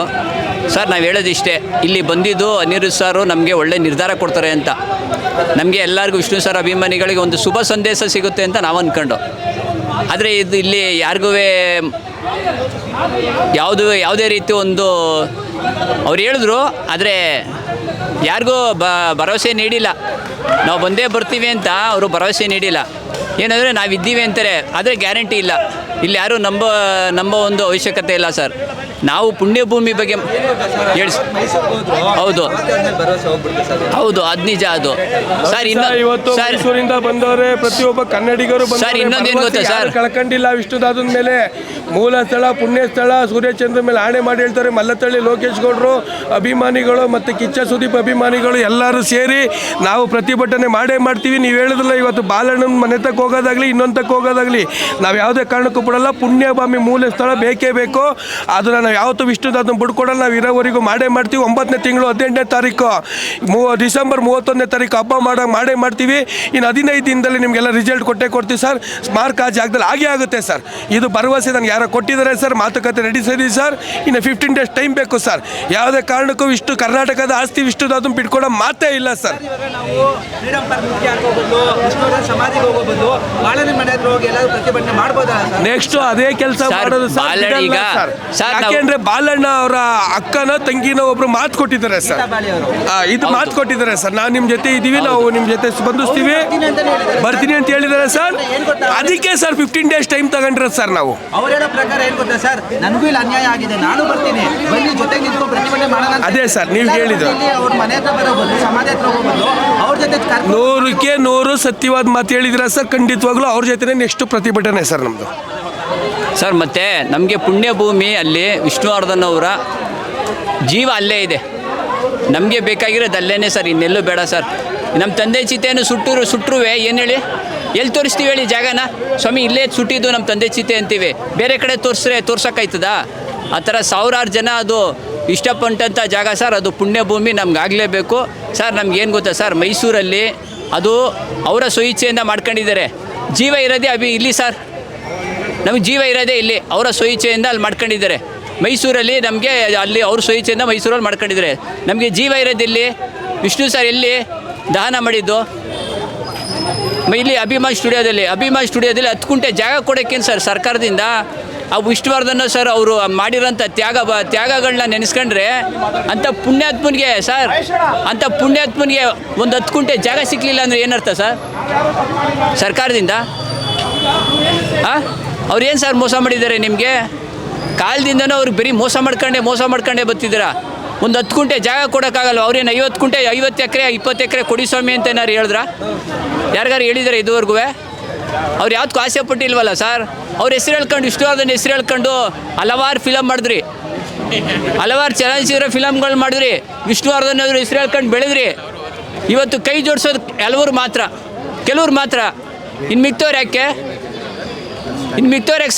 ಸರ್. ನಾವು ಹೇಳೋದಿಷ್ಟೇ, ಇಲ್ಲಿ ಬಂದಿದ್ದು ಅನಿರುದ್ಧ್ ಸಾರು ನಮಗೆ ಒಳ್ಳೆ ನಿರ್ಧಾರ ಕೊಡ್ತಾರೆ ಅಂತ. ನಮಗೆ ಎಲ್ಲರಿಗೂ ವಿಷ್ಣು ಸಾರ್ ಅಭಿಮಾನಿಗಳಿಗೆ ಒಂದು ಶುಭ ಸಂದೇಶ ಸಿಗುತ್ತೆ ಅಂತ ನಾವು ಅಂದ್ಕೊಂಡು. ಆದರೆ ಇದು ಇಲ್ಲಿ ಯಾರಿಗೂ ಯಾವುದೇ ರೀತಿ ಒಂದು ಅವ್ರು ಹೇಳಿದ್ರು, ಆದರೆ ಯಾರಿಗೂ ಭರವಸೆ ನೀಡಿಲ್ಲ. ನಾವು ಬಂದೇ ಬರ್ತೀವಿ ಅಂತ ಅವರು ಭರವಸೆ ನೀಡಿಲ್ಲ. ಏನಂದರೆ ನಾವಿದ್ದೀವಿ ಅಂತಾರೆ, ಆದರೆ ಗ್ಯಾರಂಟಿ ಇಲ್ಲ. ಇಲ್ಲಿ ಯಾರೂ ನಂಬೋ ಒಂದು ಅವಶ್ಯಕತೆ ಇಲ್ಲ ಸರ್. ನಾವು ಪುಣ್ಯಭೂಮಿ ಬಗ್ಗೆ ಹೇಳಿ. ಹೌದು ಹೌದು, ಅದು ನಿಜ. ಅದು ಸರ್ ಇವತ್ತು ಮೈಸೂರಿಂದ ಬಂದವರೇ ಪ್ರತಿಯೊಬ್ಬ ಕನ್ನಡಿಗರು ಸರ್. ಇನ್ನೊಂದೇನು ಗೊತ್ತಾ ಸರ್, ಕಳ್ಕೊಂಡಿಲ್ಲ. ವಿಷ್ಣುದಾದನ ಮೇಲೆ ಮೂಲ ಸ್ಥಳ, ಪುಣ್ಯ ಸ್ಥಳ, ಸೂರ್ಯಚಂದ್ರ ಮೇಲೆ ಆಣೆ ಮಾಡಿ ಹೇಳ್ತಾರೆ. ಮಲ್ಲತ್ತಳ್ಳಿ ಲೋಕೇಶ್ ಗೌಡರು ಅಭಿಮಾನಿಗಳು ಮತ್ತು ಕಿಚ್ಚ ಸುದೀಪ್ ಅಭಿಮಾನಿಗಳು ಎಲ್ಲರೂ ಸೇರಿ ನಾವು ಪ್ರತಿಭಟನೆ ಮಾಡೇ ಮಾಡ್ತೀವಿ. ನೀವು ಹೇಳಿದ್ರಲ್ಲ, ಇವತ್ತು ಬಾಲಣ್ಣನ ಮನೆ ತಕ್ಕ ಹೋಗೋದಾಗಲಿ, ಇನ್ನೊಂದು ತಕ್ಕ ಹೋಗೋದಾಗಲಿ ನಾವು ಯಾವುದೇ ಕಾರಣಕ್ಕೂ ಬಿಡಲ್ಲ. ಪುಣ್ಯಭೂಮಿ ಮೂಲ ಸ್ಥಳ ಬೇಕೇ ಬೇಕು. ಅದನ್ನು ನಾವು ಯಾವತ್ತೂ ವಿಷ್ಣುದಾದನ ಬಿಡ್ಕೊಡಲ್ಲ. ನಾವು ಇರೋವರೆಗೂ ಮಾಡೇ ಮಾಡ್ತೀವಿ. 9ನೇ ತಿಂಗಳು 18ನೇ ತಾರೀಕು, ಡಿಸೆಂಬರ್ 31ನೇ ತಾರೀಕು ಹಬ್ಬ ಮಾಡೇ ಮಾಡ್ತೀವಿ. ಇನ್ನು 15 ದಿನದಲ್ಲಿ ನಿಮಗೆಲ್ಲ ರಿಸಲ್ಟ್ ಕೊಡ್ತೀವಿ ಸರ್. ಸ್ಮಾರಕ ಆ ಜಾಗದಲ್ಲಿ ಆಗೇ ಆಗುತ್ತೆ ಸರ್. ಇದು ಭರವಸೆ ನನಗೆ ಯಾರೋ ಕೊಟ್ಟಿದ್ದಾರೆ ಸರ್. ಮಾತುಕತೆ ನಡೆಸಿದ್ದೀವಿ ಸರ್. ಇನ್ನು 15 ಡೇಸ್ ಟೈಮ್ ಬೇಕು ಸರ್. ಯಾವುದೇ ಕಾರಣಕ್ಕೂ ಇಷ್ಟು ಕರ್ನಾಟಕದ ಆಸ್ತಿ ವಿಷ್ಣುದಾದನ ಬಿಟ್ಕೊಡೋ ಮಾತೇ ಇಲ್ಲ ಸರ್. ನೆಕ್ಸ್ಟ್ ಅದೇ ಕೆಲಸ ಮಾಡೋದು ಸರ್. ಅಂದರೆ ಬಾಲಣ್ಣ ಅವರ ಅಕ್ಕನ ತಂಗಿನ ಒಬ್ರು ಮಾತು ಕೊಟ್ಟಿದ್ದಾರೆ ಸರ್. ಇದು ಮಾತು ಕೊಟ್ಟಿದ್ದಾರೆ ಸರ್, ನಾವು ನಿಮ್ಮ ಜೊತೆ ಇದ್ದೀವಿ, ನಾವು ನಿಮ್ಮ ಜೊತೆ ಸ್ಪಂದಿಸ್ತೀವಿ, ಬರ್ತೀನಿ ಅಂತ ಹೇಳಿದ್ದಾರೆ ಸರ್. ಅದಕ್ಕೆ ಸರ್ 15 days ಟೈಮ್ ತಗೊಂಡಿರೋದು ಸರ್. ನಾವು ಅವ್ರು ಹೇಳೋ ಪ್ರಕಾರ ಏನು ಗೊತ್ತಾ ಸರ್, ನನಗೂ ಇಲ್ಲಿ ಅನ್ಯಾಯ ಆಗಿದೆ, ನಾನು ಬರ್ತೀನಿ, ಬನ್ನಿ ಜೊತೆಗೆ ನಿಂತ್ಕೊಂಡು ಪ್ರತಿಭಟನೆ ಮಾಡೋಣ. ಅದೇ ಸರ್ ನೀವು ಹೇಳಿದ್ರು. ಅವ್ರ ಮನೆ ಹತ್ರ ಬರೋಬೋದು, ಸಮಾಜ ಹತ್ರ ಹೋಗ್ಬೋದು, ಅವ್ರ ಜೊತೆ 100ಕ್ಕೆ 100 ಸತ್ಯವಾದ ಮಾತು ಹೇಳಿದ್ರೆ ಸರ್. ಖಂಡಿತವಾಗ್ಲೂ ಅವ್ರ ಜೊತೆ ನೆಕ್ಸ್ಟ್ ಪ್ರತಿಭಟನೆ ಸರ್ ನಮ್ಮದು ಸರ್. ಮತ್ತು ನಮಗೆ ಪುಣ್ಯಭೂಮಿ ಅಲ್ಲಿ ವಿಷ್ಣುವರ್ಧನ್ ಅವರ ಜೀವ ಅಲ್ಲೇ ಇದೆ, ನಮಗೆ ಬೇಕಾಗಿರೋದು ಅಲ್ಲೇ ಸರ್, ಇನ್ನೆಲ್ಲೂ ಬೇಡ ಸರ್. ನಮ್ಮ ತಂದೆ ಚಿತೆಯನ್ನು ಸುಟ್ಟರುವೆ ಏನು ಹೇಳಿ, ಎಲ್ಲಿ ತೋರಿಸ್ತೀವಿ ಹೇಳಿ ಜಾಗನ? ಸ್ವಾಮಿ ಇಲ್ಲೇ ಸುಟ್ಟಿದ್ದು ನಮ್ಮ ತಂದೆ ಚಿತೆ ಅಂತೀವಿ, ಬೇರೆ ಕಡೆ ತೋರ್ಸೋಕ್ಕಾಯ್ತದ? ಆ ಥರ ಸಾವಿರಾರು ಜನ ಅದು ಇಷ್ಟಪಟ್ಟಂಥ ಜಾಗ ಸರ್. ಅದು ಪುಣ್ಯಭೂಮಿ, ನಮ್ಗೆ ಆಗಲೇಬೇಕು ಸರ್. ನಮ್ಗೇನು ಗೊತ್ತಾ ಸರ್, ಮೈಸೂರಲ್ಲಿ ಅದು ಅವರ ಸ್ವಇಚ್ಛೆಯಿಂದ ಮಾಡ್ಕೊಂಡಿದ್ದಾರೆ. ಜೀವ ಇರೋದೇ ಇಲ್ಲಿ ಸರ್, ನಮಗೆ ಜೀವ ಇರೋದೇ ಇಲ್ಲಿ, ಅವರ ಸ್ವಇಚ್ಛೆಯಿಂದ ಅಲ್ಲಿ ಮಾಡ್ಕೊಂಡಿದ್ದಾರೆ. ಮೈಸೂರಲ್ಲಿ ನಮಗೆ ಅಲ್ಲಿ ಅವ್ರ ಸ್ವಇಚ್ಛೆಯಿಂದ ಮೈಸೂರಲ್ಲಿ ಮಾಡ್ಕೊಂಡಿದ್ದಾರೆ. ನಮಗೆ ಜೀವ ಇರೋದು ಇಲ್ಲಿ. ವಿಷ್ಣು ಸರ್ ಎಲ್ಲಿ ದಹನ ಮಾಡಿದ್ದು? ಇಲ್ಲಿ ಅಭಿಮಾನ್ ಸ್ಟುಡಿಯೋದಲ್ಲಿ 10 ಗುಂಟೆ ಜಾಗ ಕೊಡೋಕ್ಕೇನು ಸರ್ ಸರ್ಕಾರದಿಂದ? ಆ ವಿಷ್ಣುವರ್ಧನ್ ಸರ್ ಅವರು ಮಾಡಿರೋಂಥ ತ್ಯಾಗಗಳನ್ನ ನೆನೆಸ್ಕೊಂಡ್ರೆ ಅಂಥ ಪುಣ್ಯಾತ್ಮನಿಗೆ ಸರ್, ಅಂಥ ಪುಣ್ಯಾತ್ಮನಿಗೆ ಒಂದು 10 ಗುಂಟೆ ಜಾಗ ಸಿಕ್ಕಲಿಲ್ಲ ಅಂದರೆ ಏನರ್ಥ ಸರ್ ಸರ್ಕಾರದಿಂದ? ಅವ್ರೇನು ಸರ್ ಮೋಸ ಮಾಡಿದ್ದಾರೆ ನಿಮಗೆ? ಕಾಲದಿಂದನೂ ಅವ್ರಿಗೆ ಬರೀ ಮೋಸ ಮಾಡ್ಕೊಂಡೇ ಬರ್ತಿದ್ದೀರಾ. ಒಂದು 10 ಗುಂಟೆ ಜಾಗ ಕೊಡೋಕ್ಕಾಗಲ್ಲ. ಅವ್ರೇನು 50 ಗುಂಟೆ 50 ಎಕರೆ 20 ಎಕರೆ ಕೊಡಿ ಸ್ವಾಮಿ ಅಂತ ಏನಾರು ಹೇಳಿದ್ರ? ಯಾರಿಗಾರು ಹೇಳಿದ್ದಾರೆ ಇದುವರೆಗೂ? ಅವ್ರು ಯಾವ್ದಕ್ಕೂ ಆಸೆ ಪಟ್ಟಿಲ್ವಲ್ಲ ಸರ್. ಅವ್ರ ಹೆಸರು ಹೇಳ್ಕೊಂಡು, ವಿಷ್ಣುವರ್ಧನ್ ಹೆಸರು ಹೇಳ್ಕೊಂಡು ಹಲವಾರು ಫಿಲಮ್ ಮಾಡಿದ್ರಿ, ಹಲವಾರು ಚಲನಚಿತ್ರ ಫಿಲಮ್ಗಳು ಮಾಡಿದ್ರಿ, ವಿಷ್ಣುವರ್ಧನ್ ಅವರು ಹೆಸರು ಹೇಳ್ಕೊಂಡು ಬೆಳೆದ್ರಿ. ಇವತ್ತು ಕೈ ಜೋಡಿಸೋದು ಕೆಲವ್ರು ಮಾತ್ರ. ಇನ್ನು ಮಿಕ್ತವ್ರು ಯಾಕೆ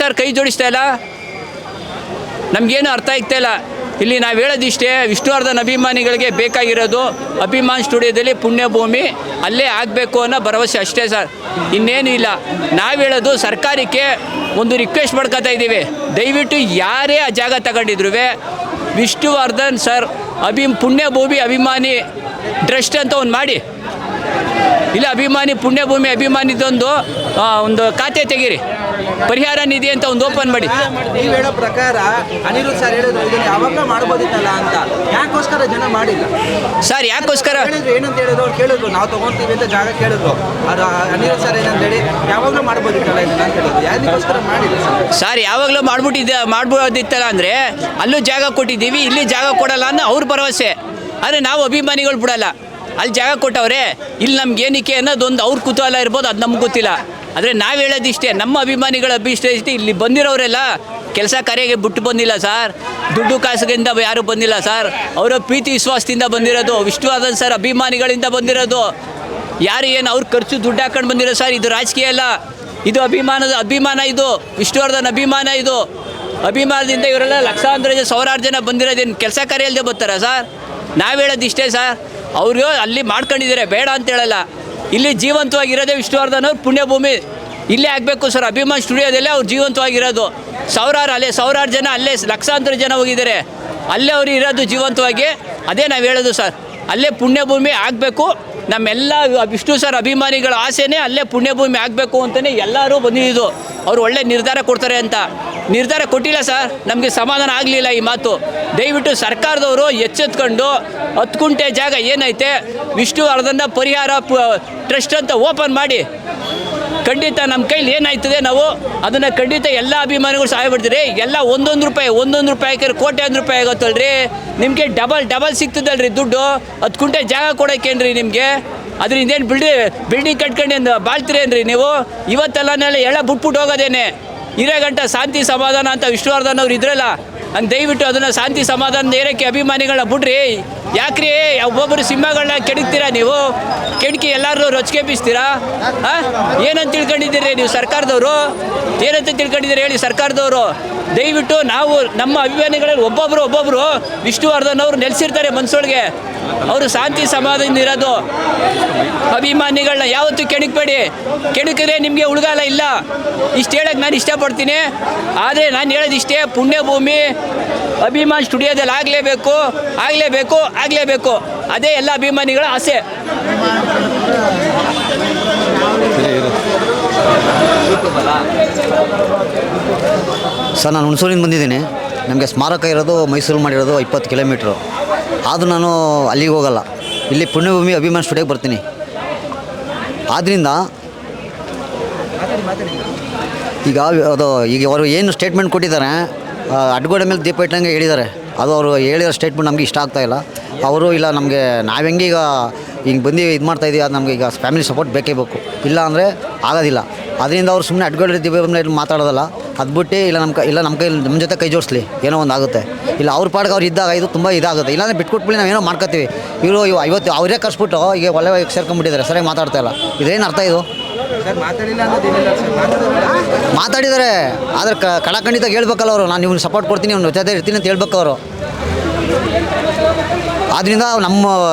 ಸರ್ ಕೈ ಜೋಡಿಸ್ತಾ ಇಲ್ಲ? ನಮಗೇನು ಅರ್ಥ ಆಗ್ತಾ ಇಲ್ಲ. ಇಲ್ಲಿ ನಾವು ಹೇಳೋದಿಷ್ಟೇ, ವಿಷ್ಣುವರ್ಧನ್ ಅಭಿಮಾನಿಗಳಿಗೆ ಬೇಕಾಗಿರೋದು ಅಭಿಮಾನ್ ಸ್ಟುಡಿಯೋದಲ್ಲಿ ಪುಣ್ಯಭೂಮಿ ಅಲ್ಲೇ ಆಗಬೇಕು ಅನ್ನೋ ಭರವಸೆ ಅಷ್ಟೇ ಸರ್, ಇನ್ನೇನು ಇಲ್ಲ. ನಾವು ಹೇಳೋದು ಸರ್ಕಾರಕ್ಕೆ ಒಂದು ರಿಕ್ವೆಸ್ಟ್ ಮಾಡ್ಕೊತಾ ಇದ್ದೀವಿ, ದಯವಿಟ್ಟು ಯಾರೇ ಆ ಜಾಗ ತಗೊಂಡಿದ್ರು ವಿಷ್ಣುವರ್ಧನ್ ಸರ್ ಪುಣ್ಯಭೂಮಿ ಅಭಿಮಾನಿ ಟ್ರಸ್ಟ್ ಅಂತ ಒಂದು ಮಾಡಿ, ಇಲ್ಲ ಪುಣ್ಯಭೂಮಿ ಅಭಿಮಾನಿದೊಂದು ಒಂದು ಖಾತೆ ತೆಗೀರಿ, ಪರಿಹಾರ ನಿಧಿ ಅಂತ ಒಂದು ಓಪನ್ ಮಾಡಿ. ನೀವು ಹೇಳೋ ಪ್ರಕಾರ ಅನಿರುದ್ಧ್ ಸರ್ ಹೇಳಿದ್ರು ಇದನ್ನು ಯಾವಾಗ ಮಾಡ್ಬೋದಿತ್ತಲ್ಲ ಅಂತ, ಯಾಕೋಸ್ಕರ ಜನ ಮಾಡಿಲ್ಲ ಸರ್? ಯಾಕೋಸ್ಕರ ಏನಂತ ಹೇಳಿದ್ರು? ಅವ್ರು ಕೇಳಿದ್ರು ನಾವು ತೊಗೊಳ್ತೀವಿ ಅಂತ ಜಾಗ ಕೇಳಿದ್ರು. ಅದು ಅನಿರುದ್ಧ್ ಸರ್ ಏನಂತೇಳಿ ಯಾವಾಗಲೂ ಮಾಡ್ಬೋದಿತ್ತಲ್ಲ ಇದನ್ನ ಅಂತ ಹೇಳಿದ್ರು. ಯಾರಿಗೋಸ್ಕರ ಮಾಡಿಲ್ಲ ಸರ್? ಯಾವಾಗಲೂ ಮಾಡ್ಬೋದಿತ್ತಲ್ಲ ಅಂದರೆ ಅಲ್ಲೂ ಜಾಗ ಕೊಟ್ಟಿದ್ದೀವಿ, ಇಲ್ಲಿ ಜಾಗ ಕೊಡಲ್ಲ ಅನ್ನೋ ಅವ್ರ ಭರವಸೆ. ಆದರೆ ನಾವು ಅಭಿಮಾನಿಗಳು ಬಿಡಲ್ಲ. ಅಲ್ಲಿ ಜಾಗ ಕೊಟ್ಟವ್ರೆ, ಇಲ್ಲಿ ನಮ್ಗೆ ಏನಕ್ಕೆ ಅನ್ನೋದೊಂದು ಅವ್ರ ಕುತೂಹಲ ಇರ್ಬೋದು, ಅದು ನಮ್ಗೆ ಗೊತ್ತಿಲ್ಲ. ಆದರೆ ನಾವು ಹೇಳೋದಿಷ್ಟೇ, ನಮ್ಮ ಅಭಿಮಾನಿಗಳ ಅಭಿಷ್ಟ ಇಲ್ಲಿ ಬಂದಿರೋರೆಲ್ಲ ಕೆಲಸ ಕಾರ್ಯಕ್ಕೆ ಬಿಟ್ಟು ಬಂದಿಲ್ಲ ಸರ್, ದುಡ್ಡು ಕಾಸಿನಿಂದ ಯಾರೂ ಬಂದಿಲ್ಲ ಸರ್. ಅವರ ಪ್ರೀತಿ ವಿಶ್ವಾಸದಿಂದ ಬಂದಿರೋದು, ವಿಷ್ಣುವರ್ಧನ್ ಸರ್ ಅಭಿಮಾನಿಗಳಿಂದ ಬಂದಿರೋದು. ಯಾರು ಏನು ಅವ್ರು ಖರ್ಚು ದುಡ್ಡು ಹಾಕೊಂಡು ಬಂದಿರೋ ಸರ್? ಇದು ರಾಜಕೀಯ ಅಲ್ಲ, ಇದು ಅಭಿಮಾನ, ಇದು ವಿಷ್ಣುವರ್ಧನ್ ಅಭಿಮಾನ. ಇದು ಅಭಿಮಾನದಿಂದ ಇವರೆಲ್ಲ ಲಕ್ಷಾಂತರ ಸಾವಿರಾರು ಜನ ಬಂದಿರೋದೇನು ಕೆಲಸ ಕಾರ್ಯ ಇಲ್ಲದೆ ಬರ್ತಾರಾ ಸರ್? ನಾವು ಹೇಳೋದಿಷ್ಟೇ ಸರ್, ಅವರು ಅಲ್ಲಿ ಮಾಡ್ಕೊಂಡಿದ್ದಾರೆ, ಬೇಡ ಅಂತ ಹೇಳಲ್ಲ. ಇಲ್ಲಿ ಜೀವಂತವಾಗಿರೋದೇ ವಿಷ್ಣುವರ್ಧನ್ ಅವ್ರ ಪುಣ್ಯಭೂಮಿ ಇಲ್ಲೇ ಆಗಬೇಕು ಸರ್. ಅಭಿಮಾನ್ ಸ್ಟುಡಿಯೋದಲ್ಲೇ ಅವ್ರು ಜೀವಂತವಾಗಿರೋದು. ಸಾವಿರಾರು ಜನ ಅಲ್ಲೇ, ಲಕ್ಷಾಂತರ ಜನ ಹೋಗಿದ್ದಾರೆ, ಅಲ್ಲೇ ಅವರು ಇರೋದು ಜೀವಂತವಾಗಿ. ಅದೇ ನಾವು ಹೇಳೋದು ಸರ್, ಅಲ್ಲೇ ಪುಣ್ಯಭೂಮಿ ಆಗಬೇಕು. ನಮ್ಮೆಲ್ಲ ವಿಷ್ಣು ಸರ್ ಅಭಿಮಾನಿಗಳ ಆಸೆನೇ ಅಲ್ಲೇ ಪುಣ್ಯಭೂಮಿ ಆಗಬೇಕು ಅಂತಲೇ ಎಲ್ಲರೂ ಬಂದಿದ್ದು. ಅವರು ಒಳ್ಳೆ ನಿರ್ಧಾರ ಕೊಡ್ತಾರೆ ಅಂತ ನಿರ್ಧಾರ ಕೊಟ್ಟಿಲ್ಲ ಸರ್, ನಮಗೆ ಸಮಾಧಾನ ಆಗಲಿಲ್ಲ ಈ ಮಾತು. ದಯವಿಟ್ಟು ಸರ್ಕಾರದವರು ಎಚ್ಚೆತ್ಕೊಂಡು 10 ಗುಂಟೆ ಜಾಗ ಏನೈತೆ ವಿಷ್ಣುವರ್ಧನ್ ಪರಿಹಾರ ಟ್ರಸ್ಟ್ ಅಂತ ಓಪನ್ ಮಾಡಿ. ಖಂಡಿತ ನಮ್ಮ ಕೈಲಿ ಏನಾಯ್ತದೆ ನಾವು ಅದನ್ನು ಖಂಡಿತ ಎಲ್ಲ ಅಭಿಮಾನಿಗಳು ಸಹಾಯ ಮಾಡ್ತೀರಿ. ಎಲ್ಲ ಒಂದೊಂದು ರೂಪಾಯಿ ಹಾಕಿದ್ರೆ ಕೋಟ್ಯಾಂತರ ರೂಪಾಯಿ ಆಗುತ್ತಲ್ರಿ ನಿಮಗೆ. ಡಬಲ್ ಸಿಗ್ತದಲ್ರಿ ದುಡ್ಡು. 10 ಗುಂಟೆ ಜಾಗ ಕೊಡೋಕ್ಕೇನ್ರಿ ನಿಮಗೆ? ಅದರಿಂದ ಏನು ಬಿಲ್ಡಿಂಗ್ ಕಟ್ಕೊಂಡು ಬಾಳ್ತೀರೇನ್ರಿ ನೀವು? ಇವತ್ತೆಲ್ಲ ಎಲ್ಲ ಬಿಟ್ಬಿಟ್ಟು ಹೋಗೋದೇನೆ. ಗಂಟ ಶಾಂತಿ ಸಮಾಧಾನ ಅಂತ ವಿಷ್ಣುವರ್ಧನ್ ಅವ್ರು ಇದ್ರಲ್ಲ, ಹಂಗೆ ದಯವಿಟ್ಟು ಅದನ್ನು ಶಾಂತಿ ಸಮಾಧಾನ ಏರಕ್ಕೆ ಅಭಿಮಾನಿಗಳನ್ನ ಬಿಡ್ರಿ. ಯಾಕ್ರಿ ಒಬ್ಬೊಬ್ಬರು ಸಿಂಹಗಳನ್ನ ಕೆಡಕ್ತೀರಾ ನೀವು? ಕೆಡಕಿ ಎಲ್ಲರೂ ರೊಚ್ಚಿಗೆ ಬೀಸ್ತೀರಾ? ಏನಂತ ತಿಳ್ಕೊಂಡಿದ್ದೀರಿ ನೀವು ಸರ್ಕಾರದವರು? ಏನಂತ ತಿಳ್ಕೊಂಡಿದ್ದೀರಿ ಹೇಳಿ ಸರ್ಕಾರದವರು? ದಯವಿಟ್ಟು ನಾವು ನಮ್ಮ ಅಭಿಮಾನಿಗಳಲ್ಲಿ ಒಬ್ಬೊಬ್ಬರು ವಿಷ್ಣುವರ್ಧನ್ ಅವರು ನೆಲೆಸಿರ್ತಾರೆ ಮನಸ್ಸೊಳಗೆ. ಅವರು ಶಾಂತಿ ಸಮಾಧಾನದಿಂದ ಇರೋದು. ಅಭಿಮಾನಿಗಳನ್ನ ಯಾವತ್ತೂ ಕೆಣಕಬೇಡಿ. ಕೆಣಕಿದ್ರೆ ನಿಮಗೆ ಉಳ್ಗಾಲ ಇಲ್ಲ. ಇಷ್ಟು ಹೇಳಕ್ಕೆ ನಾನು ಇಷ್ಟಪಡ್ತೀನಿ. ಆದರೆ ನಾನು ಹೇಳೋದಿಷ್ಟೇ, ಪುಣ್ಯಭೂಮಿ ಅಭಿಮಾನ್ ಸ್ಟುಡಿಯೋದಲ್ಲಿ ಆಗಲೇಬೇಕು. ಅದೇ ಎಲ್ಲ ಅಭಿಮಾನಿಗಳ ಆಸೆ. ಸರ್, ನಾನು ಹುಣಸೂರಿಂದ ಬಂದಿದ್ದೀನಿ. ನಮಗೆ ಸ್ಮಾರಕ ಇರೋದು ಮೈಸೂರು ಮಾಡಿರೋದು 20 ಕಿಲೋಮೀಟ್ರು. ಆದರೂ ನಾನು ಅಲ್ಲಿಗೆ ಹೋಗಲ್ಲ, ಇಲ್ಲಿ ಪುಣ್ಯಭೂಮಿ ಅಭಿಮಾನ್ ಸ್ಟುಡಿಯೋಗೆ ಬರ್ತೀನಿ. ಆದ್ದರಿಂದ ಈಗ ಅವರು ಏನು ಸ್ಟೇಟ್ಮೆಂಟ್ ಕೊಟ್ಟಿದ್ದಾರೆ, ಅಡ್ಗೋಡೆ ಮೇಲೆ ದೀಪ ಇಟ್ಟಂಗೆ ಹೇಳಿದ್ದಾರೆ. ಅದು ಅವರು ಹೇಳಿರೋ ಸ್ಟೇಟ್ಮೆಂಟ್ ನಮಗೆ ಇಷ್ಟ ಆಗ್ತಾಯಿಲ್ಲ. ಅವರು ಇಲ್ಲ ನಮಗೆ ನಾವು ಹೆಂಗೆ ಈಗ ಹಿಂಗೆ ಬಂದು ಇದು ಮಾಡ್ತಾಯಿದ್ದೀವಿ, ಅದು ನಮಗೆ ಈಗ ಫ್ಯಾಮಿಲಿ ಸಪೋರ್ಟ್ ಬೇಕೇ ಬೇಕು, ಇಲ್ಲ ಅಂದರೆ ಆಗೋದಿಲ್ಲ. ಅದರಿಂದ ಅವ್ರು ಸುಮ್ಮನೆ ಅಡ್ಗೋಡೆ ದೀಪ ಮೇಲೆ ಮಾತಾಡೋದಲ್ಲ, ಅದು ಬಿಟ್ಟು ಇಲ್ಲ ನಮ್ಮ ಜೊತೆ ಕೈ ಜೋಡಿಸ್ಲಿ, ಏನೋ ಒಂದು ಆಗುತ್ತೆ. ಇಲ್ಲ ಅವ್ರ ಪಾಡಿಗೆ ಅವ್ರು ಇದ್ದಾಗ ಇದು ತುಂಬ ಇದಾಗುತ್ತೆ. ಇಲ್ಲಾಂದರೆ ಬಿಟ್ಕೊಟ್ಬಿಟ್ಟು ನಾವೇನೋ ಮಾಡ್ಕೊತೀವಿ. ಇವರು ಇವತ್ತು ಅವರೇ ಕರ್ಸ್ಬಿಟ್ಟು ಈಗ ಒಳ್ಳೆ ಸೇರ್ಕೊಂಡ್ಬಿಟ್ಟಿದ್ದಾರೆ, ಸರಿಯಾಗಿ ಮಾತಾಡ್ತಾಯಿಲ್ಲ. ಇದೇನು ಅರ್ಥ ಇದು? ಮಾತಾಡಿದ್ದಾರೆ, ಆದರೆ ಕಡಖಂಡಿತ ಹೇಳ್ಬೇಕಲ್ಲ ಅವರು, ನಾನು ನಿಮ್ಗೆ ಸಪೋರ್ಟ್ ಕೊಡ್ತೀನಿ, ಅವ್ನ ಜೊತೆ ಇರ್ತೀನಿ ಅಂತ ಹೇಳ್ಬೇಕು ಅವರು. ಆದ್ದರಿಂದ ನಮ್ಮ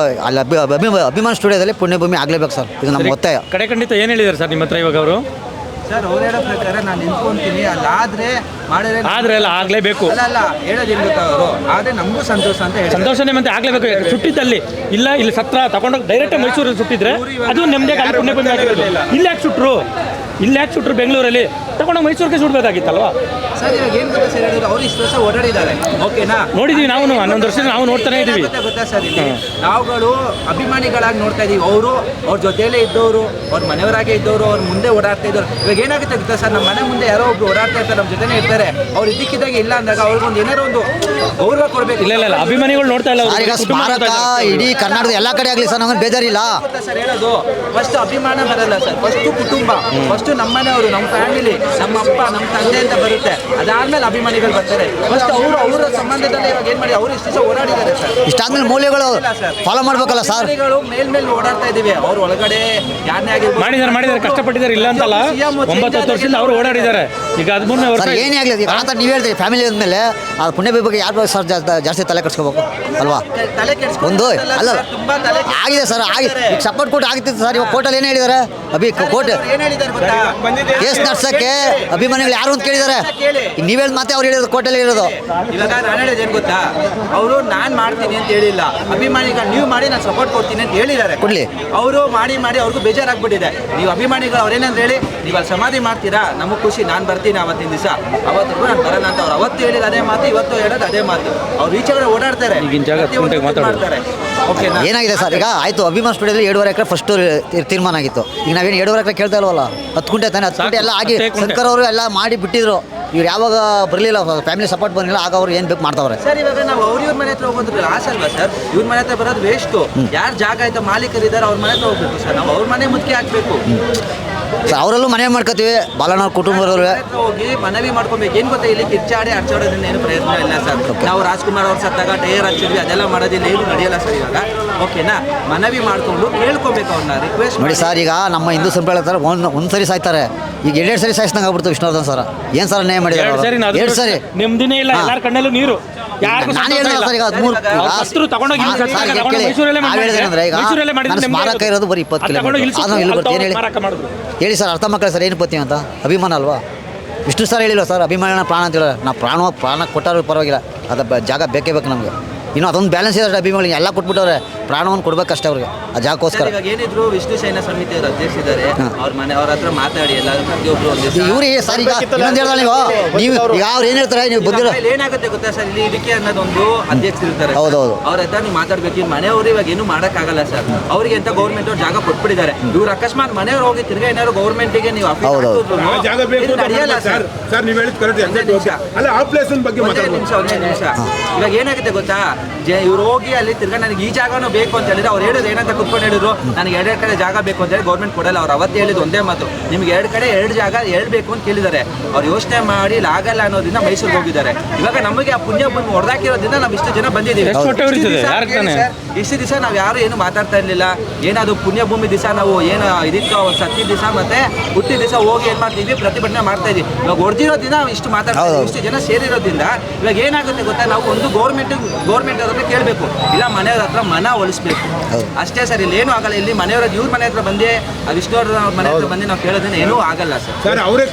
ಅಲ್ಲಿ ಅಭಿಮಾನ್ ಸ್ಟುಡಿಯೋದಲ್ಲಿ ಪುಣ್ಯಭೂಮಿ ಆಗಲೇಬೇಕು ಸರ್, ಇದು ನಮ್ಮ ಒತ್ತಾಯ. ಕಡೆ ಖಂಡಿತ ಏನು ಹೇಳಿದ್ದಾರೆ ಸರ್ ನಿಮ್ಮ ಹತ್ರ ಇವಾಗ ಅವರು? ಸರ್ ಅವ್ರು ಹೇಳೋ ಪ್ರಕಾರ ನಾನು ನಿಂತ್ಕೊಂತೀನಿ, ಅಲ್ಲಾದರೆ ಆದರೆ ಎಲ್ಲ ಆಗಲೇಬೇಕು. ಅಲ್ಲ ಹೇಳೋದೇನು ಗೊತ್ತಾ ಅವರು, ಆದರೆ ನಮಗೂ ಸಂತೋಷ ಅಂತ ಹೇಳಿ. ಸಂತೋಷನೇ ಮತ್ತೆ ಆಗಲೇಬೇಕು. ಸುಟ್ಟಿದ್ದಲ್ಲಿ ಇಲ್ಲ ಇಲ್ಲಿ ಸತ್ರ ತಗೊಂಡೋಗಿ ಡೈರೆಕ್ಟ್ ಮೈಸೂರಲ್ಲಿ ಸುಟ್ಟಿದ್ರೆ ಅದು ನಮ್ಮದೇ ಗಾಳಿ ಪುಣ್ಯಭೂಮಿ ಆಗಿರೋದು. ಇಲ್ಲಿ ಯಾಕೆ ಸುಟ್ಟರು ಬೆಂಗಳೂರಲ್ಲಿ ತಗೊಂಡೋಗಿ ಮೈಸೂರಿಗೆ ಸುಡಬೇಕಾಗಿತ್ತಲ್ವಾ ಸರ್? ಇವಾಗ ಏನು ಗೊತ್ತಾ ಸರ್ ಹೇಳಿದ್ರು, ಅವ್ರು ಇಷ್ಟು ವರ್ಷ ಓಡಾಡಿದ್ದಾರೆ, ಓಕೆನಾ? ನೋಡಿದ್ದೀವಿ ನಾವು 11 ವರ್ಷ ನಾವು ನೋಡ್ತಾನೆ ಇದ್ದೀವಿ. ಗೊತ್ತಾ ಸರ್, ಇಲ್ಲಿ ನಾವುಗಳು ಅಭಿಮಾನಿಗಳಾಗಿ ನೋಡ್ತಾ ಇದೀವಿ. ಅವ್ರ ಜೊತೆಯಲ್ಲೇ ಇದ್ದವರು, ಅವ್ರ ಮನೆಯವರಾಗೆ ಇದ್ದವರು, ಅವ್ರ ಮುಂದೆ ಓಡಾಡ್ತಾ ಇದ್ದವರು. ಇವಾಗ ಏನಾಗುತ್ತೆ ಗೊತ್ತಾ ಸರ್, ನಮ್ಮ ಮನೆ ಮುಂದೆ ಯಾರೋ ಒಬ್ರು ಓಡಾಡ್ತಾ ಇರ್ತಾರೆ, ನಮ್ಮ ಜೊತೆನೇ ಇರ್ತಾರೆ. ಅವ್ರು ಇದ್ದಕ್ಕಿದ್ದಾಗ ಇಲ್ಲ ಅಂದಾಗ ಅವ್ರಿಗೊಂದು ಏನಾರೋ ಒಂದು ಗೌರವ ಕೊಡಬೇಕು. ಇಲ್ಲ ಅಭಿಮಾನಿಗಳು ನೋಡ್ತಾ ಇಲ್ಲ. ಈಗ ಸ್ಮಾರಕ ಇಡೀ ಕರ್ನಾಟಕದ ಎಲ್ಲ ಕಡೆ ಆಗಲಿ ಸರ್, ನಮಗೆ ಬೇಜಾರಿಲ್ಲ ಸರ್ ಹೇಳೋದು. ಫಸ್ಟ್ ಅಭಿಮಾನ ಬರಲ್ಲ ಸರ್, ಫಸ್ಟ್ ಕುಟುಂಬ, ಫಸ್ಟ್ ನಮ್ಮ ಮನೆಯವರು, ನಮ್ಮ ಫ್ಯಾಮಿಲಿ, ನಮ್ಮ ಅಪ್ಪ, ನಮ್ಮ ತಂದೆ ಅಂತ ಬರುತ್ತೆ. ಅದಾದ್ಮೇಲೆ ಅಭಿಮಾನಿಗಳು ಬರ್ತಾರೆ. ಫಸ್ಟ್ ಅವರ ಸಂಬಂಧದಲ್ಲಿ ಇವಾಗ ಏನು ಮಾಡಿ ಅವರು ಇಷ್ಟು ದಿವಸ ಓಡಾಡಿದ್ದಾರೆ ಸರ್. ಇಷ್ಟಾದ್ಮೇಲೆ ಮೌಲ್ಯಗಳು ಫಾಲೋ ಮಾಡ್ಬೇಕಲ್ಲ ಸರ್. ಮೇಲ್ ಓಡಾಡ್ತಾ ಇದೀವಿ. ಅವ್ರ ಒಳಗಡೆ ಯಾರನ್ನೇ ಆಗಿರ್ಬೋದು ಮಾಡಿದ್ದಾರೆ, ಕಷ್ಟಪಟ್ಟಿದ್ದಾರೆ, ಇಲ್ಲ ಅಂತಲ್ಲ. 9 ವರ್ಷದಿಂದ ಅವರು ಓಡಾಡಿದ್ದಾರೆ. ಈಗ 13ನೇ ವರ್ಷ ಏನೇ ಆಗಲಿ ಆ ಥರ ನೀವು ಹೇಳ್ತೀವಿ ಫ್ಯಾಮಿಲಿ ಅಂದಮೇಲೆ ಆ ಪುಣ್ಯಭೂಮಿ ಬಗ್ಗೆ ಯಾರು ಸರ್ ಜಾಸ್ತಿ ತಲೆ ಕೆಡಿಸ್ಕೋಬೇಕು ಅಲ್ವಾ? ಒಂದು ಅಲ್ಲ ಆಗಿದೆ ಸರ್, ಈಗ ಸಪೋರ್ಟ್ ಕೊಟ್ಟು ಆಗ್ತಿತ್ತು ಸರ್. ಇವಾಗ ಕೋರ್ಟಲ್ಲಿ ಏನು ಹೇಳಿದ್ದಾರೆ, ಕೋರ್ಟ್ ಕೇಸ್ ನಡ್ಸೋಕ್ಕೆ ಅಭಿಮಾನಿಗಳು ಯಾರು ಅಂತ ಕೇಳಿದ್ದಾರೆ. ಈಗ ನೀವು ಹೇಳಿದ ಮಾತೆ ಅವ್ರು ಹೇಳಿದ್ರು, ಕೋರ್ಟಲ್ಲಿ ಹೇಳಿರೋದು. ಇವಾಗ ನಾನು ಹೇಳೋದು ಏನು ಗೊತ್ತಾ, ಅವರು ನಾನು ಮಾಡ್ತೀನಿ ಅಂತ ಹೇಳಿಲ್ಲ, ಅಭಿಮಾನಿಗಳು ನೀವು ಮಾಡಿ ನಾನು ಸಪೋರ್ಟ್ ಕೊಡ್ತೀನಿ ಅಂತ ಹೇಳಿದ್ದಾರೆ. ಕೊಡ್ಲಿ, ಅವರು ಮಾಡಿ ಅವ್ರಿಗೂ ಬೇಜಾರಾಗ್ಬಿಟ್ಟಿದೆ. ನೀವು ಅಭಿಮಾನಿಗಳು ಅವ್ರೇನಂತ ಹೇಳಿ ನೀವು ಅಲ್ಲಿ ಸಮಾಧಿ ಮಾಡ್ತೀರಾ, ನಮಗೆ ಖುಷಿ, ನಾನು ಬರ್ತೀನಿ ಅವತ್ತಿನ ದಿವಸ, ಅವತ್ತಿಗೂ ನಾನು ಬರೋಣ ಅಂತ ಅವ್ರು ಅವತ್ತು ಹೇಳಿದ ಅದೇ ಮಾತು, ಇವತ್ತು ಹೇಳೋದು ಅದೇ ಮಾತು. ಅವ್ರು ಈಚೆಗಡೆ ಓಡಾಡ್ತಾರೆ, ಮಾಡ್ತಾರೆ. ಏನಾಗಿದೆ ಸರ್, ಈಗ ಆಯಿತು ಅಭಿಮಾನ್ ಸ್ಟುಡಿಯೋದಲ್ಲಿ 7.5 ಎಕರೆ ಫಸ್ಟ್ ತೀರ್ಮಾನ ಆಗಿತ್ತು. ಈಗ ನಾವೇನು 7.5 ಎಕರೆ ಕೇಳ್ತಾ ಇಲ್ವಲ್ಲ, 10 ಗುಂಟೆ ತಾನೆ, 10 ಗುಂಟೆ ಎಲ್ಲ ಆಗಿ ಶಂಕರ್ ಅವರು ಎಲ್ಲ ಮಾಡಿ ಬಿಟ್ಟಿದ್ರು. ಇವ್ರು ಯಾವಾಗ ಬರಲಿಲ್ಲ, ಫ್ಯಾಮಿಲಿ ಸಪೋರ್ಟ್ ಬರಲಿಲ್ಲ, ಆಗ ಅವ್ರು ಏನು ಬೇಕು ಮಾಡ್ತಾವ್ರೆ ಸರ್. ಇವಾಗ ನಾವು ಇವ್ರ ಮನೆ ಹತ್ರ ಹೋಗೋದು ಆಸೆ ಅಲ್ವಾ ಸರ್? ಇವ್ರ ಮನೆ ಹತ್ರ ಬರೋದು ವೇಸ್ಟು. ಯಾರು ಜಾಗ ಆಯ್ತಾ ಮಾಲೀಕರಿದ್ದಾರೆ ಅವ್ರ ಮನೆ ಹತ್ರ ಹೋಗ್ಬೇಕು ಸರ್. ನಾವು ಅವ್ರ ಮನೆ ಮುಖ್ಯ ಹಾಕ್ಬೇಕು. ಅವರಲ್ಲೂ ಮನೆ ಮಾಡ್ಕೋತೀವಿ, ಬಾಲಣ್ಣ ಕುಟುಂಬದವ್ರು ಹೋಗಿ ಮನವಿ ಮಾಡ್ಕೊಬೇಕು. ಏನು ಗೊತ್ತಾ, ಇಲ್ಲಿ ಕಿಚ್ಚಾಡಿ ಅರ್ಚಾಡೋದ್ರಿಂದ ಏನು ಪ್ರಯತ್ನ ಇಲ್ಲ ಸರ್. ನಾವು ರಾಜ್ಕುಮಾರ್ ಅವ್ರು ಸತ್ತಾಗ ಟೈರ್ ಹಚ್ಚಿದ್ವಿ, ಅದೆಲ್ಲ ಮಾಡೋದಿಲ್ಲ, ಏನು ನಡೆಯಲ್ಲ ಸರ್. ಇವಾಗ ಓಕೆನಾ, ಮನವಿ ಮಾಡ್ಕೊಂಡು ಕೇಳ್ಕೊಬೇಕು ಅವ್ರನ್ನ, ರಿಕ್ವೆಸ್ಟ್ ನೋಡಿ ಸರ್. ಈಗ ನಮ್ಮ ಹಿಂದೂ ಸಂಪ್ರದಾಯ ಥರ ಒಂದು ಸರಿ ಸಾಯ್ತಾರೆ, ಈಗ 2 ಸರಿ ಸಾಯಿಸ್ದಂಗೆ ಆಗ್ಬಿಡ್ತು ವಿಷ್ಣುವರ್ಧನ್ ಸರ್. ಏನು ಸರ್ ನ್ಯಾಯ ಮಾಡಿದ್ದಾರೆ? 2 ಸರಿ ನೆಮ್ಮದಿನೇ ಇಲ್ಲ, ಎಲ್ಲರ ಕಣ್ಣಲ್ಲೂ ನೀರು. ನಾನು ಹೇಳಿದ್ರೆ ಸರ್, ಈಗ 13 ಸ್ಮಾರಕ ಇರೋದು ಬರೀ 20 ಕಿಲೋಮೀಟರ್. ಹೇಳಿ ಸರ್, ಅರ್ಥ ಮಾಡ್ಕೊಳ್ಳಿ ಸರ್, ಏನು ಪತ್ತಿ ಅಂತ ಅಭಿಮಾನ ಅಲ್ವಾ? ವಿಷ್ಣು ಸರ್ ಹೇಳಿಲ್ವ ಸರ್, ಅಭಿಮಾನ ಪ್ರಾಣ ಅಂತ ಹೇಳಿದ್ರೆ ನಾವು ಪ್ರಾಣ ಕೊಟ್ಟಾರು ಪರವಾಗಿಲ್ಲ, ಅದು ಜಾಗ ಬೇಕೇ ಬೇಕು ನಮಗೆ. ಇನ್ನು ಅದೊಂದು ಬ್ಯಾಲೆನ್ಸ್ ಇದೆ ಅಭಿಮಾನಿಗಳು, ಎಲ್ಲ ಕೊಟ್ಬಿಟ್ಟವ್ರೆ, ಪ್ರಾಣವನ್ನು ಕೊಡ್ಬೇಕಷ್ಟೇ ಅವ್ರಿಗೆ ಆ ಜಾಗಕ್ಕೋಸ್ಕರ. ಇವಾಗ ಏನಿದ್ರು ವಿಷ್ಣು ಸೇನಾ ಸಮಿತಿ ಅವರು ಅಧ್ಯಕ್ಷರಿದ್ದಾರೆ, ಅವ್ರ ಹತ್ರ ಮಾತಾಡಿ ಎಲ್ಲರೂ ಪ್ರತಿಯೊಬ್ಬರು ಇವ್ರಿ ಸರ್. ಈಗ ಇನ್ನೊಂದು ಹೇಳ್ದ ನೀವು ಈಗ ಅವ್ರು ಏನು ಹೇಳ್ತಾರೆ, ನೀವು ಬಂದಿರೋ ಏನಾಗುತ್ತೆ ಗೊತ್ತಾ ಸರ್, ಇಲ್ಲಿ ಇದಕ್ಕೆ ಅನ್ನೋದೊಂದು ಅಧ್ಯಕ್ಷರು ಇರ್ತಾರೆ. ಹೌದೌದು, ಅವ್ರ ಹತ್ರ ನೀವು ಮಾತಾಡ್ಬೇಕು. ಈ ಮನೆಯವರು ಇವಾಗ ಏನು ಮಾಡೋಕ್ಕಾಗಲ್ಲ ಸರ್, ಅವ್ರಿಗೆ ಅಂತ ಗೌರ್ಮೆಂಟ್ ಅವ್ರು ಜಾಗ ಕೊಟ್ಬಿಟ್ಟಿದ್ದಾರೆ. ಇವ್ರು ಅಕಸ್ಮಾತ್ ಮನೆಯವ್ರು ಹೋಗಿ ತಿರ್ಗಾ ಏನಾದ್ರು ಗೌರ್ಮೆಂಟ್ಗೆ ನೀವು ನಡೆಯಲ್ಲ ಸರ್. ನೀವು ಹೇಳಿದ ಕರೆಕ್ಟ್. ಅಲ್ಲ ಆ ಪ್ಲೇಸ್ ಬಗ್ಗೆ ಒಂದೇ ನಿಮಿಷ. ಇವಾಗ ಏನಾಗುತ್ತೆ ಗೊತ್ತಾ, ಇವ್ರು ಹೋಗಿ ಅಲ್ಲಿ ತಿರ್ಗಾ ನನಗೆ ಈ ಜಾಗನೂ ಬೇಕು ಅಂತ ಹೇಳಿದ್ರೆ ಅವ್ರು ಹೇಳಿದ್ರು, ಏನಂತ ಕುತ್ಕೊಂಡು ಹೇಳಿದ್ರು, ನನಗೆ 2 ಕಡೆ ಜಾಗ ಬೇಕು ಅಂತ ಹೇಳಿ ಗೌರ್ಮೆಂಟ್ ಕೊಡಲ್ಲ. ಅವ್ರು ಅವತ್ತು ಹೇಳಿದ್ದು ಒಂದೇ ಮಾತು, ನಿಮ್ಗೆ 2 ಕಡೆ 2 ಜಾಗ 2 ಬೇಕು ಅಂತ ಕೇಳಿದ್ದಾರೆ. ಅವ್ರು ಯೋಚನೆ ಮಾಡಿ ಆಗಲ್ಲ ಅನ್ನೋದ್ರಿಂದ ಮೈಸೂರಿಗೆ ಹೋಗಿದ್ದಾರೆ. ಇವಾಗ ನಮಗೆ ಆ ಪುಣ್ಯ ಭೂಮಿ ಹೊಡೆದಾಕಿರೋದ್ರಿಂದ ನಾವು ಇಷ್ಟು ಜನ ಬಂದಿದ್ದೀವಿ. ಇಷ್ಟು ದಿವಸ ನಾವು ಯಾರು ಏನು ಮಾತಾಡ್ತಾ ಇರಲಿಲ್ಲ. ಏನಾದ್ರು ಪುಣ್ಯ ಭೂಮಿ ದಿವಸ ನಾವು ಏನು ಇದಿತ್ತು, ಸತ್ತಿ ದಿವಸ ಮತ್ತೆ ಹುಟ್ಟಿದ ದಿವಸ ಹೋಗಿ ಏನು ಮಾಡ್ತೀವಿ, ಪ್ರತಿಭಟನೆ ಮಾಡ್ತಾ ಇದೀವಿ. ಇವಾಗ ಹೊಡೆದಿರೋದ್ರಿಂದ ಇಷ್ಟು ಮಾತಾಡ್ತಾ ಇದ್ದೀವಿ, ಇಷ್ಟು ಜನ ಸೇರಿರೋದ್ರಿಂದ ಇವಾಗ ಏನಾಗುತ್ತೆ ಗೊತ್ತಾ, ನಾವು ಒಂದು ಗೌರ್ಮೆಂಟ್ ಗೌರ್ಮೆಂಟ್ ಅವ್ರನ್ನ ಕೇಳಬೇಕು, ಇಲ್ಲ ಮನೆಯವ್ರ ಹತ್ರ ಮನ ಒಲಿಸ್ಬೇಕು ಅಷ್ಟೇ ಸರ್. ಇಲ್ಲಿ ಏನೂ ಆಗಲ್ಲ. ಇಲ್ಲಿ ಮನೆಯವ್ರ ಇವ್ರ ಮನೆ ಹತ್ರ ಬಂದು ವಿಷ್ಣುವರ್ಧನ್ ಅವ್ರ ಮನೆ ಹತ್ರ ಬಂದು ನಾವು ಕೇಳೋದನ್ನ ಏನೂ ಆಗಲ್ಲ ಸರ್. ಅವರೇ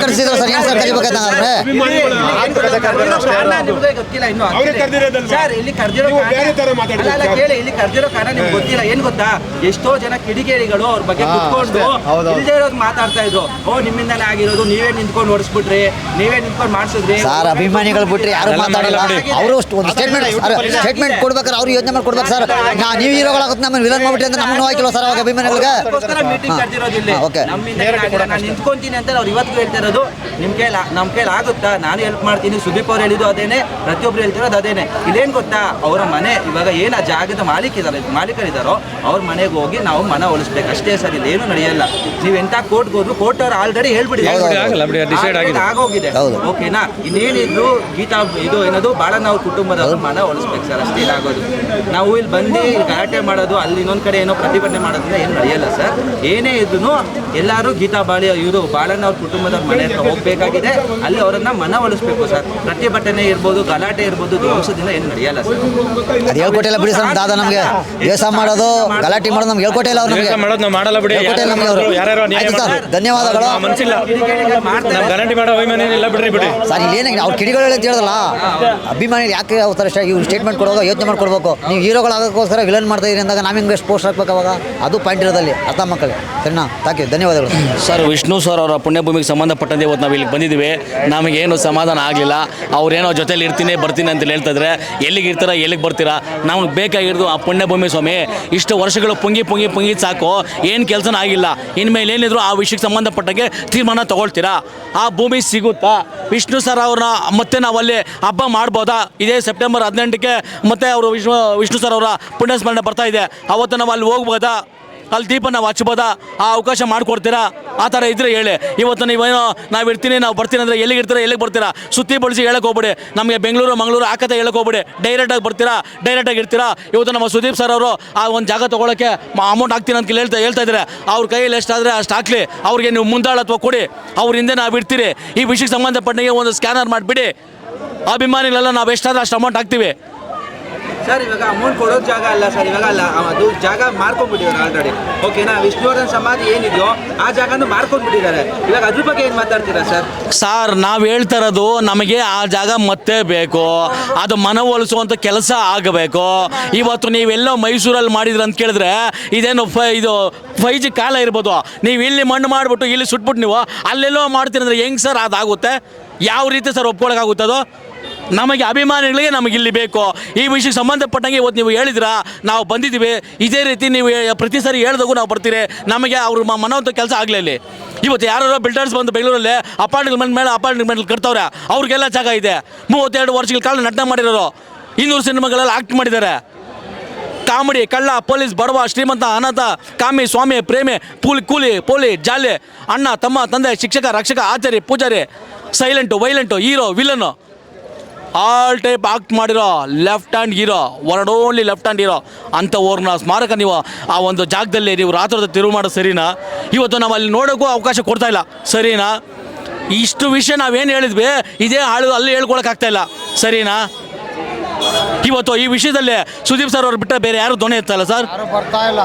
ಕರೆಸಿದ್ರು ಸರ್, ಏನು ಸರ್ ಕಲಿಬೇಕಾದ್ರೆ ನಿಮ್ಗೆ ಗೊತ್ತಿಲ್ಲ ಇನ್ನು ಸರ್. ಇಲ್ಲಿ ಕರ್ದಿರೋ ಕೇಳಿ, ಇಲ್ಲಿ ಕರ್ದಿರೋ ಕಾರಣ ನಿಮ್ಗೆ ಗೊತ್ತಿಲ್ಲ. ಏನ್ ಗೊತ್ತಾ, ಎಷ್ಟೋ ಜನ ಕಿಡಿಗೇಡಿಗಳು ಅವ್ರ ಬಗ್ಗೆ ಕುತ್ಕೊಂಡು ಇಲ್ಲದೆ ಇರೋದು ಮಾತಾಡ್ತಾ ಇದ್ರು. ಓ ನಿಮ್ಮಿಂದಾನೇ ಆಗಿರೋದು, ನೀವೇ ನಿಂತ್ಕೊಂಡು ಓಡಿಸ್ಬಿಟ್ರಿ, ನೀವೇ ನಿಂತ್ಕೊಂಡು ಮಾಡಿಸಿದ್ರಿ ಸರ್. ಅಭಿಮಾನಿಗಳು ಬಿಟ್ರೆ ಯಾರು ಮಾತಾಡಲ್ಲ. ಅವರು ಒಂದು ಸ್ಟೇಟ್ಮೆಂಟ್ ಕೊಡ್ಬೇಕಾದ್ರೆ ಅವ್ರು ಯೋಚನೆ ಮಾಡಿ ಕೊಡ್ಬೇಕು ಸರ್. ನೀವು ಹೀರೋಗಳಾಗುತ್ತೆ ನಮ್ಮನ್ನು ವಿಲನ್ ಮಾಡ್ಬಿಟ್ರಿ ಅಂತ ನಮ್ಮನ್ನು ಹಾಕಿಲ್ಲ ಸರ್ ಅವಾಗ ಅಭಿಮಾನಿಗಳಿಗೆ. ಮೀಟಿಂಗ್ ಕರ್ದಿರೋದಿಲ್ಲ, ನಮ್ಮಿಂದ ನಾನು ನಿಂತ್ಕೊಂತೀನಿ ಅಂತ ಅವ್ರು ಇವತ್ತು ಹೇಳ್ತಾ ಇರೋದು. ನಮ್ಮ ಕೈಲಿ ಆಗುತ್ತಾ, ನಾನು ಹೆಲ್ಪ್ ಮಾಡ್ತೀನಿ. ಸುದೀಪ್ ಅವ್ರು ಹೇಳಿದ್ದು ಅದೇನೆ, ಪ್ರತಿಯೊಬ್ರು ಹೇಳ್ತಿರೋದು ಅದೇನೆ. ಇಲ್ಲೇನು ಗೊತ್ತಾ, ಅವರ ಮನೆ ಇವಾಗ ಏನು ಆ ಜಾಗದ ಮಾಲೀಕರಿದ್ದಾರೋ ಅವ್ರ ಮನೆಗೆ ಹೋಗಿ ನಾವು ಮನ ಒಲಿಸ್ಬೇಕು ಅಷ್ಟೇ ಸರ್. ಇಲ್ಲೇನು ನಡೆಯಲ್ಲ. ನೀವು ಎಂತ ಕೋರ್ಟ್ಗೆ ಹೋದ್ರು ಕೋರ್ಟ್ ಅವ್ರು ಆಲ್ರೆಡಿ ಹೇಳ್ಬಿಟ್ಟಿದ್ದಾರೆ, ಆಗೋಗಿದೆ. ಓಕೆನಾ, ಇನ್ನೇನಿದ್ರು ಗೀತಾ ಇದು ಏನದು ಬಾಳಣ್ಣ ಅವ್ರ ಕುಟುಂಬದವ್ರು ಮನ ಒಲಿಸ್ಬೇಕು ಸರ್, ಅಷ್ಟೇ ಇದಾಗೋದು. ನಾವು ಇಲ್ಲಿ ಬಂದು ಗಲಾಟೆ ಮಾಡೋದು, ಅಲ್ಲಿ ಇನ್ನೊಂದು ಕಡೆ ಏನೋ ಪ್ರತಿಭಟನೆ ಮಾಡೋದ್ರಿಂದ ಏನು ನಡೆಯಲ್ಲ ಸರ್. ಏನೇ ಇದ್ರು ಎಲ್ಲರೂ ಗೀತಾ ಇವರು ಬಾಳಣ್ಣ ಅವ್ರ ಕುಟುಂಬದವ್ರ ಮನೆ ಹತ್ರ ಹೋಗ್ಬೇಕಾಗಿದೆ, ಅಲ್ಲಿ ಅವರನ್ನ ಮನ ಒಲಿಸ್ಬೇಕು ಸರ್. ಪ್ರತಿಭಟನೆ ಇರ್ಬೋದು, ಗಲಾಟೆ ಇರ್ಬೋದು, ಧ್ವಂಸದಿಂದ ಏನು ನಡೆಯಲ್ಲ ಸರ್. ಅದು ಹೇಳ್ಕೊಟ್ಟಿಲ್ಲ ಬಿಡಿ ಸರ್. ದಾದ ನಮಗೆ ದೇಶ ಮಾಡೋದು, ಗಲಾಟೆ ಮಾಡೋದು ನಮ್ಗೆ ಹೇಳ್ಕೊಟ್ಟಿಲ್ಲ ಅವ್ರು. ನಮಗೆ ಮಾಡಲ್ಲ ಬಿಡಿ. ಧನ್ಯವಾದಗಳು. ಗಲಾಟೆ ಮಾಡೋ ಅಭಿಮಾನಿ ಇಲ್ಲ ಬಿಡ್ರಿ ಬಿಡಿ ಸರ್. ಇಲ್ಲೇನಾಗಿದೆ ಅವ್ರು ಕಿಡಿಗಳು ಅಂತ ಹೇಳಿದ್ರಲ್ಲ, ಅಭಿಮಾನಿ ಯಾಕೆ ಅವತರ ಇವ್ರು ಸ್ಟೇಟ್ಮೆಂಟ್ ಕೊಡುವಾಗ ಯೋಚನೆ ಮಾಡ್ಕೊಡ್ಬೇಕು. ನೀವು ಹೀರೋಗಳಾಗೋಕ್ಕೋಸ್ಕರ ವಿಲನ್ ಮಾಡ್ತಾ ಇದೀರಿ ಅಂದಾಗ ನಾವು ಹಿಂಗೆ ಪೋಸ್ಟ್ ಹಾಕ್ಬೇಕು ಅವಾಗ. ಅದು ಪಾಯಿಂಟ್ ಇರೋದಲ್ಲಿ ಅರ್ಥ ಮಕ್ಕಳಿಗೆ. ಸರಿನಾ? ಥ್ಯಾಂಕ್ ಯು, ಧನ್ಯವಾದಗಳು ಸರ್. ವಿಷ್ಣು ಸರ್ ಅವರ ಪುಣ್ಯಭೂಮಿಗೆ ಸಂಬಂಧಪಟ್ಟಂತೆ ಇವತ್ತು ನಾವು ಇಲ್ಲಿಗೆ ಬಂದಿದ್ದೀವಿ. ನಮಗೇನು ಸಮಾಧಾನ ಆಗಲಿಲ್ಲ. ಅವ್ರೇನೋ ಜೊತೆಲಿ ಇರ್ತೀನಿ ಬರ್ತೀನಿ ಅಂತ ಹೇಳ್ತಿದ್ರೆ, ಎಲ್ಲಿಗೆ ಇರ್ತೀರಾ, ಎಲ್ಲಿಗೆ ಬರ್ತೀರಾ? ನಮ್ಗೆ ಬೇಕಾಗಿರೋದು ಆ ಪುಣ್ಯಭೂಮಿ ಸ್ವಾಮಿ. ಇಷ್ಟು ವರ್ಷಗಳು ಪುಂಗಿ ಸಾಕು, ಏನು ಕೆಲಸನ ಆಗಿಲ್ಲ. ಇನ್ಮೇಲೆ ಏನಿದ್ರು ಆ ವಿಷಯಕ್ಕೆ ಸಂಬಂಧಪಟ್ಟಂಗೆ ತೀರ್ಮಾನ ತಗೊಳ್ತೀರಾ? ಆ ಭೂಮಿ ಸಿಗುತ್ತಾ? ವಿಷ್ಣು ಸರ್ ಅವ್ರನ್ನ ಮತ್ತೆ ನಾವು ಅಲ್ಲಿ ಹಬ್ಬ ಮಾಡ್ಬೋದಾ? ಇದೇ ಸೆಪ್ಟೆಂಬರ್ 18ಕ್ಕೆ ಮತ್ತೆ ಅವರು ವಿಷ್ಣು ಸರ್ ಅವರ ಪುಣ್ಯಸ್ಮರಣೆ ಬರ್ತಾ ಇದೆ. ಅವತ್ತು ನಾವು ಅಲ್ಲಿ ಹೋಗ್ಬೋದಾ? ಅಲ್ಲಿ ದೀಪ ನಾವು ಹಚ್ಬೋದಾ? ಆ ಅವಕಾಶ ಮಾಡಿಕೊಡ್ತೀರಾ? ಆ ಥರ ಇದ್ರೆ ಹೇಳಿ. ಇವತ್ತು ನೀವೇನೋ ನಾವು ಇರ್ತೀನಿ, ನಾವು ಬರ್ತೀನಿ ಅಂದರೆ ಎಲ್ಲಿಗೆ ಇರ್ತೀರಾ, ಎಲ್ಲಿಗೆ ಬರ್ತೀರಾ? ಸುತ್ತಿ ಬಳಸಿ ಹೇಳಕ್ಕೆ ಹೋಗ್ಬಿಡಿ. ನಮಗೆ ಬೆಂಗಳೂರು ಮಂಗಳೂರು ಆ ಕತೆ ಹೇಳಕ್ಕೆ ಹೋಗ್ಬಿಡಿ. ಡೈರೆಕ್ಟಾಗಿ ಬರ್ತೀರಾ, ಡೈರೆಕ್ಟಾಗಿ ಇರ್ತೀರಾ? ಇವತ್ತು ನಮ್ಮ ಸುದೀಪ್ ಸರ್ ಅವರು ಆ ಒಂದು ಜಾಗ ತೊಗೊಳಕ್ಕೆ ಅಮೌಂಟ್ ಹಾಕ್ತೀನಿ ಅಂತ ಹೇಳ್ತಾ ಇದ್ದಾರೆ. ಅವ್ರ ಕೈಯಲ್ಲಿ ಎಷ್ಟಾದರೆ ಅಷ್ಟು ಹಾಕ್ಲಿ. ಅವ್ರಿಗೆ ನೀವು ಮುಂದಾಳತ್ವ ಕೊಡಿ, ಅವ್ರ ಹಿಂದೆ ನಾವು ಇರ್ತೀರಿ. ಈ ವಿಷಯಕ್ಕೆ ಸಂಬಂಧಪಟ್ಟಂಗೆ ಒಂದು ಸ್ಕ್ಯಾನರ್ ಮಾಡಿಬಿಡಿ. ಅಭಿಮಾನಿಗಳೆಲ್ಲ ನಾವು ಎಷ್ಟಾದ್ರೆ ಅಷ್ಟು ಅಮೌಂಟ್ ಹಾಕ್ತೀವಿ ಸರ್. ಇವಾಗ ಅಮೌಂಟ್ ಕೊಡೋ ಜಾಗ ಅಲ್ಲ ಸರ್, ಇವಾಗ ಅಲ್ಲ ಅದು ಜಾಗ ಮಾರ್ಕೊಂಡ್ಬಿಟ್ಟಿದ್ದಾರೆ ಆಲ್ರೆಡಿ. ಓಕೆನಾ, ವಿಷ್ಣುವರ್ಧನ್ ಸಮಾಧಿ ಏನಿದೆಯೋ ಆ ಜಾಗನೂ ಮಾರ್ಕೊಂಡ್ಬಿಟ್ಟಿದ್ದಾರೆ. ಇವಾಗ ಅದ್ರ ಬಗ್ಗೆ ಏನು ಮಾತಾಡ್ತೀರಾ ಸರ್? ಸರ್, ನಾವು ಹೇಳ್ತಾ ಇರೋದು ನಮಗೆ ಆ ಜಾಗ ಮತ್ತೆ ಬೇಕು. ಅದು ಮನವೊಲಿಸುವಂಥ ಕೆಲಸ ಆಗಬೇಕು. ಇವತ್ತು ನೀವೆಲ್ಲೋ ಮೈಸೂರಲ್ಲಿ ಮಾಡಿದ್ರಿ ಅಂತ ಕೇಳಿದ್ರೆ ಇದೇನು ಇದು 5G ಕಾಲ ಇರ್ಬೋದು. ನೀವು ಇಲ್ಲಿ ಮಣ್ಣು ಮಾಡಿಬಿಟ್ಟು ಇಲ್ಲಿ ಸುಟ್ಬಿಟ್ಟು ನೀವು ಅಲ್ಲೆಲ್ಲೋ ಮಾಡ್ತೀರಿ ಅಂದರೆ ಹೆಂಗೆ ಸರ್ ಅದಾಗುತ್ತೆ? ಯಾವ ರೀತಿ ಸರ್ ಒಪ್ಕೊಳ್ಳೋಕ್ಕಾಗುತ್ತದೋ? ನಮಗೆ ಅಭಿಮಾನಿಗಳಿಗೆ ನಮಗೆ ಇಲ್ಲಿ ಬೇಕು. ಈ ವಿಷಯಕ್ಕೆ ಸಂಬಂಧಪಟ್ಟಂಗೆ ಇವತ್ತು ನೀವು ಹೇಳಿದ್ರಾ, ನಾವು ಬಂದಿದ್ದೀವಿ. ಇದೇ ರೀತಿ ನೀವು ಪ್ರತಿ ಸಾರಿ ಹೇಳ್ದಾಗೂ ನಾವು ಬರ್ತೀರಿ. ನಮಗೆ ಅವ್ರ ಮನವಂತ ಕೆಲಸ ಆಗಲಿ. ಇಲ್ಲಿ ಇವತ್ತು ಯಾರೋ ಬಿಲ್ಡರ್ಸ್ ಬಂದು ಬೆಂಗಳೂರಲ್ಲಿ ಅಪಾರ್ಟ್ಮೆಂಟ್ ಮೇಲೆ ಅಪಾರ್ಟ್ಮೆಂಟ್ ಕಟ್ತವ್ರೆ. ಅವ್ರಿಗೆಲ್ಲ ಜಾಗ ಇದೆ. 32 ವರ್ಷಗಳ ಕಾಲ ನಟನೆ ಮಾಡಿರೋರು 200 ಸಿನಿಮಾಗಳೆಲ್ಲ ಆಕ್ಟ್ ಮಾಡಿದ್ದಾರೆ. ಕಾಮಿಡಿ, ಕಳ್ಳ, ಪೊಲೀಸ್, ಬಡವ, ಶ್ರೀಮಂತ, ಅನಾಥ, ಕಾಮಿ, ಸ್ವಾಮಿ, ಪ್ರೇಮಿ, ಕೂಲಿ, ಪೋಲಿ, ಜಾಲಿ, ಅಣ್ಣ, ತಮ್ಮ, ತಂದೆ, ಶಿಕ್ಷಕ, ರಕ್ಷಕ, ಆಚಾರಿ, ಪೂಜಾರಿ, silent, violent, hero, villain, all type act ಮಾಡಿರೋ left hand hero, world only left hand hero ಅಂಥವ್ರನ್ನ ಸ್ಮಾರಕ ನೀವು ಆ ಒಂದು ಜಾಗದಲ್ಲಿ ನೀವು ರಾತ್ರಿ ತಿರುವು ಮಾಡೋದು ಸರಿನಾ? ಇವತ್ತು ನಾವು ಅಲ್ಲಿ ನೋಡೋಕ್ಕೂ ಅವಕಾಶ ಕೊಡ್ತಾ ಇಲ್ಲ, ಸರಿನಾ? ಇಷ್ಟು ವಿಷಯ ನಾವೇನು ಹೇಳಿದ್ವಿ ಇದೇ ಅಲ್ಲಿ ಹೇಳ್ಕೊಳಕ್ಕಾಗ್ತಾಯಿಲ್ಲ, ಸರಿನಾ? ಇವತ್ತು ಈ ವಿಷಯದಲ್ಲಿ ಸುದೀಪ್ ಸರ್ ಅವ್ರು ಬಿಟ್ಟರೆ ಬೇರೆ ಯಾರು ಧ್ವನಿ ಎತ್ತಲ್ಲ ಸರ್. ಬರ್ತಾ ಇಲ್ಲ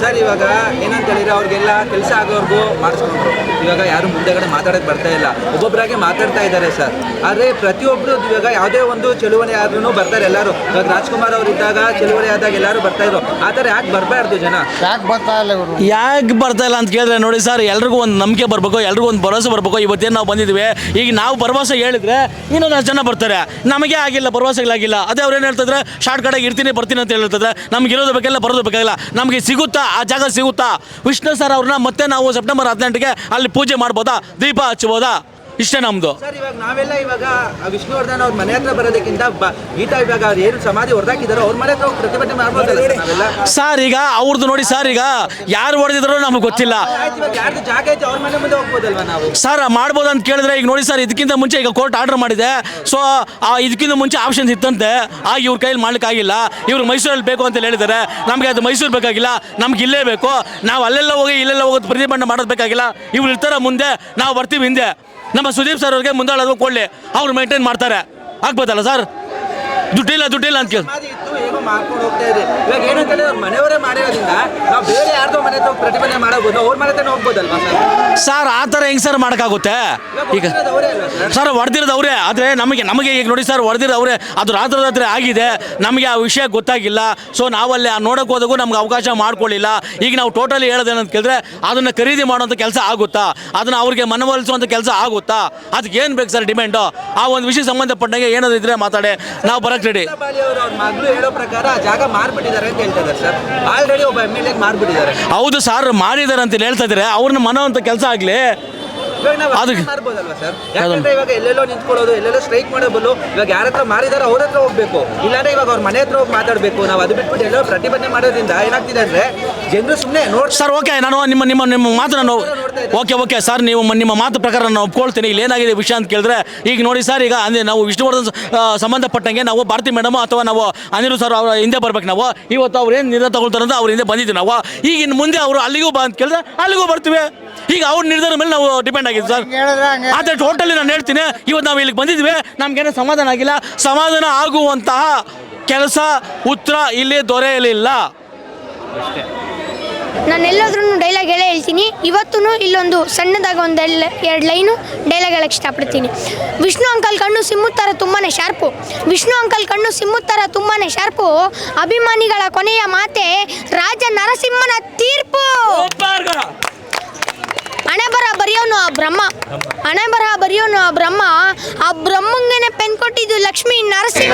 ಸರ್. ಇವಾಗ ಏನಂತ ಹೇಳಿದ್ರೆ ಅವ್ರಿಗೆಲ್ಲ ಕೆಲಸ ಆಗೋರ್ಗು ಮಾಡಿಸ್ಕೊಂಡ್ರು. ಇವಾಗ ಯಾರು ಮುಂದೆಗಡೆ ಮಾತಾಡೋಕೆ ಬರ್ತಾ ಇಲ್ಲ, ಒಬ್ಬೊಬ್ಬರಾಗೆ ಮಾತಾಡ್ತಾ ಇದ್ದಾರೆ ಸರ್. ಆದರೆ ಪ್ರತಿಯೊಬ್ಬರು ಇವಾಗ ಯಾವುದೇ ಒಂದು ಚಳುವಳಿ ಆದ್ರೂ ಬರ್ತಾರೆ ಎಲ್ಲರೂ. ಇವಾಗ ರಾಜ್ಕುಮಾರ್ ಅವರು ಇದ್ದಾಗ ಚಳುವಳಿ ಆದಾಗ ಎಲ್ಲರೂ ಬರ್ತಾ ಇದ್ರು. ಆ ಥರ ಯಾಕೆ ಬರಬಾರ್ದು ಜನ? ಯಾಕೆ ಬರ್ತಾ ಇಲ್ಲ ಇವರು? ಯಾಕೆ ಬರ್ತಾ ಇಲ್ಲ ಅಂತ ಕೇಳಿದ್ರೆ ನೋಡಿ ಸರ್, ಎಲ್ರಿಗೂ ಒಂದು ನಂಬಿಕೆ ಬರಬೇಕು, ಎಲ್ರಿಗೂ ಒಂದು ಭರವಸೆ ಬರಬೇಕು. ಇವತ್ತೇನು ನಾವು ಬಂದಿದ್ದೀವಿ, ಈಗ ನಾವು ಭರವಸೆ ಹೇಳಿದ್ರೆ ಇನ್ನೊಂದು ಜನ ಬರ್ತಾರೆ. ನಮಗೆ ಆಗಿಲ್ಲ, ಭರವಸೆಗಳಾಗಿಲ್ಲ. ಅದೇ ಅವ್ರು ಏನು ಹೇಳ್ತಿದ್ರೆ ಶಾರ್ಟ್ ಕಟಾಗಿ ಇರ್ತೀನಿ ಬರ್ತೀನಿ ಅಂತ ಹೇಳ್ತಿದ್ರೆ ನಮ್ಗೆ ಇರೋದು ಬೇಕಿಲ್ಲ, ಬರೋದು ಬೇಕಾಗಿಲ್ಲ. ನಮಗೆ ಸಿಗುತ್ತಾ ಆ ಜಾಗ ಸಿಗುತ್ತಾ? ವಿಷ್ಣು ಸರ್ ಅವ್ರನ್ನ ಮತ್ತೆ ನಾವು ಸೆಪ್ಟೆಂಬರ್ 18ಕ್ಕೆ ಅಲ್ಲಿ ಪೂಜೆ ಮಾಡ್ಬೋದಾ, ದೀಪ ಹಚ್ಬೋದಾ? ಇಷ್ಟೇ ನಮ್ಮದು ಸರ್. ಇವಾಗ ನಾವೆಲ್ಲ ಇವಾಗ ವಿಷ್ಣುವರ್ಧನ್ ಅವ್ರ ಮನೆ ಹತ್ರ ಬರೋದಕ್ಕಿಂತ ಗೀತಾ ಇವಾಗ ಅವ್ರು ಏನು ಸಮಾಧಿ ಹೊಡೆದಾಕಿದಾರೋ ಅವ್ರ ಮನೆ ಹತ್ರ ಪ್ರತಿಭಟನೆ ಮಾಡ್ಬೋದಲ್ಲ ನಾವೆಲ್ಲ ಸರ್? ಈಗ ಅವ್ರದ್ದು ನೋಡಿ ಸರ್, ಈಗ ಯಾರು ಹೊಡೆದಿದ್ರೋ ನಮಗೆ ಗೊತ್ತಿಲ್ಲ. ಯಾರ್ದು ಜಾಗ ಐತೆ ಅವ್ರ ಮನೆ ಮುಂದೆ ಹೋಗ್ಬೋದಲ್ವಾ ನಾವು? ಸರ್ ಮಾಡ್ಬೋದು ಅಂತ ಕೇಳಿದ್ರೆ ಈಗ ನೋಡಿ ಸರ್, ಇದಕ್ಕಿಂತ ಮುಂಚೆ ಈಗ ಕೋರ್ಟ್ ಆರ್ಡರ್ ಮಾಡಿದೆ. ಸೊ ಇದಕ್ಕಿಂತ ಮುಂಚೆ ಆಪ್ಷನ್ಸ್ ಇತ್ತಂತೆ, ಇವ್ರ ಕೈಯಲ್ಲಿ ಮಾಡ್ಲಿಕ್ಕಾಗಿಲ್ಲ. ಇವ್ರು ಮೈಸೂರಲ್ಲಿ ಬೇಕು ಅಂತ ಹೇಳಿದ್ದಾರೆ. ನಮಗೆ ಅದು ಮೈಸೂರು ಬೇಕಾಗಿಲ್ಲ, ನಮ್ಗೆ ಇಲ್ಲೇ ಬೇಕು. ನಾವು ಅಲ್ಲೆಲ್ಲ ಹೋಗಿ ಇಲ್ಲೆಲ್ಲ ಹೋಗೋದು ಪ್ರತಿಭಟನೆ ಮಾಡೋದು ಬೇಕಾಗಿಲ್ಲ. ಇವ್ರು ಇರ್ತಾರೆ ಮುಂದೆ, ನಾವು ಬರ್ತೀವಿ ಹಿಂದೆ. ನಮ್ಮ ಸುದೀಪ್ ಸರ್ ಅವ್ರಿಗೆ ಮುಂದಾಳೋದು ಕೊಡಲಿ, ಅವ್ರು ಮೇಂಟೈನ್ ಮಾಡ್ತಾರೆ, ಆಗ್ಬೋದಲ್ಲ ಸರ್? ದುಡ್ಡಿಲ್ಲ ಅಂತ ಕೇಳಿ ಸಮಾಧಿ ಇತ್ತು ಏನೋ ಮಾಡ್ಕೊಂಡು ಹೋಗ್ತಾ ಇದೆ. ಇವಾಗ ಏನಂತಂದ್ರೆ ಅವ್ರ ಮನೆಯವರೇ ಮಾಡಿರೋದ್ರಿಂದ ನಾವು ಬೇರೆ ಯಾರ್ದೋ ಮನೆ ಹತ್ರ ಪ್ರತಿಭಟನೆ ಮಾಡಬಹುದು, ಅವ್ರ ಮನೆ ಹತ್ರ ಹೋಗ್ಬೋದಲ್ವಾ ಸರ್? ಆ ಥರ ಹೆಂಗೆ ಸರ್ ಮಾಡೋಕ್ಕಾಗುತ್ತೆ? ಈಗ ಸರ್ ಹೊಡೆದಿರೋದು ಅವರೇ, ಆದರೆ ನಮಗೆ ಈಗ ನೋಡಿ ಸರ್, ಹೊಡೆದಿರೋದು ಅವರೇ, ಅದು ರಾತ್ರಿ ಆಗಿದೆ, ನಮಗೆ ಆ ವಿಷಯ ಗೊತ್ತಾಗಿಲ್ಲ. ಸೊ ನಾವಲ್ಲಿ ನೋಡೋಕೆ ಹೋದಾಗೂ ನಮ್ಗೆ ಅವಕಾಶ ಮಾಡ್ಕೊಳ್ಳಿಲ್ಲ. ಈಗ ನಾವು ಟೋಟಲಿ ಹೇಳೋದೇನಂತ ಕೇಳಿದ್ರೆ ಅದನ್ನು ಖರೀದಿ ಮಾಡುವಂಥ ಕೆಲಸ ಆಗುತ್ತಾ, ಅದನ್ನು ಅವ್ರಿಗೆ ಮನವೊಲಿಸುವಂಥ ಕೆಲಸ ಆಗುತ್ತಾ, ಅದಕ್ಕೆ ಏನು ಬೇಕು ಸರ್ ಡಿಮ್ಯಾಂಡು? ಆ ಒಂದು ವಿಷಯ ಸಂಬಂಧಪಟ್ಟಂಗೆ ಏನಾದ್ರು ಇದ್ರೆ ಮಾತಾಡಿ, ನಾವು ಬರಕ್ಕೆ ರೆಡಿ. ಅವ್ರ ಮಗಳು ಹೇಳೋ ಪ್ರಕಾರ ಜಾಗ ಮಾರ್ಬಿಟ್ಟಿದ್ದಾರೆ ಅಂತ ಹೇಳ್ತಾ ಇದ್ದಾರೆ ಸರ್. ಆಲ್ರೆಡಿ ಒಬ್ಬ MLA ಮಾರ್ಬಿಟ್ಟಿದ್ದಾರೆ. ಹೌದು ಸರ್, ಮಾಡಿದ್ದಾರೆ ಅಂತ ಹೇಳ್ತಾ ಇದ್ದಾರೆ. ಅವ್ರನ್ನ ಮನೋವಂಥ ಕೆಲಸ ಆಗಲಿ, ಅದಕ್ಕೆ ಮಾರ್ಬೋದಲ್ವಾ ಸರ್? ಯಾಕಂದ್ರೆ ಇವಾಗ ಎಲ್ಲೆಲ್ಲೋ ನಿಂತ್ಕೊಳ್ಳೋದು, ಎಲ್ಲೆಲ್ಲೋ ಸ್ಟ್ರೈಕ್ ಮಾಡೋದು, ಇವಾಗ ಯಾರ ಹತ್ರ ಮಾರಿದಾರೋ ಅವ್ರ ಹತ್ರ ಹೋಗ್ಬೇಕು, ಇಲ್ಲಾಂದ್ರೆ ಇವಾಗ ಅವ್ರ ಮನೆ ಹತ್ರ ಹೋಗಿ ಮಾತಾಡಬೇಕು. ನಾವು ಅದು ಬಿಟ್ಬಿಟ್ಟು ಎಲ್ಲೋ ಪ್ರತಿಭಟನೆ ಮಾಡೋದ್ರಿಂದ ಏನಾಗ್ತಿದೆ ಅಂದ್ರೆ ಜನರು ಸುಮ್ಮನೆ ನೋಡಿ. ಸರ್ ಓಕೆ, ನಾನು ನಿಮ್ಮ ಮಾತು ನಾನು ಓಕೆ ಸರ್, ನೀವು ನಿಮ್ಮ ಮಾತು ಪ್ರಕಾರ ನಾನು ಒಪ್ಕೊಳ್ತೀನಿ. ಇಲ್ಲಿ ಏನಾಗಿದೆ ವಿಷಯ ಅಂತ ಕೇಳಿದ್ರೆ, ಈಗ ನೋಡಿ ಸರ್, ಈಗ ಅಂದರೆ ನಾವು ವಿಷ್ಣುವರ್ಧನ್ ಸಂಬಂಧಪಟ್ಟಂಗೆ ನಾವು ಭಾರತಿ ಮೇಡಮ್ ಅಥವಾ ನಾವು ಅನಿರುದ್ಧ ಸರ್ ಅವ್ರ ಹಿಂದೆ ಬರ್ಬೇಕು. ನಾವು ಇವತ್ತು ಅವ್ರು ಏನು ನಿರ್ಧಾರ ತಗೊಳ್ತಾರೆ ಅಂತ ಅವ್ರ ಹಿಂದೆ ಬಂದಿದ್ದೀವಿ ನಾವು. ಈಗ ಇನ್ನು ಮುಂದೆ ಅವರು ಅಲ್ಲಿಗೂ ಬಾ ಅಂತ ಕೇಳಿದ್ರೆ ಅಲ್ಲಿಗೂ ಬರ್ತೀವಿ. ಈಗ ಅವ್ರ ನಿರ್ಧಾರ ಮೇಲೆ ನಾವು ಡಿಪೆಂಡ್ ಆಗಿದ್ದು ಸರ್. ಆದರೆ ಟೋಟಲಿ ನಾನು ಹೇಳ್ತೀನಿ, ಇವತ್ತು ನಾವು ಇಲ್ಲಿಗೆ ಬಂದಿದ್ವಿ, ನಮಗೇನೋ ಸಮಾಧಾನ ಆಗಿಲ್ಲ. ಸಮಾಧಾನ ಆಗುವಂತಹ ಕೆಲಸ ಉತ್ತರ ಇಲ್ಲಿ ದೊರೆಯಲಿಲ್ಲ. ನಾನು ಎಲ್ಲಾದ್ರೂ ಡೈಲಾಗ್ ಹೇಳ್ತೀನಿ. ಇವತ್ತೂ ಇಲ್ಲೊಂದು ಸಣ್ಣದಾಗ ಒಂದು 2 ಲೈನು ಡೈಲಾಗ್ ಹೇಳಕ್ಕೆ ಇಷ್ಟಪಡ್ತೀನಿ. ವಿಷ್ಣು ಅಂಕಲ್ ಕಣ್ಣು ಸಿಮ್ಮುತ್ತ ಥರ ತುಂಬಾ ಶಾರ್ಪು. ವಿಷ್ಣು ಅಂಕಲ್ ಕಣ್ಣು ಸಿಮ್ಮುತ್ತ ಥರ ತುಂಬಾ ಶಾರ್ಪು. ಅಭಿಮಾನಿಗಳ ಕೊನೆಯ ಮಾತೆ ರಾಜ ನರಸಿಂಹನ ತೀರ್ಪು. ಹಣೆ ಬರಹ ಬರೆಯೋನು ಆ ಬ್ರಹ್ಮ, ಹಣೆ ಬರಹ ಬರೆಯೋನು ಆ ಬ್ರಹ್ಮ. ಆ ಬ್ರಹ್ಮಂಗೆನೆ ಪೆನ್ ಕೊಟ್ಟಿದ್ದು ಲಕ್ಷ್ಮೀ ನರಸಿಂಹ.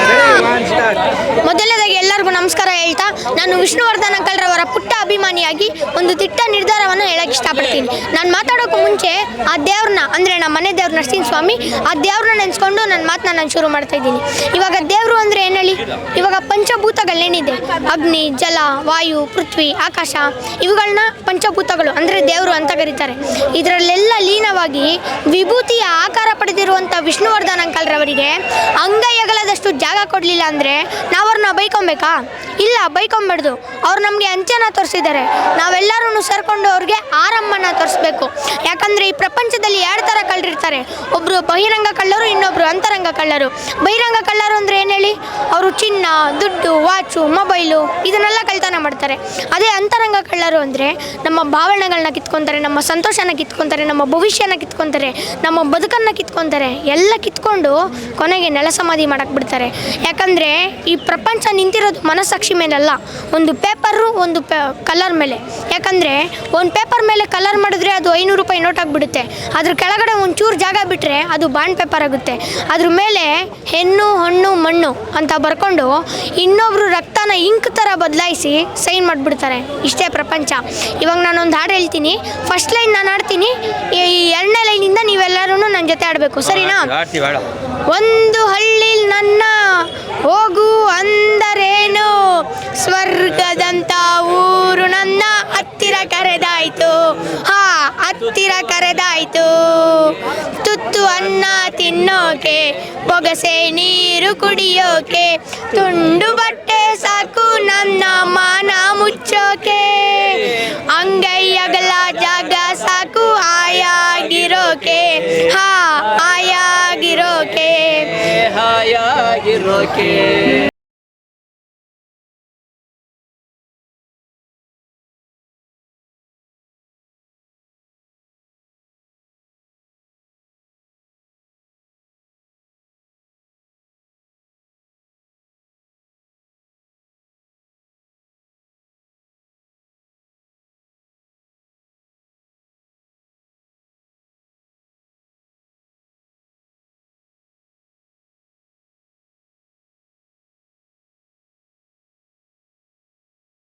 ಮೊದಲನೇದಾಗಿ ಎಲ್ಲರಿಗೂ ನಮಸ್ಕಾರ ಹೇಳ್ತಾ, ನಾನು ವಿಷ್ಣುವರ್ಧನ್ ಅಂಕಲ್ರವರ ಪುಟ್ಟ ಅಭಿಮಾನಿಯಾಗಿ ಒಂದು ದಿಟ್ಟ ನಿರ್ಧಾರವನ್ನು ಹೇಳಕ್ಕೆ ಇಷ್ಟಪಡ್ತೀನಿ. ನಾನು ಮಾತಾಡೋಕ್ಕೂ ಮುಂಚೆ ಆ ದೇವ್ರನ್ನ, ಅಂದರೆ ನಮ್ಮ ಮನೆ ದೇವ್ರ ನರಸಿಂಹ ಸ್ವಾಮಿ, ಆ ದೇವ್ರನ್ನ ನೆನೆಸ್ಕೊಂಡು ನನ್ನ ಮಾತನ್ನ ನಾನು ಶುರು ಮಾಡ್ತಾ ಇದ್ದೀನಿ. ಇವಾಗ ದೇವರು ಅಂದರೆ ಏನು ಹೇಳಿ? ಇವಾಗ ಪಂಚಭೂತಗಳೇನಿದೆ, ಅಗ್ನಿ, ಜಲ, ವಾಯು, ಪೃಥ್ವಿ, ಆಕಾಶ, ಇವುಗಳನ್ನ ಪಂಚಭೂತಗಳು ಅಂದರೆ ದೇವರು ಅಂತ ಕರೀತಾರೆ. ಇದರಲ್ಲೆಲ್ಲ ಲೀನವಾಗಿ ವಿಭೂತಿಯ ಆಕಾರ ಪಡೆದಿರುವಂಥ ವಿಷ್ಣುವರ್ಧನ್ ಅಂಕಲ್ರವರಿಗೆ ಅಂಗೈ ಅಗಲದಷ್ಟು ಜಾಗ ಕೊಡಲಿಲ್ಲ ಅಂದರೆ ನಾವು ಅವ್ರನ್ನ ಬೈಕೊಬೇಕಾ? ಇಲ್ಲ, ಬೈಕೊಂಬಾರ್ದು. ಅವ್ರು ನಮಗೆ ಅಂಚೆನ ತೋರಿಸಿದ್ದಾರೆ. ನಾವೆಲ್ಲರೂ ಸೇರಿಕೊಂಡು ಅವ್ರಿಗೆ ಆರಮ್ಮನ ತೋರಿಸ್ಬೇಕು. ಯಾಕಂದರೆ ಈ ಪ್ರಪಂಚದಲ್ಲಿ 2 ಥರ ಕಳ್ಳರಿರ್ತಾರೆ. ಒಬ್ಬರು ಬಹಿರಂಗ ಕಳ್ಳರು, ಇನ್ನೊಬ್ಬರು ಅಂತರಂಗ ಕಳ್ಳರು. ಬಹಿರಂಗ ಕಳ್ಳರು ಅಂದರೆ ಏನು ಹೇಳಿ? ಅವರು ಚಿನ್ನ, ದುಡ್ಡು, ವಾಚು, ಮೊಬೈಲು ಇದನ್ನೆಲ್ಲ ಕಳ್ತನ ಮಾಡ್ತಾರೆ. ಅದೇ ಅಂತರಂಗ ಕಳ್ಳರು ಅಂದರೆ ನಮ್ಮ ಭಾವನೆಗಳನ್ನ ಕಿತ್ಕೊತಾರೆ, ನಮ್ಮ ಸಂತೋಷನ ಕಿತ್ಕೊತಾರೆ, ನಮ್ಮ ಭವಿಷ್ಯನ ಕಿತ್ಕೊತಾರೆ, ನಮ್ಮ ಬದುಕನ್ನು ಕಿತ್ಕೊತಾರೆ. ಎಲ್ಲ ಕಿತ್ಕೊಂಡು ಕೊನೆಗೆ ನೆಲಸಮಾಧಿ ಮಾಡಕ್ಕೆ ಬಿಡ್ತಾರೆ. ಯಾಕಂದರೆ ಈ ಪ್ರಪಂಚ ನಿಂತಿರೋದು ಮನಸ್ಸಾಕ್ಷಿ ಮೇಲಲ್ಲ, ಒಂದು ಪೇಪರು, ಒಂದು ಕಲರ್ ಮೇಲೆ. ಯಾಕಂದರೆ ಒಂದು ಪೇಪರ್ ಮೇಲೆ ಕಲರ್ ಮಾಡಿದ್ರೆ ಅದು 500 ರೂಪಾಯಿ ನೋಟ್ ಆಗಿಬಿಡುತ್ತೆ. ಅದ್ರ ಕೆಳಗಡೆ ಒಂಚೂರು ಜಾಗ ಬಿಟ್ಟರೆ ಅದು ಬಾಂಡ್ ಪೇಪರ್ ಆಗುತ್ತೆ. ಅದ್ರ ಮೇಲೆ ಹೆಣ್ಣು, ಹಣ್ಣು, ಮಣ್ಣು ಅಂತ ಬರ್ಕೊಂಡು ಇನ್ನೊಬ್ರು ರಕ್ತನ ಇಂಕ್ ಥರ ಬದಲಾಯಿಸಿ ಸೈನ್ ಮಾಡಿಬಿಡ್ತಾರೆ. ಇಷ್ಟೇ ಪ್ರಪಂಚ. ಇವಾಗ ನಾನೊಂದು ಹಾಡು ಹೇಳ್ತೀನಿ. ಫಸ್ಟ್ ಲೈನ್ ನಾನು ಆಡ್ತೀನಿ, ಈ 2ನೇ ಲೈನಿಂದ ನೀವೆಲ್ಲರೂ ನನ್ನ ಜೊತೆ ಆಡಬೇಕು, ಸರಿನಾ? ಒಂದು ಹಳ್ಳಿ ನನ್ನ ಹೋಗು ಅಂದರೇನು, ಸ್ವರ್ಗದಂತ ಊರು ನನ್ನ ಹತ್ತಿರ ಕರೆದಾಯ್ತು. ಹತ್ತಿರ ಕರೆದಾಯ್ತು. ತುತ್ತು ಅನ್ನ ತಿನ್ನೋಕೆ, ಬೊಗಸೆ ನೀರು ಕುಡಿಯೋಕೆ, ತುಂಡು ಬಟ್ಟೆ ಸಾಕು ನನ್ನ ಮಾನ ಮುಚ್ಚೋಕೆ, ಅಂಗೈ ಅಗಲ ಜಾಗ ಸಾಕು ಆಯಾಗಿರೋಕೆ. ಆಯಾಗಿರೋಕೆ.